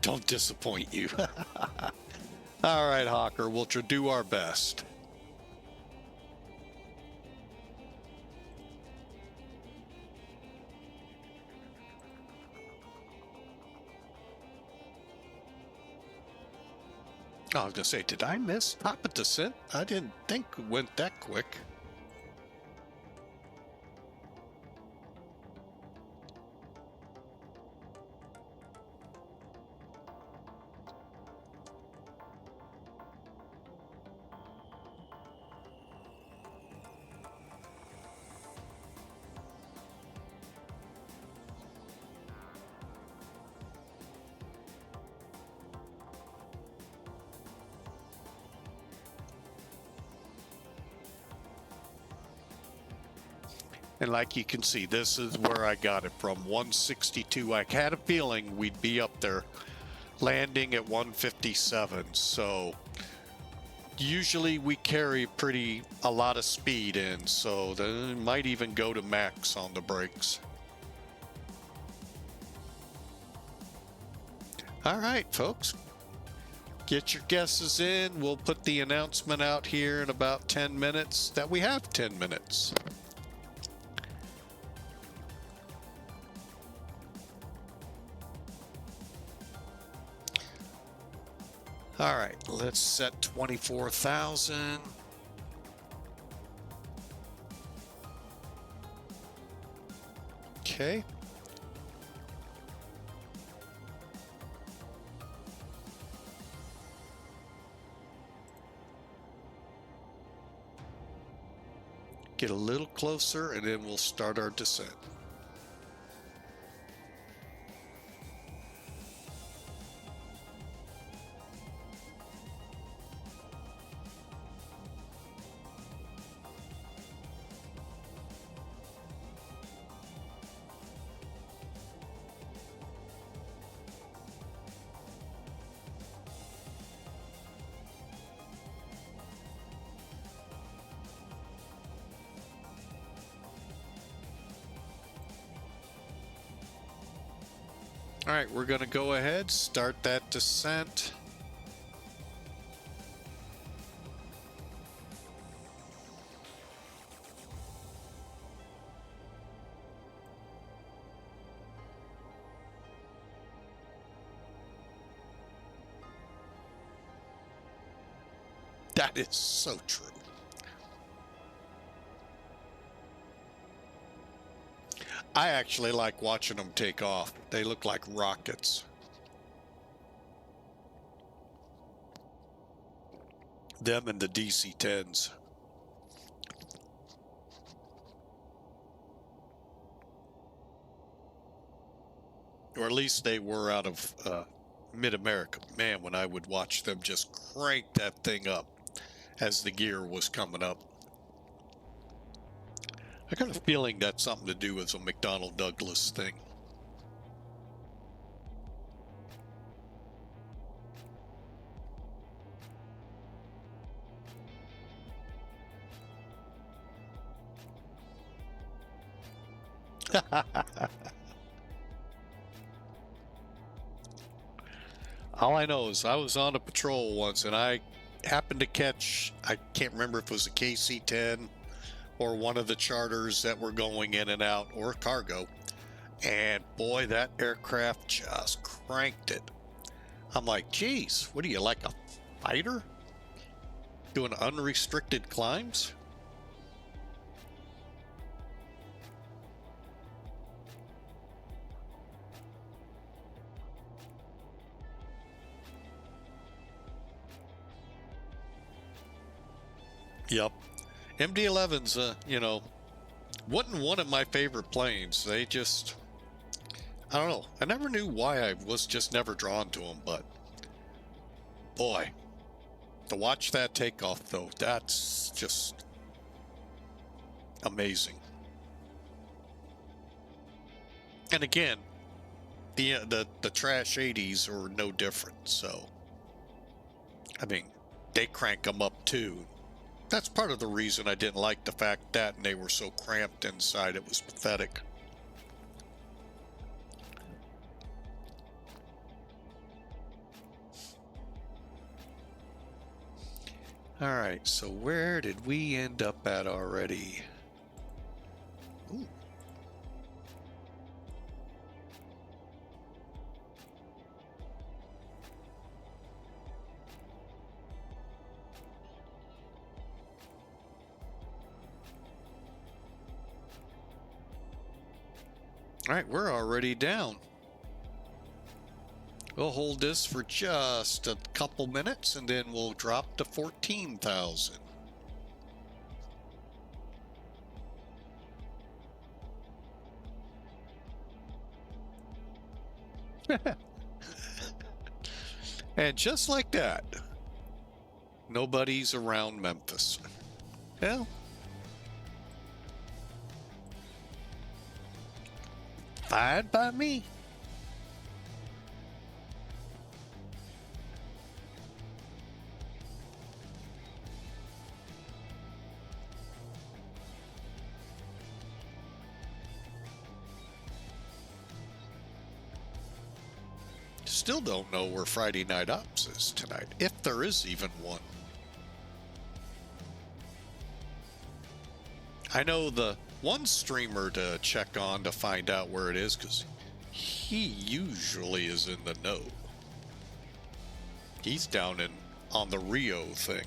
Don't disappoint you. All right, Hawker, we'll do our best. I was gonna say, did I miss top of descent? I didn't think it went that quick. And like you can see, this is where I got it from, 162. I had a feeling we'd be up there, landing at 157. So usually we carry a lot of speed in, so they might even go to max on the brakes. All right, folks, get your guesses in. We'll put the announcement out here in about 10 minutes that we have 10 minutes. All right, let's set 24,000. Okay. Get a little closer and then we'll start our descent. All right, we're going to go ahead, start that descent. That is so true. I actually like watching them take off. They look like rockets. Them and the DC-10s. Or at least they were out of Mid-America. Man, when I would watch them just crank that thing up as the gear was coming up. I got a feeling that's something to do with a McDonnell Douglas thing. All I know is I was on a patrol once and I happened to catch, I can't remember if it was a KC-10 or one of the charters that were going in and out, or cargo. And boy, that aircraft just cranked it. I'm like, geez, what are you, like a fighter? Doing unrestricted climbs? Yep. MD-11s, you know, wasn't one of my favorite planes. They just, I don't know. I never knew why I was just never drawn to them, but boy, to watch that takeoff though, that's just amazing. And again, the trash 80s are no different. So, I mean, they crank them up too. That's part of the reason I didn't like the fact that they were so cramped inside. It was pathetic. All right, so where did we end up at already? Ooh. All right, we're already down. We'll hold this for just a couple minutes and then we'll drop to 14,000. And just like that, nobody's around Memphis. Well, fine by me. Still don't know where Friday Night Ops is tonight, if there is even one. I know the one streamer to check on to find out where it is because he usually is in the know. He's down on the Rio thing.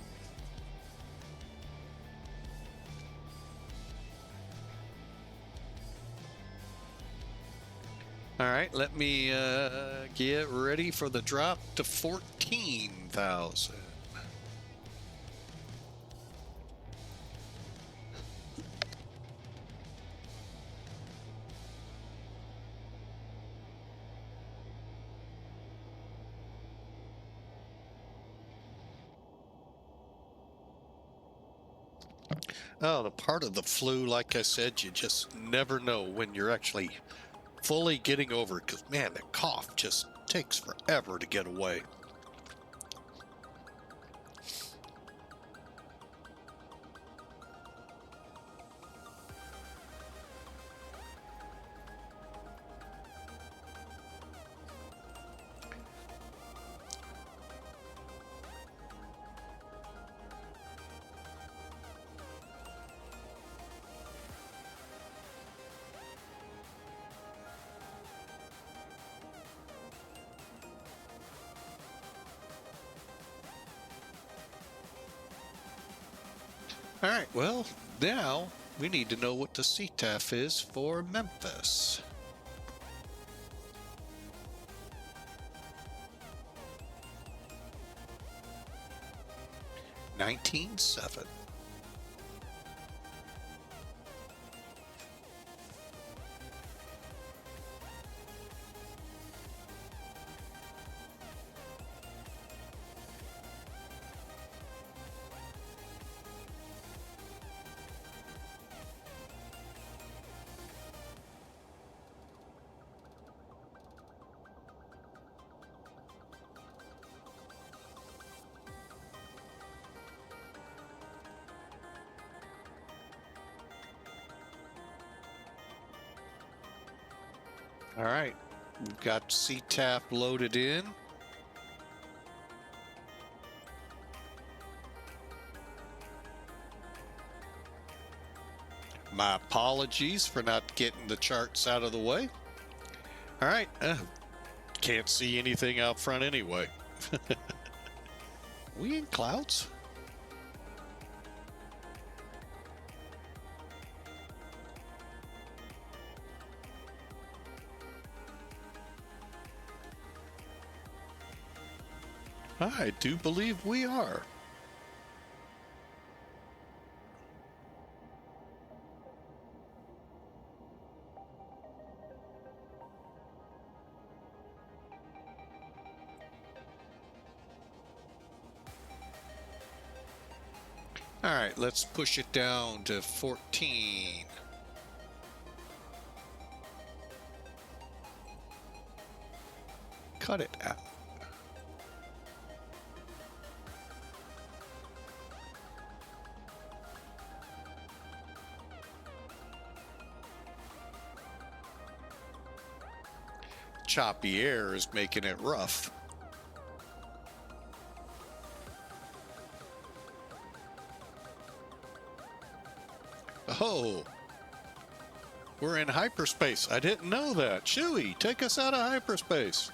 All right, let me get ready for the drop to 14,000. Oh, the part of the flu, like I said, you just never know when you're actually fully getting over it because, man, the cough just takes forever to get away. All right, well, now we need to know what the CTAF is for Memphis. $19,700. All right, we've got CTAF loaded in. My apologies for not getting the charts out of the way. All right, can't see anything out front anyway. We in clouds? I do believe we are. All right, let's push it down to 14. Cut it out. Choppy air is making it rough. Oh, we're in hyperspace. I didn't know that. Chewie, take us out of hyperspace.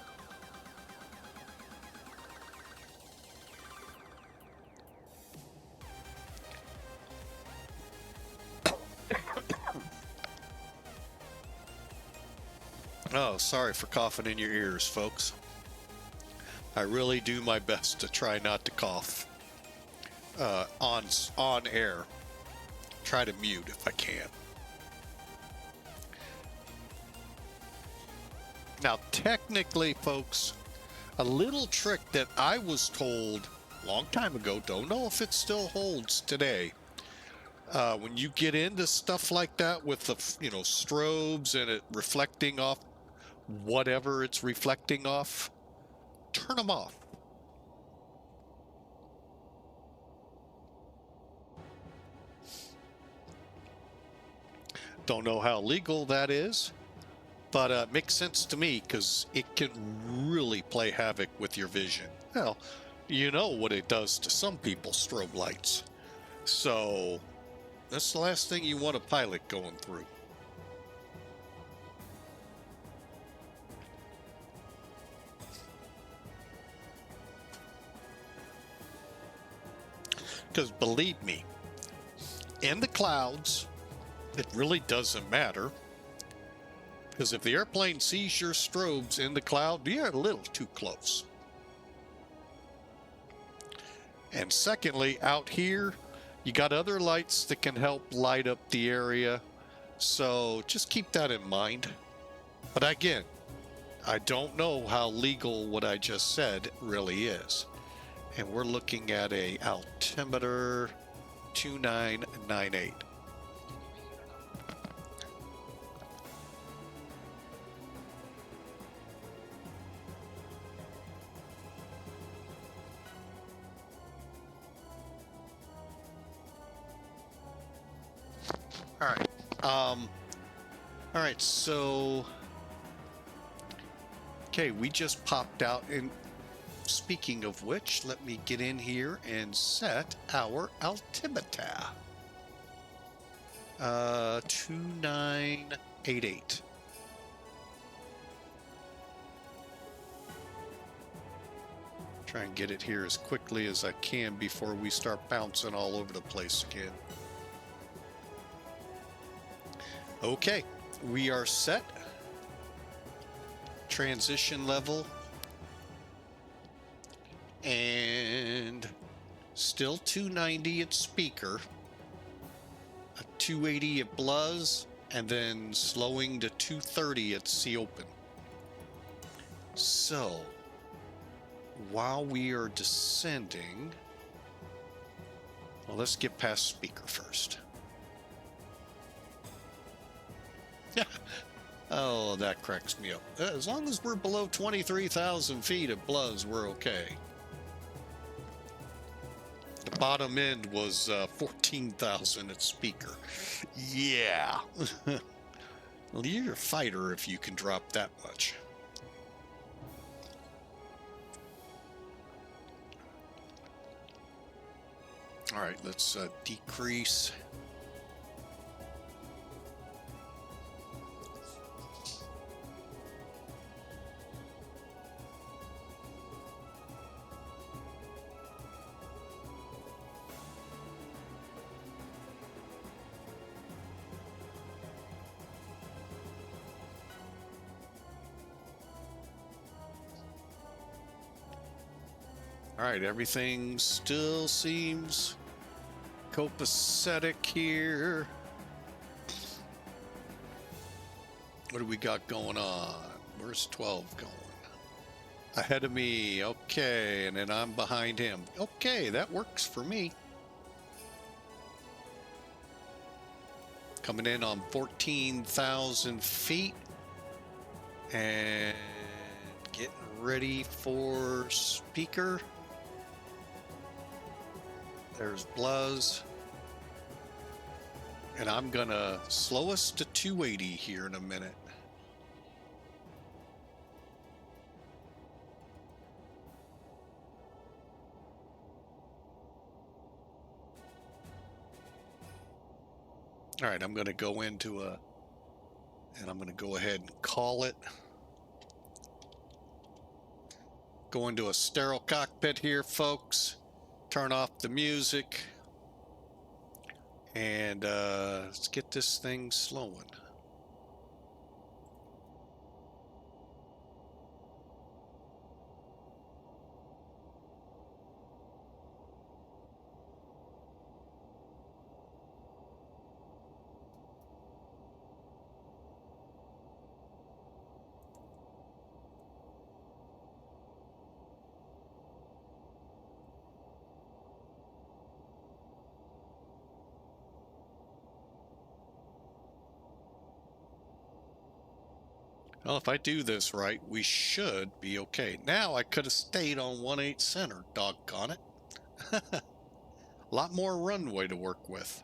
Oh, sorry for coughing in your ears, folks. I really do my best to try not to cough on air. Try to mute if I can. Now, technically, folks, a little trick that I was told a long time ago, don't know if it still holds today. When you get into stuff like that with the, strobes and it reflecting off whatever it's reflecting off, turn them off. Don't know how legal that is, but it makes sense to me because it can really play havoc with your vision. Well, you know what it does to some people's strobe lights. So that's the last thing you want a pilot going through. Because believe me, in the clouds, it really doesn't matter. Because if the airplane sees your strobes in the cloud, you're a little too close. And secondly, out here, you got other lights that can help light up the area. So just keep that in mind. But again, I don't know how legal what I just said really is. And we're looking at a altimeter 2998. All right. All right, so okay, we just popped out, and speaking of which, let me get in here and set our altimeter. 2988. Try and get it here as quickly as I can before we start bouncing all over the place again. Okay, we are set. Transition level. And still 290 at speaker, a 280 at Bluz, and then slowing to 230 at C open. So while we are descending, well, let's get past speaker first. Oh, that cracks me up. As long as we're below 23,000 feet at Bluz, we're okay. The bottom end was 14,000 at speaker. Yeah. Well, you're a fighter if you can drop that much. All right, let's decrease. All right, everything still seems copacetic here. What do we got going on? Where's 12 going? Ahead of me, okay, and then I'm behind him. Okay, that works for me. Coming in on 14,000 feet. And getting ready for speaker. There's Bluz. And I'm gonna slow us to 280 here in a minute. All right, I'm gonna go into and I'm gonna go ahead and call it. Go into a sterile cockpit here, folks. Turn off the music. And let's get this thing slowing. Well, if I do this right, we should be okay. Now I could have stayed on 1/8 center, doggone it. A lot more runway to work with.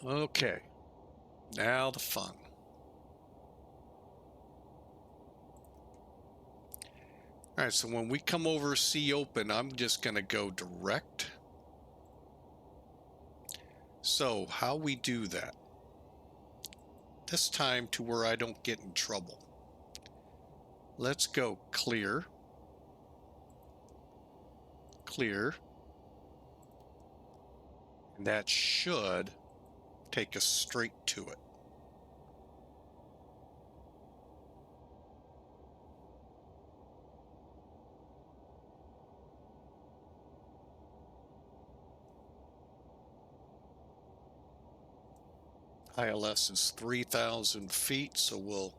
Okay, now the fun. All right, so when we come over C open, I'm just gonna go direct. So how we do that? This time to where I don't get in trouble. Let's go clear. Clear. And that should take us straight to it. ILS is 3,000 feet, so we'll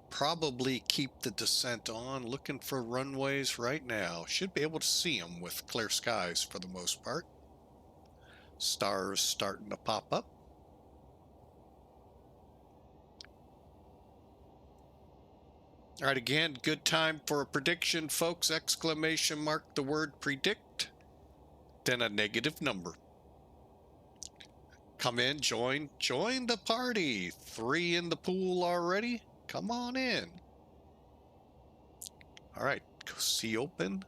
probably keep the descent on. Looking for runways right now. Should be able to see them with clear skies for the most part. Stars starting to pop up. All right, again, good time for a prediction, folks. Exclamation mark the word predict, then a negative number. Come in, join the party. 3 in the pool already. Come on in. All right, see open.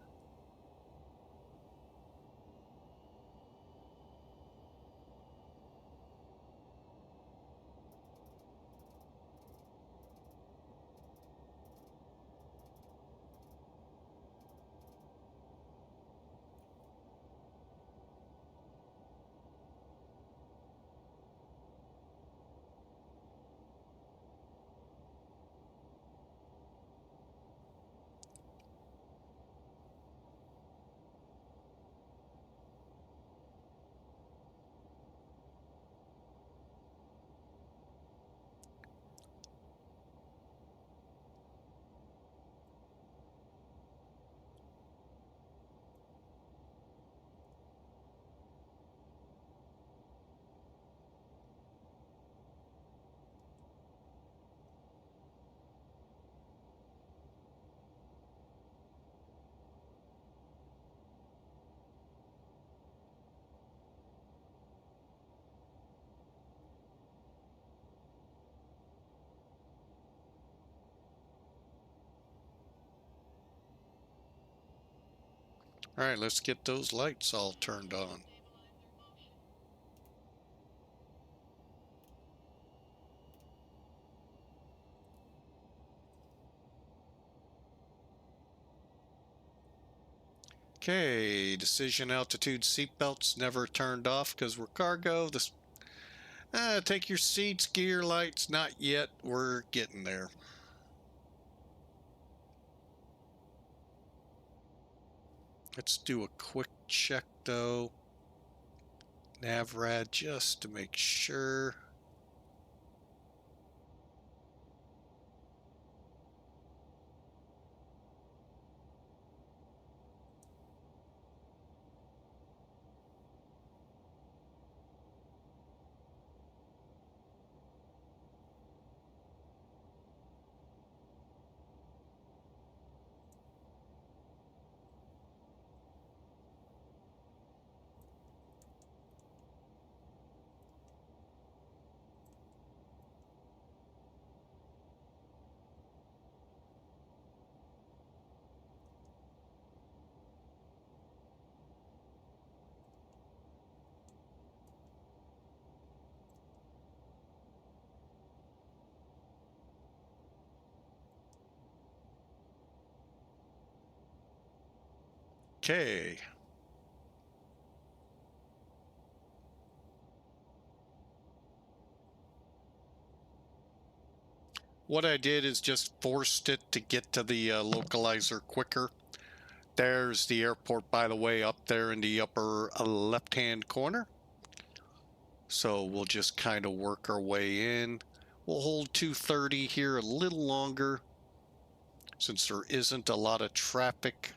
All right, let's get those lights all turned on. Okay, decision altitude seatbelts never turned off because we're cargo. This, take your seats, gear lights, not yet. We're getting there. Let's do a quick check though. Navrad just to make sure. Okay. What I did is just forced it to get to the localizer quicker. There's the airport, by the way, up there in the upper left-hand corner. So we'll just kind of work our way in. We'll hold 230 here a little longer since there isn't a lot of traffic.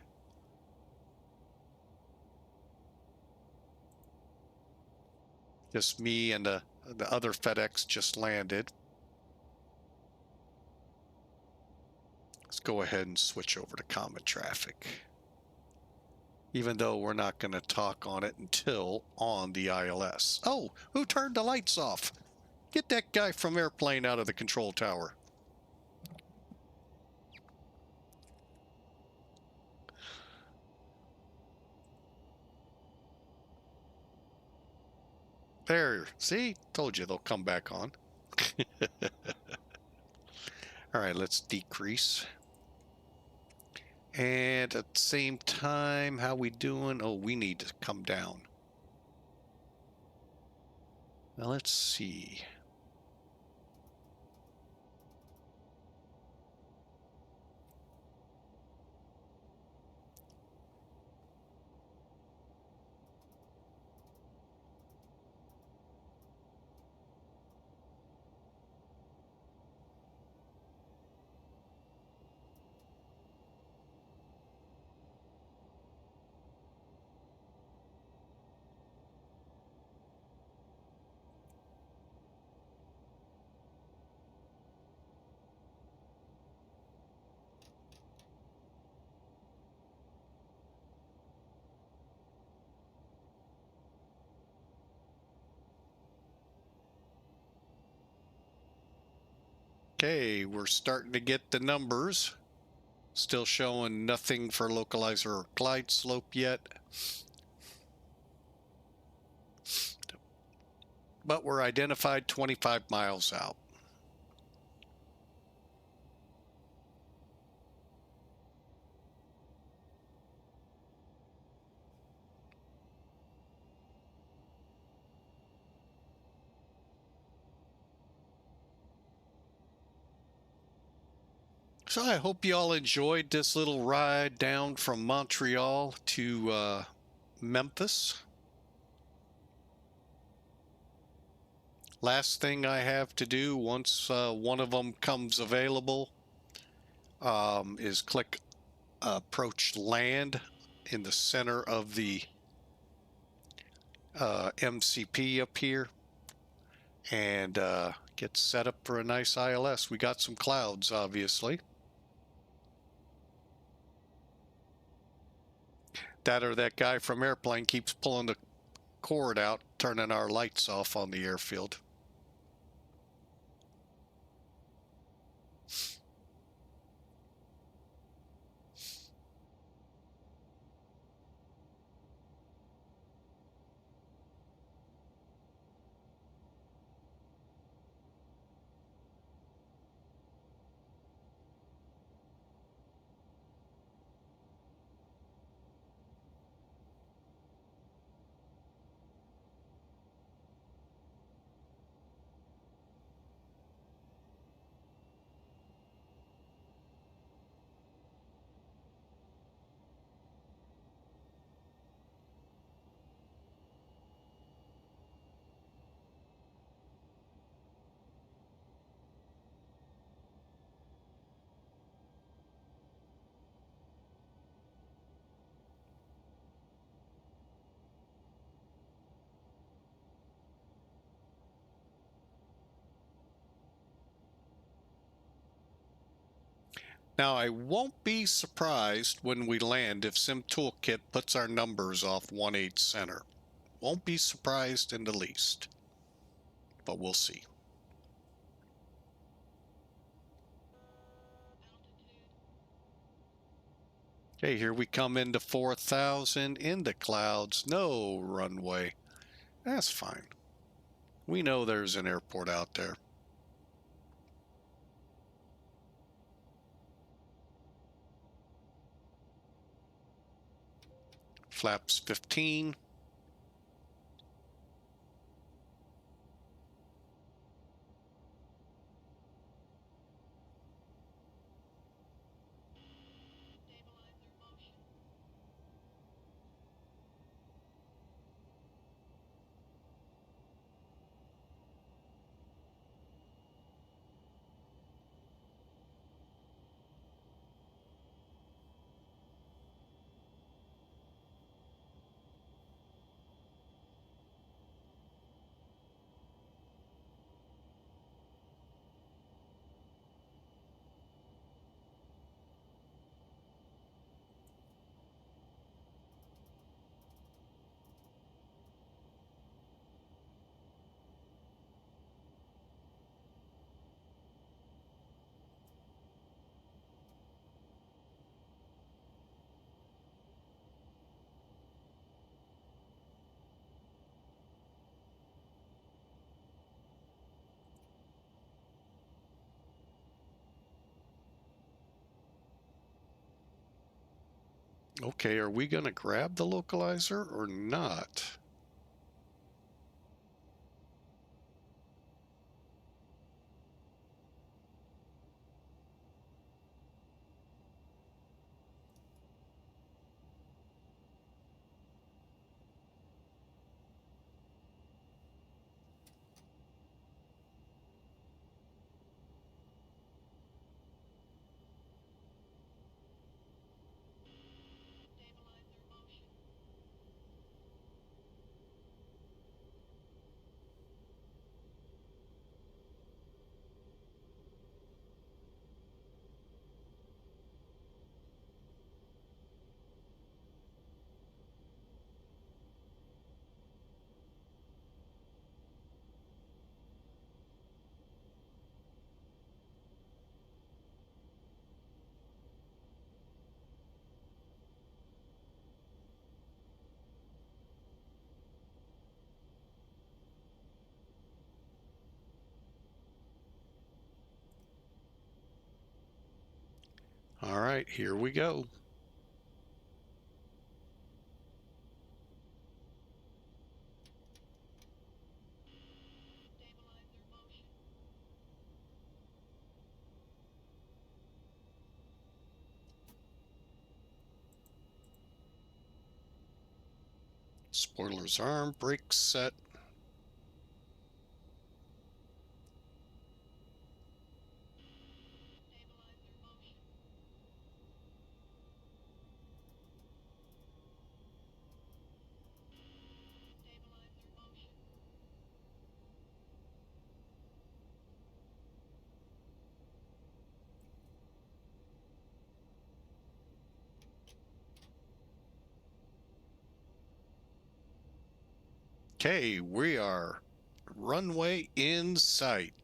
Just me and the other FedEx just landed. Let's go ahead and switch over to common traffic. Even though we're not going to talk on it until on the ILS. Oh, who turned the lights off? Get that guy from airplane out of the control tower. There, see? Told you they'll come back on. All right, let's decrease. And at the same time, how we doing? Oh, we need to come down. Now let's see. Okay, we're starting to get the numbers. Still showing nothing for localizer or glide slope yet. But we're identified 25 miles out. So I hope you all enjoyed this little ride down from Montreal to Memphis. Last thing I have to do once one of them comes available is click approach land in the center of the MCP up here and get set up for a nice ILS. We got some clouds, obviously. That or that guy from airplane keeps pulling the cord out, turning our lights off on the airfield. Now, I won't be surprised when we land if Sim Toolkit puts our numbers off 1/8 center. Won't be surprised in the least, but we'll see. Okay, here we come into 4,000 into clouds. No runway. That's fine. We know there's an airport out there. Flaps 15. Okay, are we going to grab the localizer or not? All right, here we go. Spoilers arm, brakes set. Okay, we are runway in sight.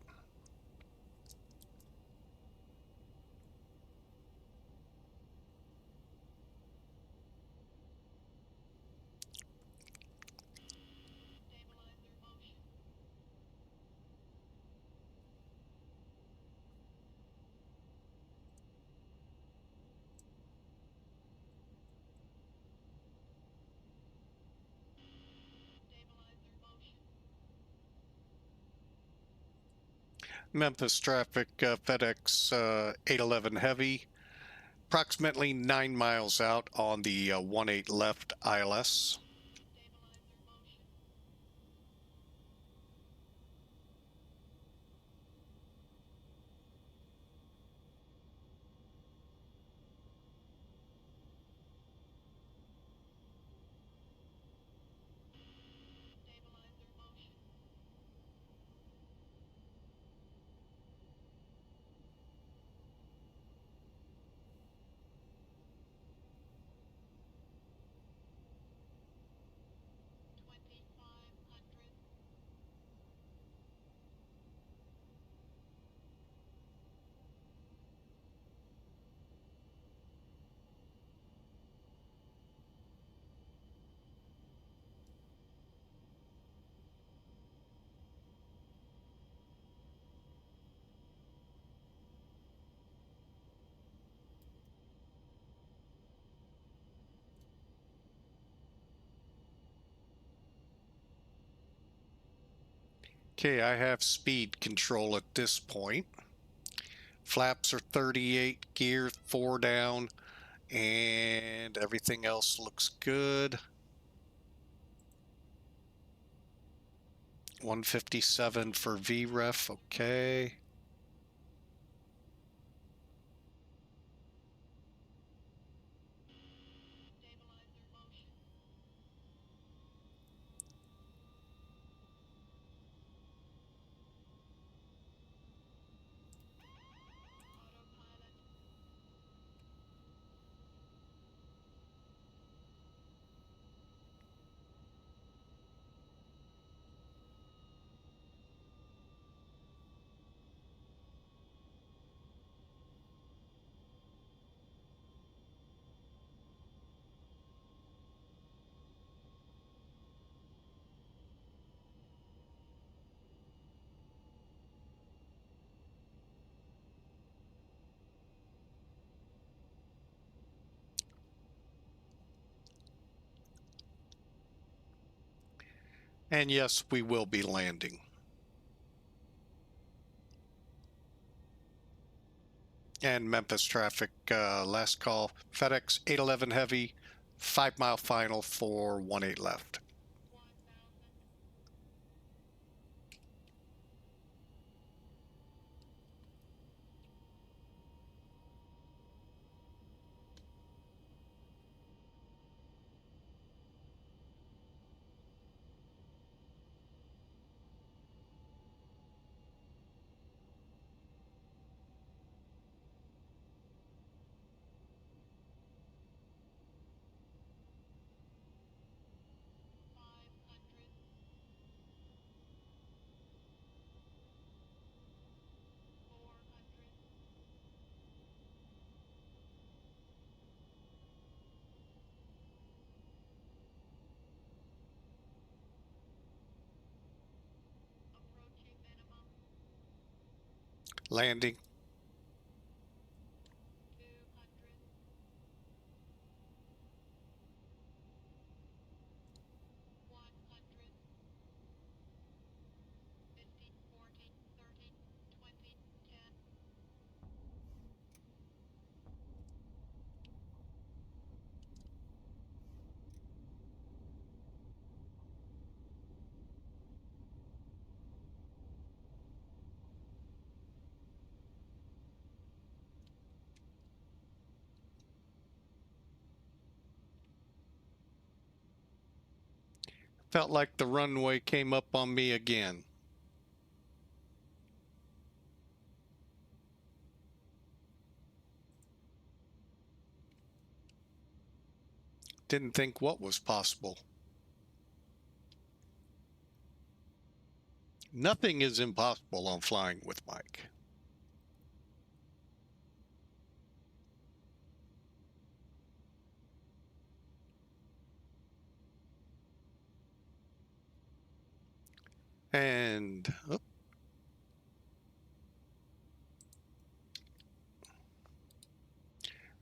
Memphis traffic, FedEx 811 heavy, approximately 9 miles out on the 18 left ILS. Okay, I have speed control at this point. Flaps are 38, gear 4 down, and everything else looks good. 157 for VREF, okay. And yes, we will be landing. And Memphis traffic, last call, FedEx 811 heavy, 5 mile final for 18 left. Landing. Felt like the runway came up on me again. Didn't think what was possible. Nothing is impossible on Flying with Mike. And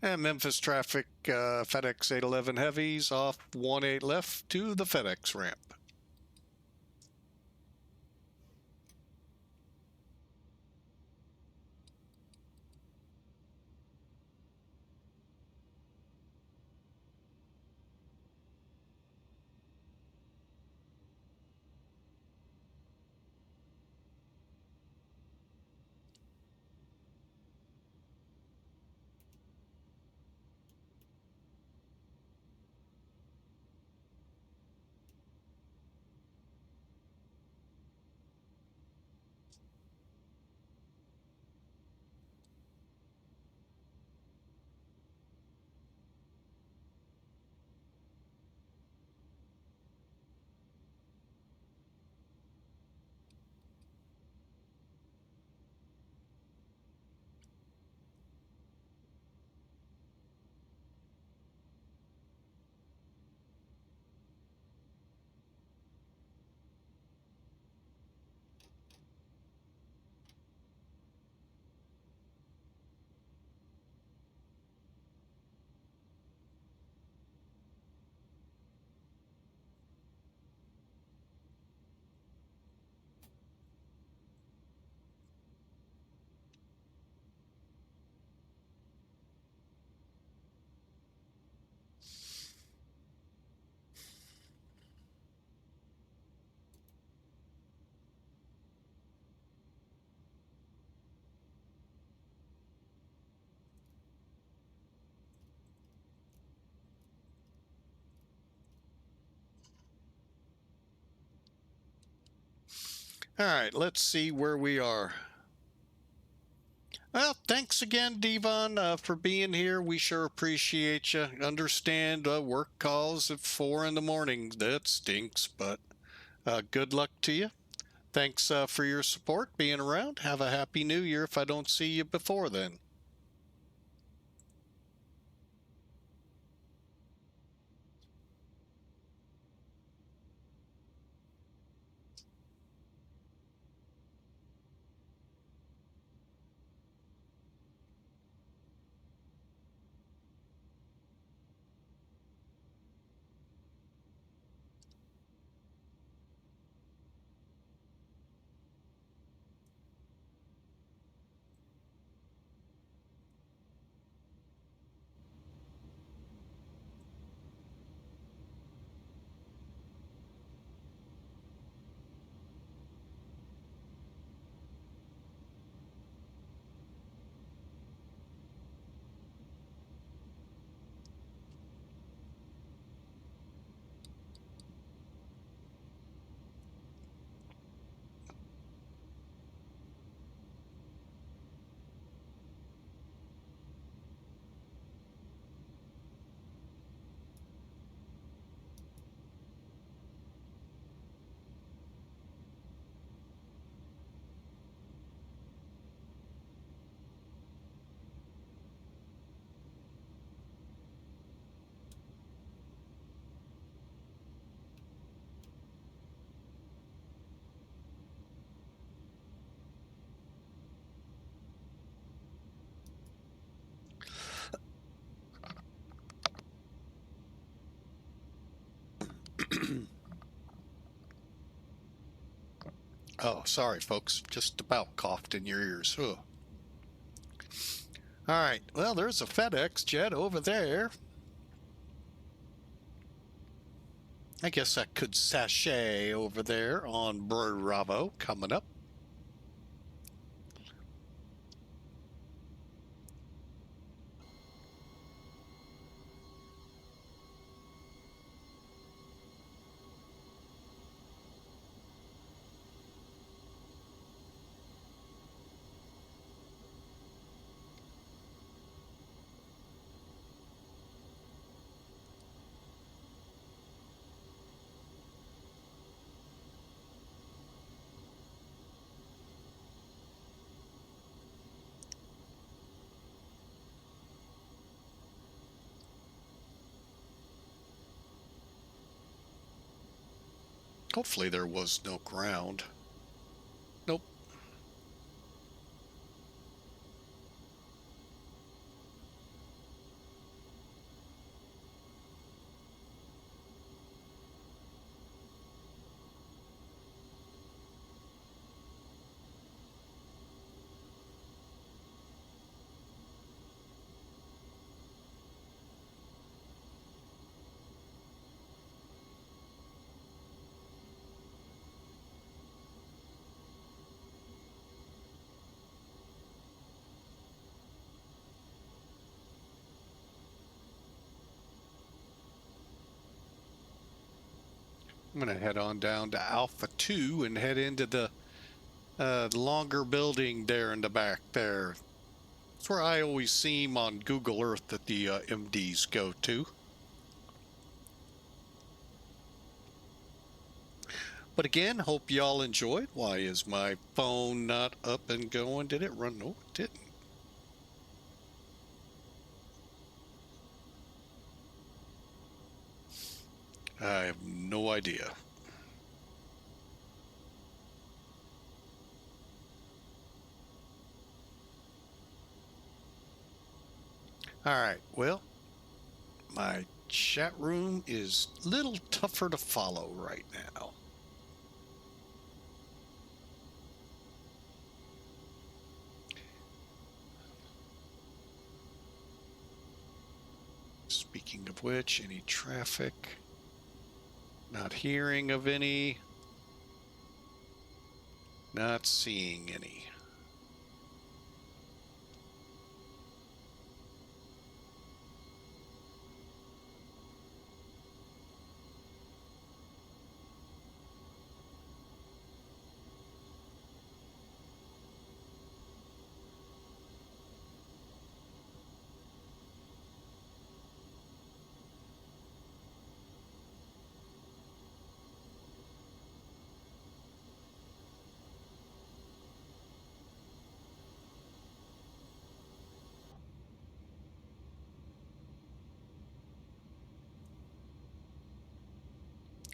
and Memphis traffic, FedEx 811 heavies off 18 left to the FedEx ramp. All right, let's see where we are. Well, thanks again, Devon, for being here. We sure appreciate you. Understand work calls at 4 in the morning. That stinks, but good luck to you. Thanks for your support, being around. Have a happy new year if I don't see you before then. Oh, sorry, folks. Just about coughed in your ears. Ugh. All right. Well, there's a FedEx jet over there. I guess I could sashay over there on Bravo coming up. Hopefully there was no ground. Nope. I'm going to head on down to Alpha 2 and head into the longer building there in the back there. That's where I always see him on Google Earth that the MDs go to. But again, hope y'all enjoyed. Why is my phone not up and going? Did it run? No, it didn't. I have no idea. All right, well, my chat room is a little tougher to follow right now. Speaking of which, any traffic? Not hearing of any. Not seeing any.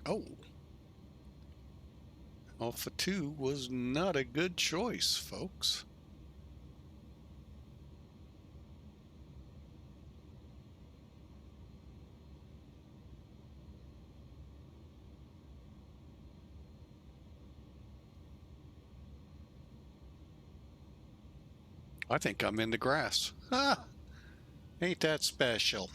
Oh. Alpha 2 was not a good choice, folks. I think I'm in the grass. Ah, ain't that special.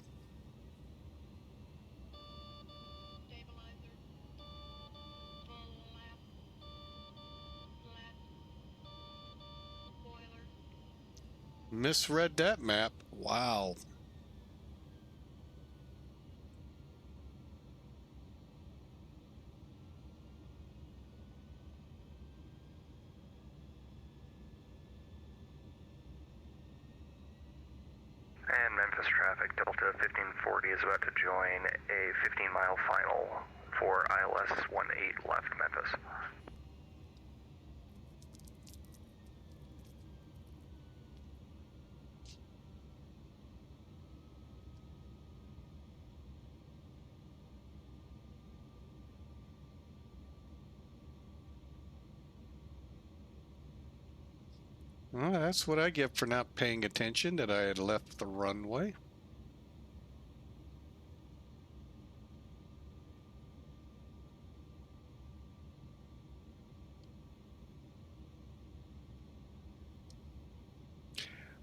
Misread that map. Wow. And Memphis traffic, Delta 1540 is about to join a 15-mile final for ILS 18 left Memphis. Well, that's what I get for not paying attention that I had left the runway.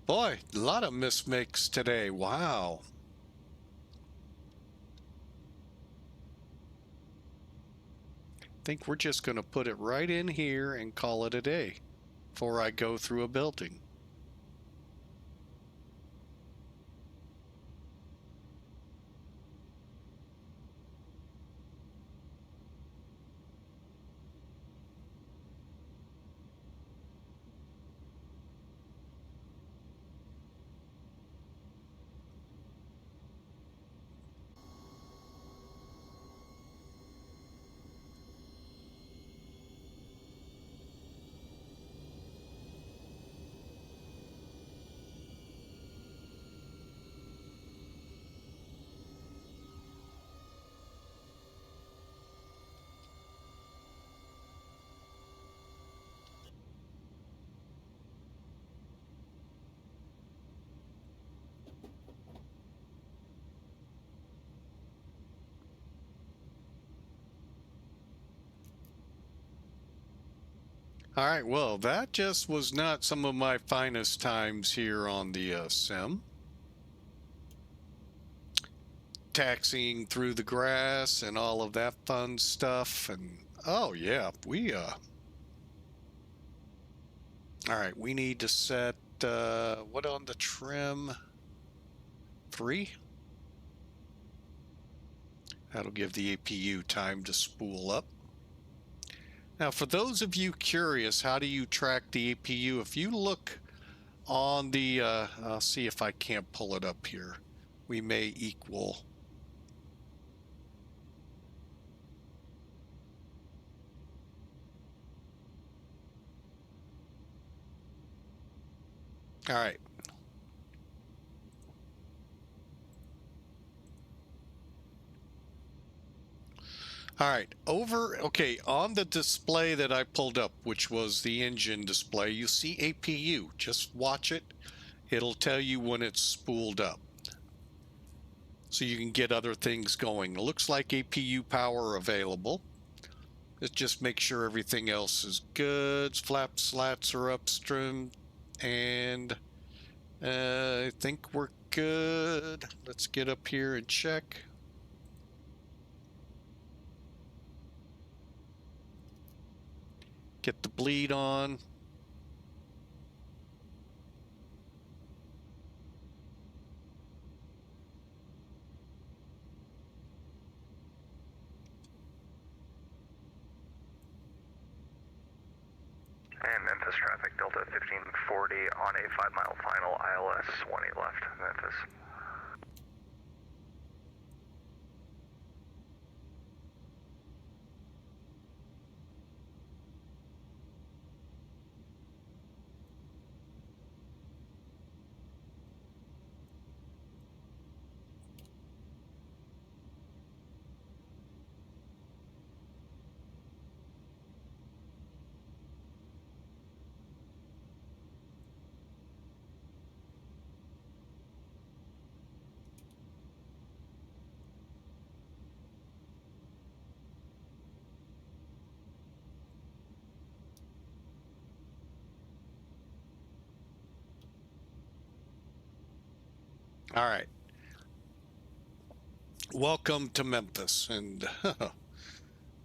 Boy, a lot of mismakes today. Wow. Think we're just going to put it right in here and call it a day before I go through a building. All right, well, that just was not some of my finest times here on the sim. Taxiing through the grass and all of that fun stuff. And oh yeah, all right, we need to set what on the trim? 3. That'll give the APU time to spool up. Now, for those of you curious, how do you track the APU? If you look on the, I'll see if I can't pull it up here. We may equal. All right. All right, okay, on the display that I pulled up, which was the engine display, you see APU. Just watch it. It'll tell you when it's spooled up. So you can get other things going. It looks like APU power available. Let's just make sure everything else is good. Flap slats are upstream, and I think we're good. Let's get up here and check. Get the bleed on. And Memphis traffic, Delta 1540 on a 5-mile final, ILS 18 left Memphis. All right. Welcome to Memphis. And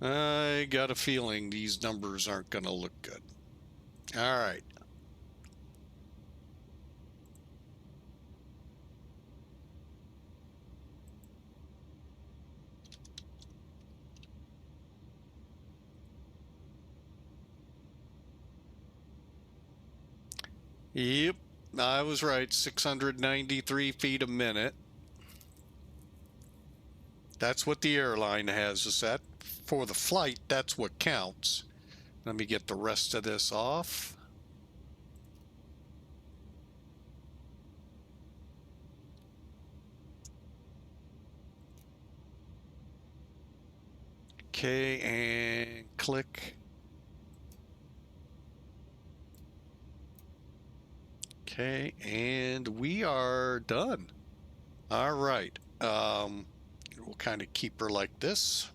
I got a feeling these numbers aren't going to look good. All right. Yep, I was right. 693 feet a minute. That's what the airline has us at. For the flight, that's what counts. Let me get the rest of this off. Okay, and click. Okay, and we are done. All right. We'll kind of keep her like this.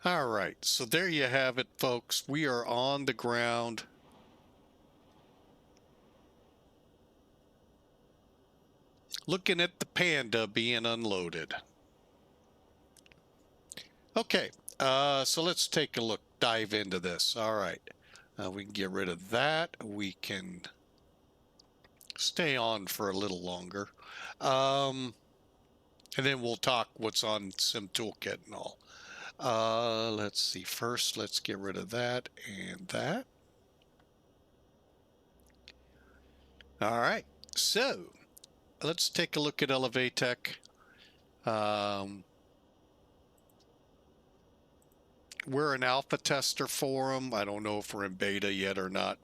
All right, so there you have it, folks. We are on the ground. Looking at the Panda being unloaded. Okay, so let's take a look, dive into this. All right, we can get rid of that. We can stay on for a little longer. And then we'll talk what's on Sim Toolkit and all. Let's see. First, let's get rid of that and that. All right, so let's take a look at LETAK. We're an alpha tester for them. I don't know if we're in beta yet or not.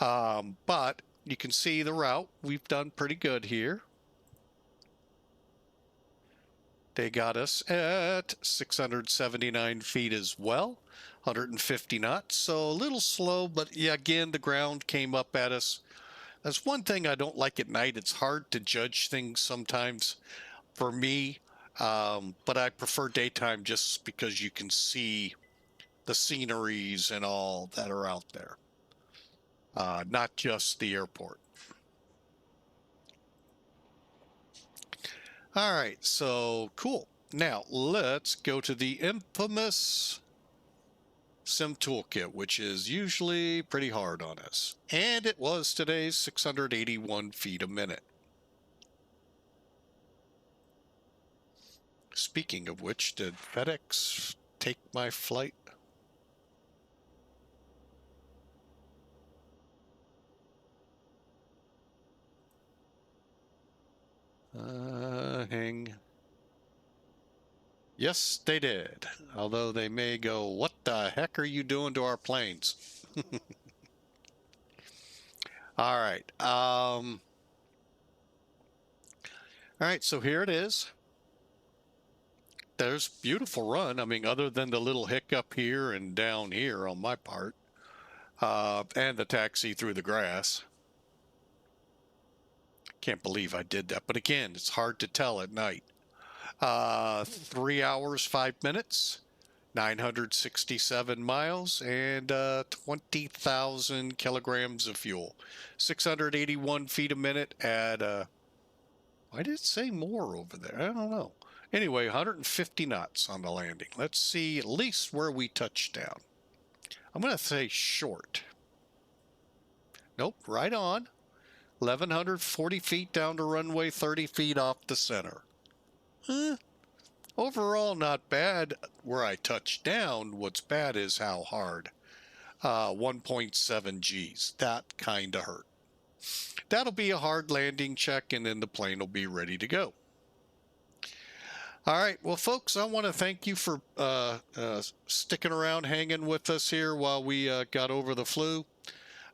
But you can see the route. We've done pretty good here. They got us at 679 feet as well, 150 knots. So a little slow, but yeah, again, the ground came up at us. That's one thing I don't like at night. It's hard to judge things sometimes for me, but I prefer daytime just because you can see the sceneries and all that are out there, not just the airport. All right, so cool. Now let's go to the infamous Sim Toolkit, which is usually pretty hard on us. And it was today's 681 feet a minute. Speaking of which, did FedEx take my flight? Hang. Yes, they did. Although they may go, what the heck are you doing to our planes? All right. All right, so here it is. There's beautiful run. I mean, other than the little hiccup here and down here on my part, and the taxi through the grass. Can't believe I did that. But again, it's hard to tell at night. 3 hours, 5 minutes, 967 miles, and 20,000 kilograms of fuel. 681 feet a minute at, why did it say more over there? I don't know. Anyway, 150 knots on the landing. Let's see at least where we touched down. I'm going to say short. Nope, right on. 1,140 feet down to runway 30 feet off the center. Overall, not bad where I touched down. What's bad is how hard. 1.7 Gs. That kind of hurt. That'll be a hard landing check, and then the plane will be ready to go. All right. Well, folks, I want to thank you for sticking around, hanging with us here while we got over the flu.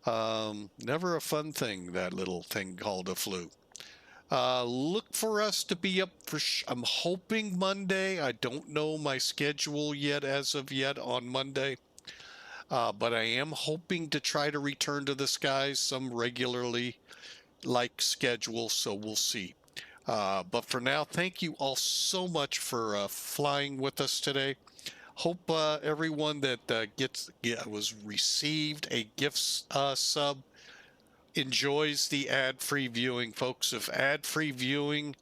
Never a fun thing, that little thing called a flu. Look for us to be up for, I'm hoping Monday. I don't know my schedule yet as of yet on Monday. But I am hoping to try to return to the skies some regularly like schedule, so we'll see. But for now, thank you all so much for flying with us today. Hope everyone that was received a gift sub enjoys the ad-free viewing, folks. If ad-free viewing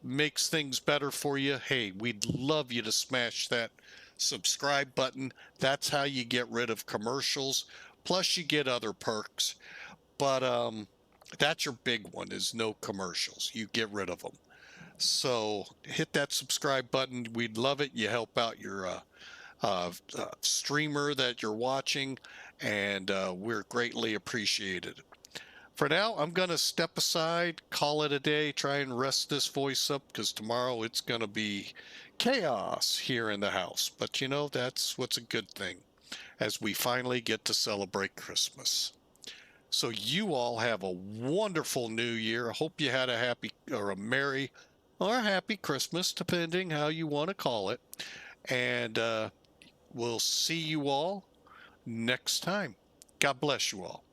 makes things better for you, hey, we'd love you to smash that subscribe button. That's how you get rid of commercials. Plus, you get other perks. But that's your big one, is no commercials. You get rid of them. So hit that subscribe button. We'd love it. You help out your streamer that you're watching, and we're greatly appreciated. For now, I'm going to step aside, call it a day, try and rest this voice up, because tomorrow it's going to be chaos here in the house. But you know, that's what's a good thing, as we finally get to celebrate Christmas. So you all have a wonderful new year. I hope you had a happy or a merry or a happy Christmas, depending how you want to call it. And we'll see you all next time. God bless you all.